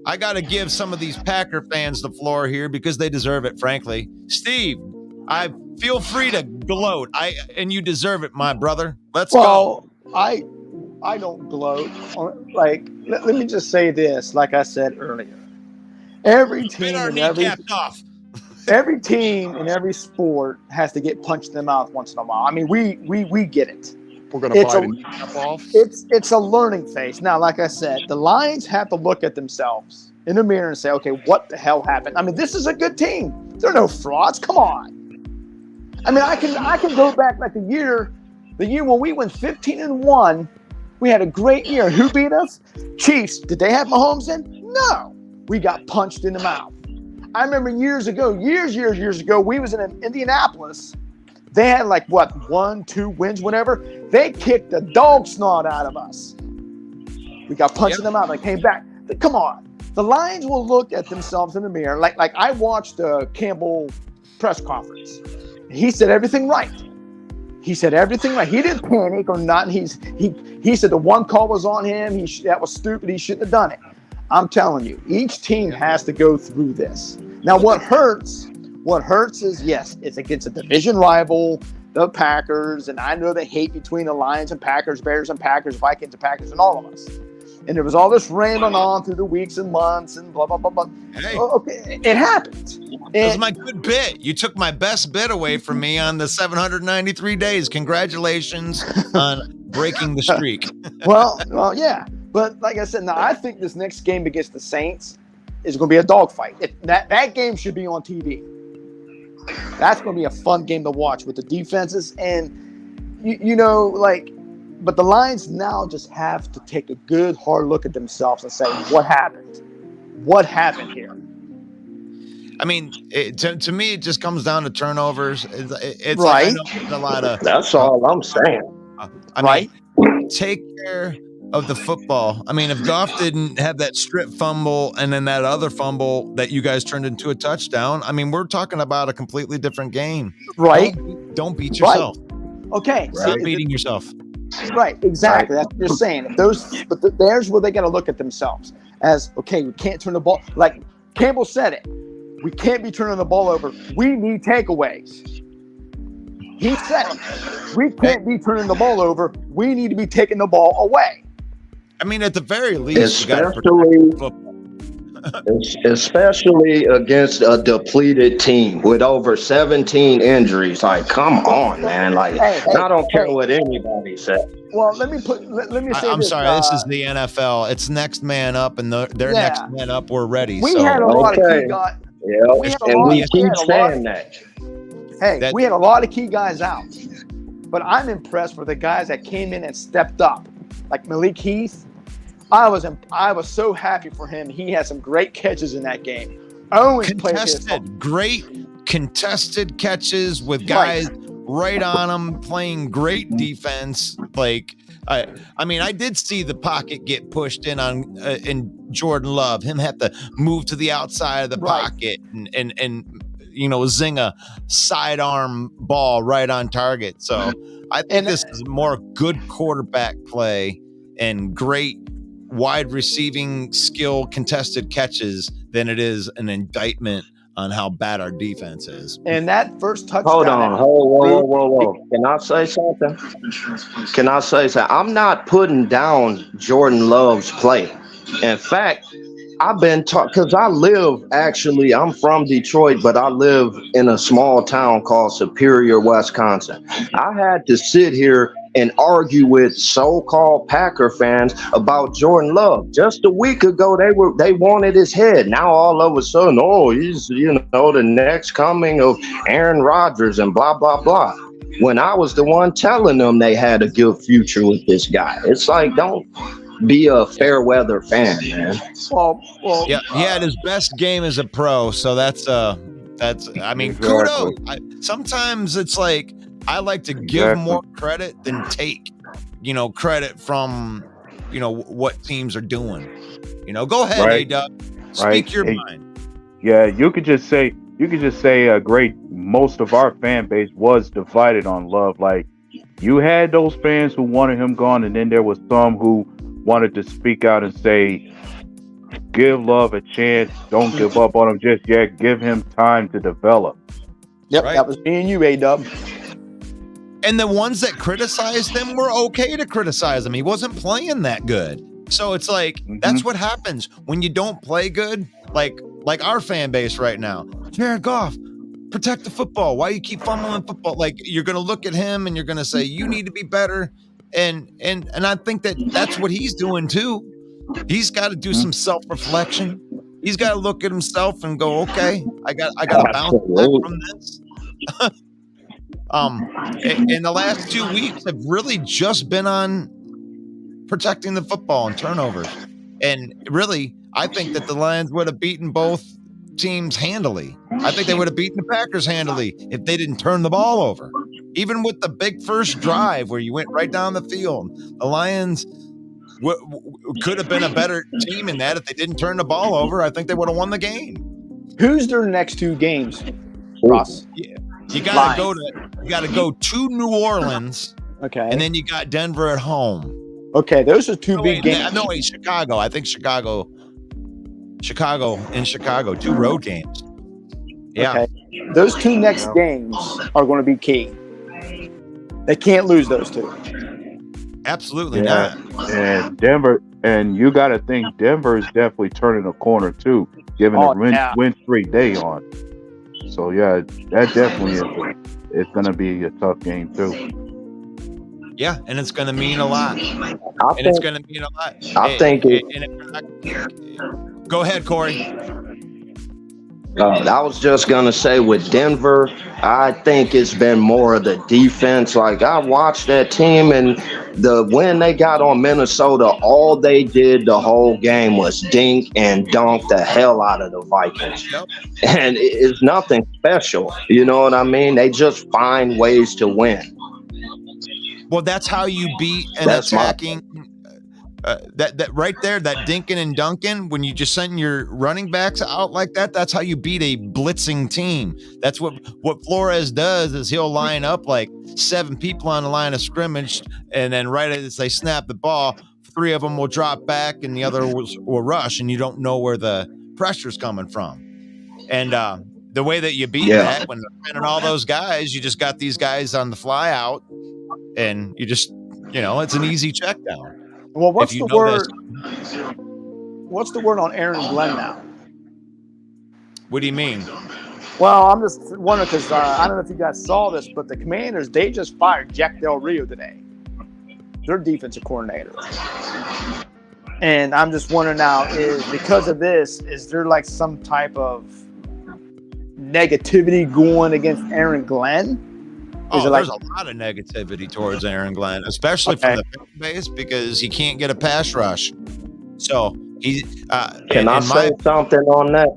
D: I got to give some of these Packer fans the floor here because they deserve it, frankly. Steve, I feel free to gloat. And you deserve it, my brother. Let's go.
K: I don't gloat. Like, let me just say this. Like I said earlier, every team in every sport has to get punched in the mouth once in a while. I mean, we get it.
L: We're gonna bite the kneecap off.
K: It's a learning phase. Now, like I said, the Lions have to look at themselves in the mirror and say, okay, what the hell happened? I mean, this is a good team. There are no frauds. Come on. I mean, I can go back like the year when we went 15-1. We had a great year. Who beat us? Chiefs. Did they have Mahomes in? No. We got punched in the mouth. I remember years ago, we was in Indianapolis. They had like, 1-2 wins, whatever. They kicked the dog snot out of us. We got punched in the mouth. They came back. Come on. The Lions will look at themselves in the mirror. Like I watched the Campbell press conference. He said everything right. He said everything right. He didn't panic or nothing. He said the one call was on him. That was stupid. He shouldn't have done it. I'm telling you, each team has to go through this. Now, what hurts is, yes, it's against a division rival, the Packers, and I know the hate between the Lions and Packers, Bears and Packers, Vikings and Packers, and all of us. And there was all this rambling on through the weeks and months and blah, blah, blah, blah.
D: Hey.
K: Okay, it happens.
D: That was my good bit. You took my best bit away from me on the 793 days. Congratulations on breaking the streak.
K: well, yeah. But like I said, now I think this next game against the Saints is going to be a dogfight. That game should be on TV. That's going to be a fun game to watch with the defenses. And, but the Lions now just have to take a good, hard look at themselves and say, what happened? What happened here?
D: I mean, to me, it just comes down to turnovers. It's
K: right.
D: Like, I know there's a lot of.
J: That's all I'm saying.
D: I mean, take care of the football. I mean, if Goff didn't have that strip fumble and then that other fumble that you guys turned into a touchdown, I mean, we're talking about a completely different game.
K: Right.
D: Don't beat yourself.
K: Right. Okay.
D: Stop beating yourself.
K: Right. Exactly. Right. That's what you're saying. There's where they got to look at themselves as, okay, we can't turn the ball. Like Campbell said it. We can't be turning the ball over. We need takeaways. He said it. We can't be turning the ball over. We need to be taking the ball away.
D: I mean, at the very least,
J: especially against a depleted team with over 17 injuries. Like, come on, man. Like, I don't care what anybody says.
K: Well, let me say
D: I'm
K: this.
D: sorry, this is the NFL. It's next man up, and their next man up. We're ready.
K: We had a lot of key guys.
J: Yeah, we keep saying that.
K: Hey, we had a lot of key guys out, but I'm impressed with the guys that came in and stepped up, like Malik Heath. I was so happy for him. He had some great catches in that game. Owens played his
D: great contested catches with guys right on him, playing great defense. Like, I mean, I did see the pocket get pushed in Jordan Love. Him have to move to the outside of the pocket and zing a sidearm ball right on target. So I think this is more good quarterback play and great wide receiving skill contested catches than it is an indictment on how bad our defense is.
K: And that first touchdown.
J: Hold on. Whoa. Can I say something? I'm not putting down Jordan Love's play. In fact, I've been because I'm from Detroit, but I live in a small town called Superior, Wisconsin. I had to sit here and argue with so-called Packer fans about Jordan Love. Just a week ago, they wanted his head. Now all of a sudden, oh, he's the next coming of Aaron Rodgers and blah blah blah. When I was the one telling them they had a good future with this guy, it's like, don't be a fair weather fan, man.
K: Well,
D: yeah, he had his best game as a pro, so that's I mean,
H: Exactly.
D: kudos. Sometimes it's like I like to give more credit than take, credit from, what teams are doing. Go ahead,
H: Right.
D: A-Dub. Speak
H: Right.
D: your
H: Hey,
D: mind.
H: Yeah, you could just say most of our fan base was divided on Love. Like, you had those fans who wanted him gone, and then there was some who wanted to speak out and say, give Love a chance, don't give up on him just yet, give him time to develop.
K: Yep,
D: Right.
K: that was me and you, A-Dub.
D: And the ones that criticized him were okay to criticize him. He wasn't playing that good. So it's like, that's what happens when you don't play good. Like our fan base right now. Jared Goff, protect the football. Why you keep fumbling football? Like, you're going to look at him and you're going to say, you need to be better. And I think that's what he's doing too. He's got to do some self-reflection. He's got to look at himself and go, okay, I got to bounce back from this. And the last 2 weeks have really just been on protecting the football and turnovers. And really, I think that the Lions would have beaten both teams handily. I think they would have beaten the Packers handily if they didn't turn the ball over. Even with the big first drive where you went right down the field, the Lions could have been a better team in that if they didn't turn the ball over. I think they would have won the game.
K: Who's their next two games, Ross?
D: Yeah. You gotta go to New Orleans.
K: Okay.
D: And then you got Denver at home.
K: Okay, those are two big games.
D: No, wait, Chicago. I think Chicago, two road games. Yeah.
K: Okay. Those two next games are going to be key. They can't lose those two.
D: Absolutely not.
H: And Denver, and you got to think Denver is definitely turning a corner too, given the win streak they on. So yeah, that definitely is. It's going to be a tough game too.
D: Yeah, and it's going to mean a lot. It's going to mean a lot. Go ahead, Corey.
J: I was just going to say with Denver, I think it's been more of the defense. Like, I watched that team, and when they got on Minnesota, all they did the whole game was dink and dunk the hell out of the Vikings.
D: Yep.
J: And it's nothing special. You know what I mean? They just find ways to win.
D: Well, that's how you beat an attacking. That right there, that dinking and dunking, when you just send your running backs out like that, that's how you beat a blitzing team. That's what Flores does, is he'll line up like 7 people on the line of scrimmage, and then right as they snap the ball, 3 of them will drop back and the other will rush, and you don't know where the pressure's coming from. And the way that you beat that, when they're sending all those guys, you just got these guys on the fly out, and you just, it's an easy check down.
K: Well, what's the word? What's the word on Aaron Glenn now?
D: What do you mean?
K: Well, I'm just wondering because I don't know if you guys saw this, but the Commanders, they just fired Jack Del Rio today, their defensive coordinator. And I'm just wondering now, is because of this, is there like some type of negativity going against Aaron Glenn?
D: There's a lot of negativity towards Aaron Glenn, especially from the fan base, because he can't get a pass rush. So he
J: can I say something on that?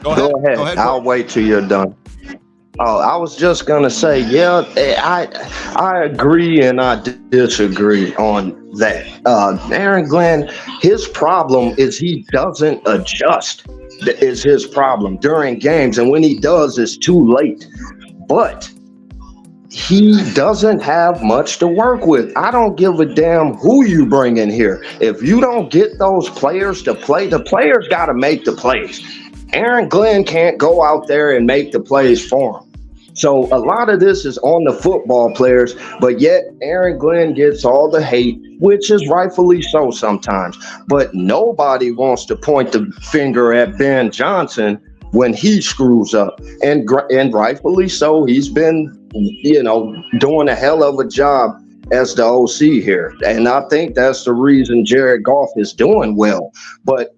D: Go ahead.
J: I'll wait till you're done. Oh, I was just gonna say, I agree and I disagree on that. Aaron Glenn, his problem is he doesn't adjust. Is his problem during games, and when he does, it's too late. But he doesn't have much to work with. I don't give a damn who you bring in here. If you don't get those players to play, the players got to make the plays. Aaron Glenn can't go out there and make the plays for him. So a lot of this is on the football players, but yet Aaron Glenn gets all the hate, which is rightfully so sometimes. But nobody wants to point the finger at Ben Johnson when he screws up. And rightfully so, he's been doing a hell of a job as the OC here. And I think that's the reason Jared Goff is doing well. But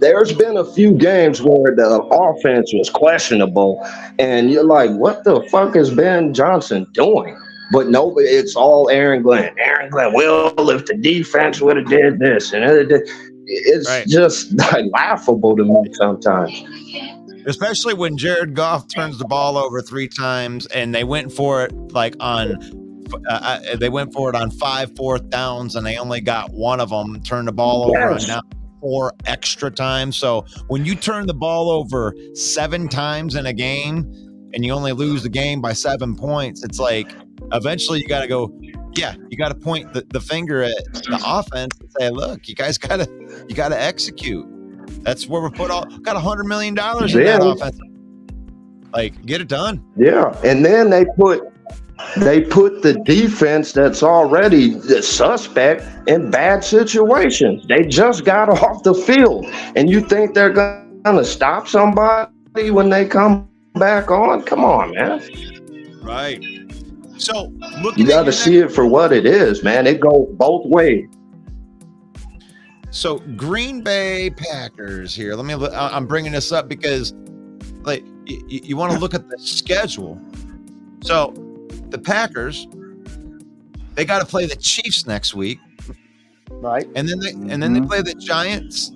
J: there's been a few games where the offense was questionable, and you're like, what the fuck is Ben Johnson doing? But no, it's all Aaron Glenn. Aaron Glenn, well, if the defense would have did this, and it's just laughable to me sometimes.
D: Especially when Jared Goff turns the ball over 3 times, and they went for it on 5 fourth downs, and they only got one of them. Turned the ball over on down 4 extra times. So when you turn the ball over 7 times in a game, and you only lose the game by 7 points, it's like eventually you got to go. Yeah, you got to point the finger at the offense and say, "Look, you guys got to execute." That's where we got $100 million in that offense. Get it done.
J: Yeah, and then they put the defense that's already the suspect in bad situations. They just got off the field, and you think they're gonna stop somebody when they come back on? Come on, man.
D: Right. So
J: you got to see it for what it is, man. It goes both ways.
D: So Green Bay Packers here. I'm bringing this up because you want to look at the schedule. So the Packers, they got to play the Chiefs next week,
K: right?
D: And then they play the Giants,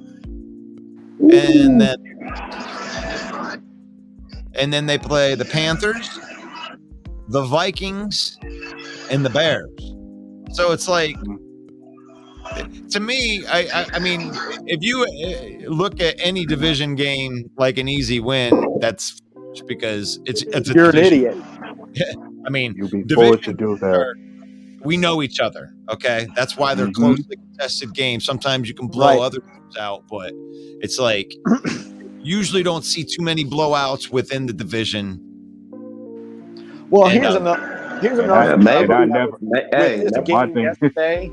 D: and then they play the Panthers, the Vikings, and the Bears. So it's like, to me, I mean, if you look at any division game like an easy win, that's because it's
K: you're an idiot.
D: I mean,
H: you'd be forced to do that.
D: We know each other, okay? That's why they're closely contested games. Sometimes you can blow other teams out, but it's like usually don't see too many blowouts within the division.
K: Well, here's another. Yesterday,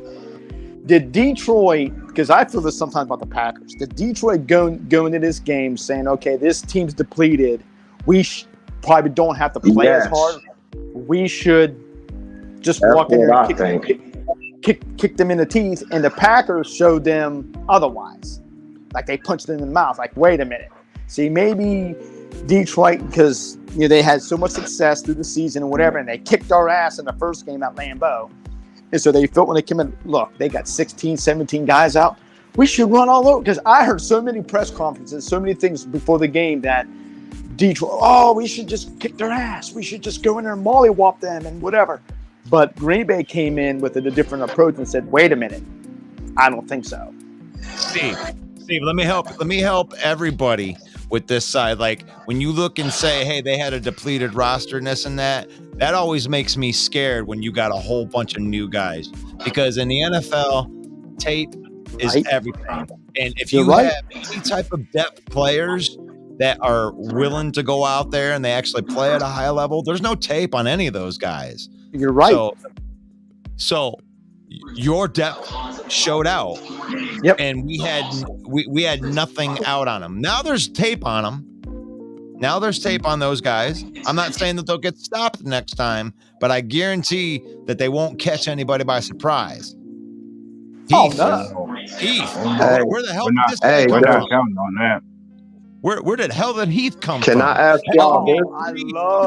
K: did Detroit? Because I feel this sometimes about the Packers. Did Detroit go into this game saying, "Okay, this team's depleted. We probably don't have to play as hard. We should just walk in there and kick them in the teeth." And the Packers showed them otherwise. Like they punched them in the mouth. Like, wait a minute. See, maybe Detroit, because they had so much success through the season and whatever, and they kicked our ass in the first game at Lambeau. And so they felt when they came in, look, they got 16, 17 guys out. We should run all over. Because I heard so many press conferences, so many things before the game that Detroit, we should just kick their ass. We should just go in there and mollywop them and whatever. But Green Bay came in with a different approach and said, wait a minute, I don't think so.
D: Steve, let me help everybody with this side. Like when you look and say, hey, they had a depleted roster and this and that always makes me scared when you got a whole bunch of new guys, because in the NFL, tape is everything. And if you have any type of depth players that are willing to go out there and they actually play at a high level, there's no tape on any of those guys.
K: You're right.
D: So your depth showed out.
K: Yep.
D: And we had nothing out on them. Now there's tape on them. Now there's tape on those guys. I'm not saying that they'll get stopped next time, but I guarantee that they won't catch anybody by surprise.
K: Heath,
D: where the hell did this guy come from?
H: We're not counting on that.
D: Where did hell did Heath come
J: from?
D: Can
J: I ask y'all?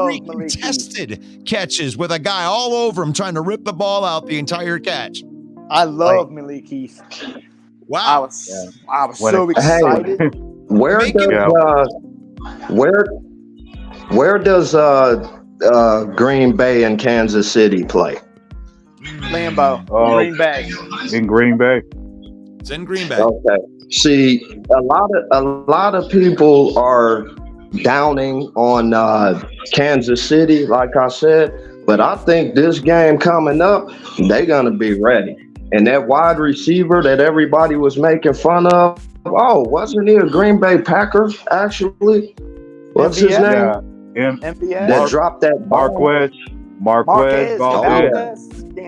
D: Three contested catches with a guy all over him trying to rip the ball out the entire catch.
K: I love Malik Heath.
D: Wow.
K: I was so excited.
J: Where does Green Bay and Kansas City play?
K: Lambeau. Green Bay.
H: In Green Bay.
D: It's in Green Bay.
J: Okay. See, a lot of people are downing on Kansas City, like I said, but I think this game coming up, they're gonna be ready. And that wide receiver that everybody was making fun of, wasn't he a Green Bay Packer, actually? What's his name?
K: MBS.
J: That dropped that
H: Marquez.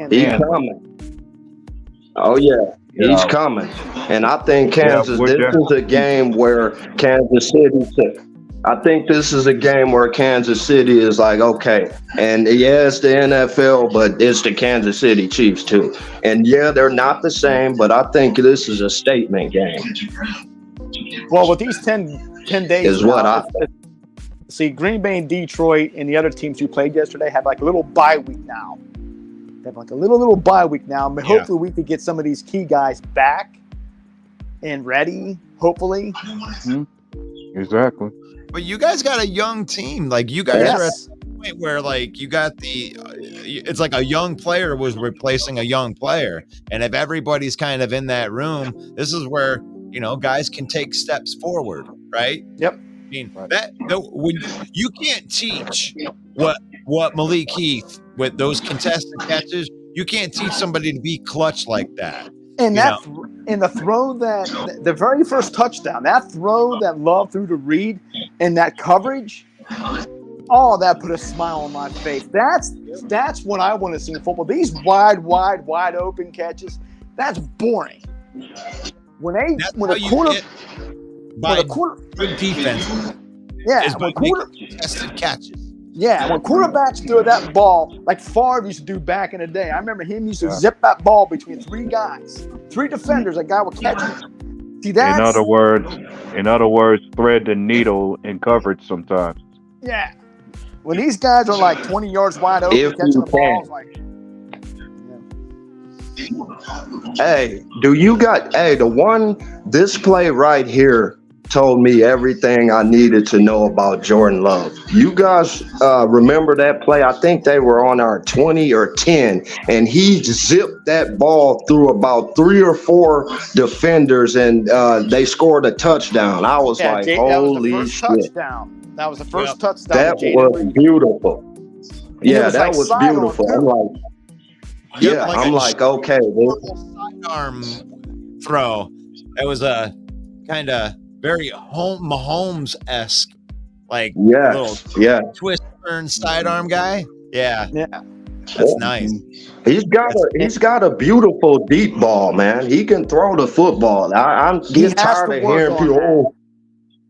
J: He's coming. Oh, yeah. He's coming. And I think Kansas, this is a game where Kansas City I think this is a game where Kansas City is like, okay, and yeah, it's the NFL, but it's the Kansas City Chiefs too. And yeah, they're not the same, but I think this is a statement game.
K: Well, with these 10 days
J: is what I
K: see. Green Bay and Detroit and the other teams who played yesterday have like a little bye week now. They have like a little bye week now. But hopefully we could get some of these key guys back and ready. Hopefully.
H: Exactly.
D: But you guys got a young team. Like you guys are at the point where like you got it's like a young player was replacing a young player. And if everybody's kind of in that room, this is where, you know, guys can take steps forward, right?
K: Yep.
D: I mean, when you can't teach what Malik Heath with those contested catches, you can't teach somebody to be clutch like that.
K: And the throw that the very first touchdown, that throw that Love threw to Reed and that coverage, all that put a smile on my face. That's what I want to see in football. These wide open catches, that's boring. When a
D: good defense,
K: yeah,
D: when contested catches.
K: Yeah, when quarterbacks throw that ball like Favre used to do back in the day. I remember him used to zip that ball between three guys, three defenders. A guy would catch it. See that?
H: In other words, thread the needle in coverage sometimes.
K: Yeah. When these guys are like 20 yards wide open, catching the ball, like.
J: Hey, this play right here told me everything I needed to know about Jordan Love. You guys remember that play? I think they were on our 20 or 10, and he zipped that ball through about 3 or 4 defenders, and they scored a touchdown. I was like, holy shit.
K: Touchdown. That was the first touchdown.
J: That was beautiful. Yeah, that was beautiful. I'm like, I'm like, okay.
D: Sidearm throw. It was a kind of very Mahomes-esque, like little twist turn sidearm guy. Yeah, that's nice.
J: He's got a beautiful deep ball, man. He can throw the football. I'm getting tired of hearing people.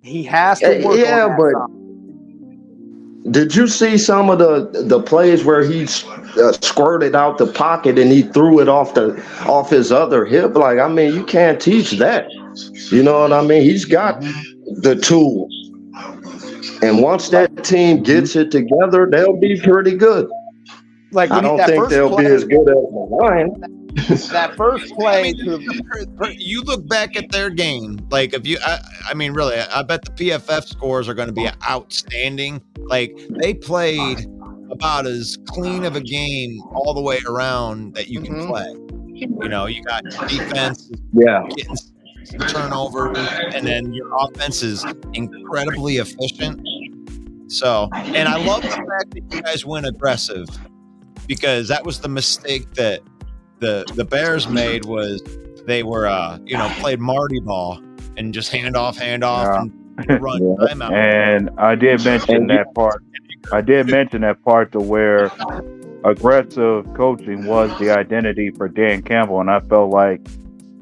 K: He has to work on that.
J: But did you see some of the plays where he squirted out the pocket and he threw it off his other hip? Like, I mean, you can't teach that. You know what I mean? He's got the tools. And once that team gets it together, they'll be pretty good.
K: Like,
J: I don't think they'll be as good as the Lions.
K: That first play.
D: You look back at their game. Like, if you, I mean, really, I bet the PFF scores are going to be outstanding. Like, they played about as clean of a game all the way around that you can play. You know, you got your defense getting turnover, and then your offense is incredibly efficient. So, and I love the fact that you guys went aggressive, because that was the mistake that the Bears made, was they were played Marty ball and just hand off and run timeout.
H: And I did mention that part to where aggressive coaching was the identity for Dan Campbell, and I felt like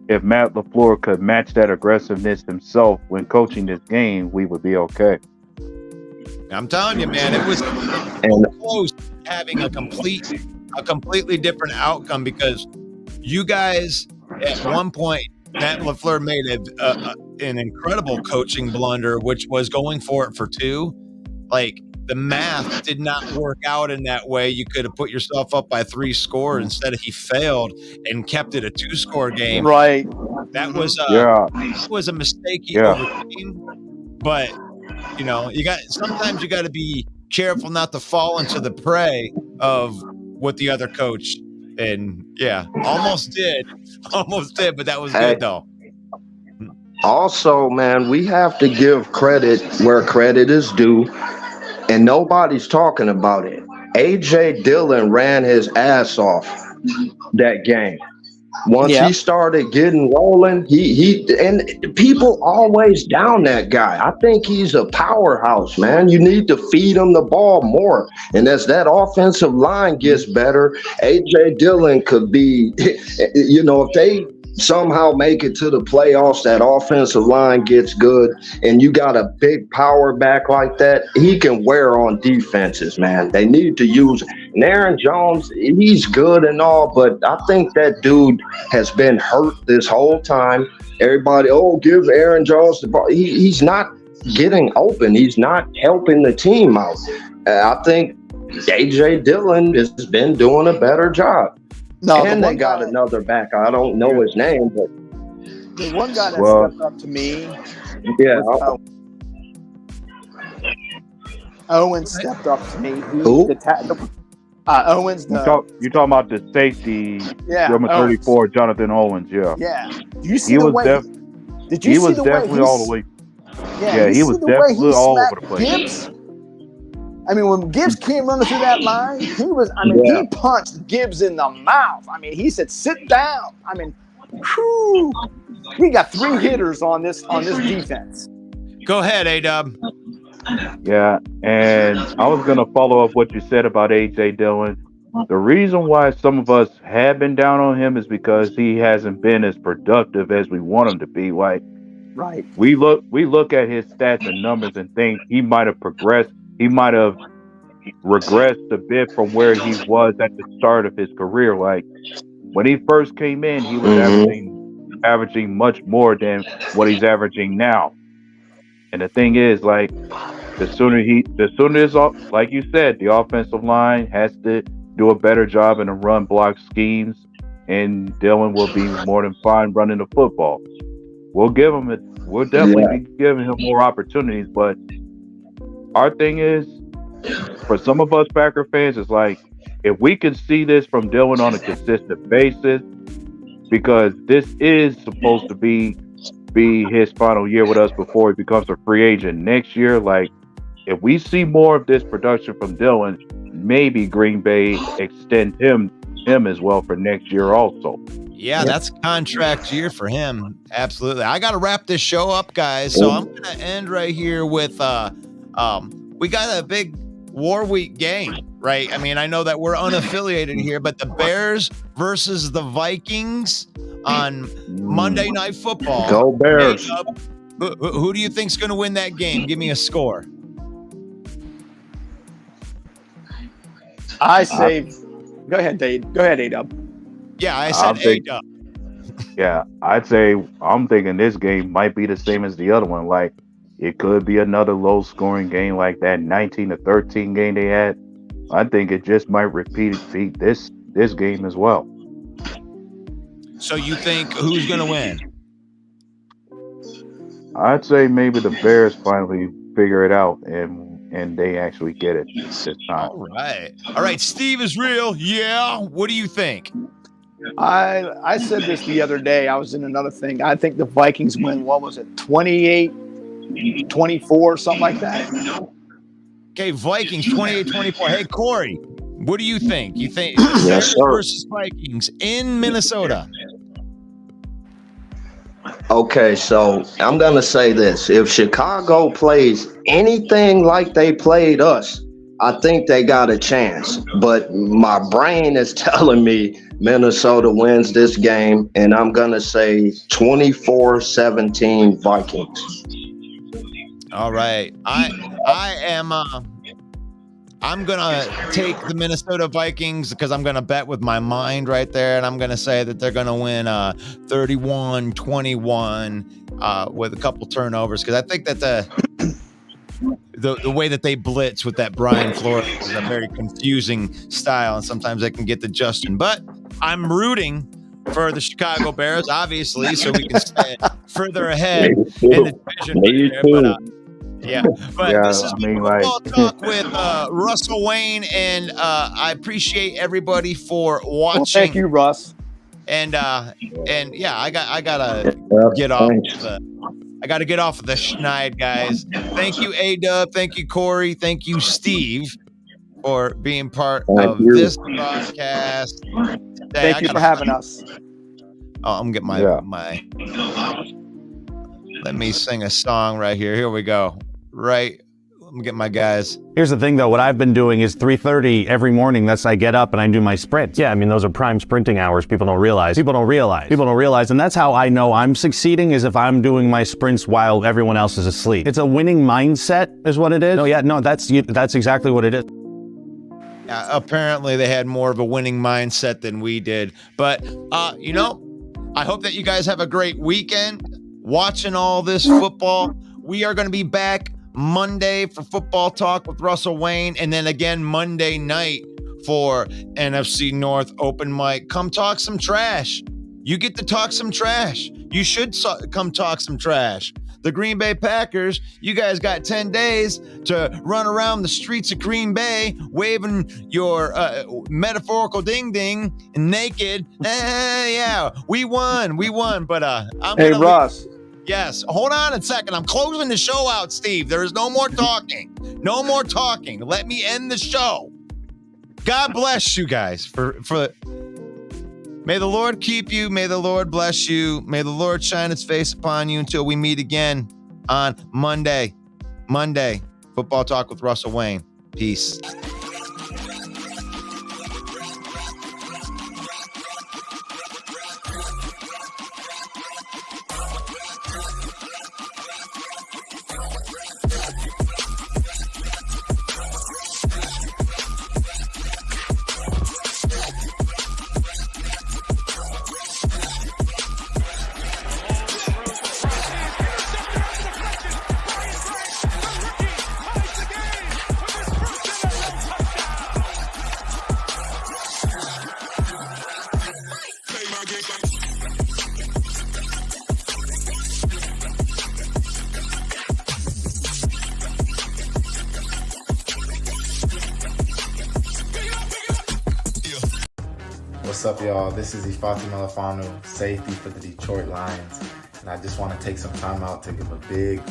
H: if Matt LaFleur could match that aggressiveness himself when coaching this game, we would be okay.
D: I'm telling you, man, it was close to having a completely different outcome, because you guys at one point, Matt LaFleur made an incredible coaching blunder, which was going for it for 2. Like, the math did not work out in that way. You could have put yourself up by 3 scores. Instead, he failed and kept it a 2-score game.
K: Right.
D: That was a mistake he overcame. But sometimes you got to be careful not to fall into the prey of what the other coach. And almost did, but that was good though.
J: Also, man, we have to give credit where credit is due, and nobody's talking about it. A.J. Dillon ran his ass off that game. Once he started getting rolling, he and people always down that guy. I think he's a powerhouse, man. You need to feed him the ball more. And as that offensive line gets better, A.J. Dillon could be, if they somehow make it to the playoffs, that offensive line gets good, and you got a big power back like that, he can wear on defenses, man. They need to use and Aaron Jones, he's good and all, but I think that dude has been hurt this whole time. Everybody, give Aaron Jones the ball. He's not getting open. He's not helping the team out. I think A.J. Dillon has been doing a better job.
K: No,
J: and they got another back. I don't know his name, but
K: the one guy that stepped up to me.
J: Yeah.
K: Owen stepped up to me.
J: Who?
K: Owens.
H: You talking about the safety, number 34, Jonathan Owens? Yeah.
K: Yeah. Do you see the way? Did you see the way? He was
H: definitely all the way.
K: Yeah,
H: he was definitely all over the place.
K: Gibbs? I mean, when Gibbs came running through that line, he punched Gibbs in the mouth. I mean, he said, "Sit down." I mean, whew, we got 3 hitters on this defense.
D: Go ahead, A-Dub.
H: Yeah, and I was going to follow up what you said about A.J. Dillon. The reason why some of us have been down on him is because he hasn't been as productive as we want him to be. Like,
K: right.
H: We look at his stats and numbers and think he might have progressed. He might have regressed a bit from where he was at the start of his career. Like, when he first came in, he was averaging much more than what he's averaging now. And the thing is, like, the sooner like you said, the offensive line has to do a better job in the run block schemes, and Dillon will be more than fine running the football. We'll definitely be giving him more opportunities, but our thing is, for some of us Packer fans, it's like, if we can see this from Dillon on a consistent basis, because this is supposed to be his final year with us before he becomes a free agent next year. Like, if we see more of this production from Dillon, maybe Green Bay extend him as well for next year also.
D: Yeah, that's contract year for him. Absolutely. I got to wrap this show up, guys. So I'm going to end right here with we got a big War Week game, right? I mean, I know that we're unaffiliated here, but the Bears versus the Vikings on Monday Night Football.
J: Go Bears.
D: Who do you think's going to win that game? Give me a score.
K: I say, go ahead, Dave. Go ahead, A-Dub.
D: Yeah, I said A-Dub.
H: Yeah, I'd say I'm thinking this game might be the same as the other one. Like, it could be another low-scoring game like that 19-13 game they had. I think it just might repeat this game as well.
D: So you think who's going to win?
H: I'd say maybe the Bears finally figure it out and they actually get it this time.
D: All right. Steve is real. Yeah. What do you think?
K: I said this the other day. I was in another thing. I think the Vikings win. What was it? 28-24, something like that.
D: Okay, Vikings 28-24. Hey, Corey, what do you think? You think
J: Yes, sir.
D: versus Vikings in Minnesota?
J: Okay, so I'm going to say this. If Chicago plays anything like they played us, I think they got a chance. But my brain is telling me Minnesota wins this game, and I'm going to say 24-17 Vikings.
D: All right. I'm going to take the Minnesota Vikings because I'm going to bet with my mind right there, and I'm going to say that they're going to win 31-21 with a couple turnovers, because I think that the way that they blitz with that Brian Flores is a very confusing style, and sometimes they can get to Justin. But I'm rooting for the Chicago Bears, obviously, so we can stay further ahead in the division.
J: Me too.
D: This is Football Talk with Russell Wayne, and I appreciate everybody for watching.
K: Well, thank you, Russ.
D: And I gotta get off. I gotta get off of the schneid, guys. Thank you, A-Dub. Thank you, Corey. Thank you, Steve, for being part of this broadcast today.
K: Thank you for having us.
D: Oh, I'm gonna get my. Let me sing a song right here. Here we go. Right. Let me get my guys.
M: Here's the thing, though. What I've been doing is 3:30 every morning. That's I get up and I do my sprints. Yeah, I mean, those are prime sprinting hours. People don't realize. And that's how I know I'm succeeding, is if I'm doing my sprints while everyone else is asleep. It's a winning mindset is what it is. That's exactly what it is.
D: Apparently they had more of a winning mindset than we did. But, I hope that you guys have a great weekend watching all this football. We are going to be back Monday for Football Talk with Russell Wayne, and then again Monday night for NFC North open mic. Come talk some trash. You get to talk some trash. You should come talk some trash. The Green Bay Packers, you guys got 10 days to run around the streets of Green Bay waving your metaphorical ding-ding naked. Yeah, we won. But I'm
K: Hey, Russ.
D: Yes. Hold on a second. I'm closing the show out, Steve. There is no more talking. No more talking. Let me end the show. God bless you guys for may the Lord keep you. May the Lord bless you. May the Lord shine his face upon you until we meet again on Monday. Football Talk with Russell Wayne. Peace.
N: What's up, y'all? This is Ifeatu Melifonwu, safety for the Detroit Lions. And I just want to take some time out to give a big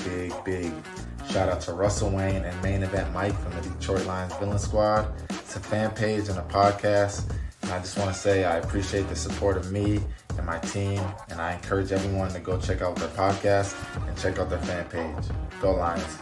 N: shout out to Russell Wayne and Main Event Mike from the Detroit Lions Villain Squad. It's a fan page and a podcast. And I just want to say I appreciate the support of me and my team. And I encourage everyone to go check out their podcast and check out their fan page. Go Lions.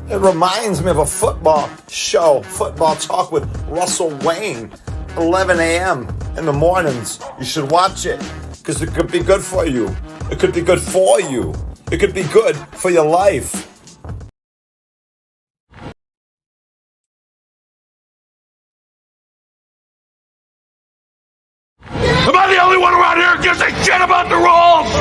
O: It reminds me of a football show, Football Talk with Russell Wayne, 11 a.m. in the mornings. You should watch it because it could be good for you. It could be good for you. It could be good for your life.
F: Am I the only one around here who gives a shit about the rules?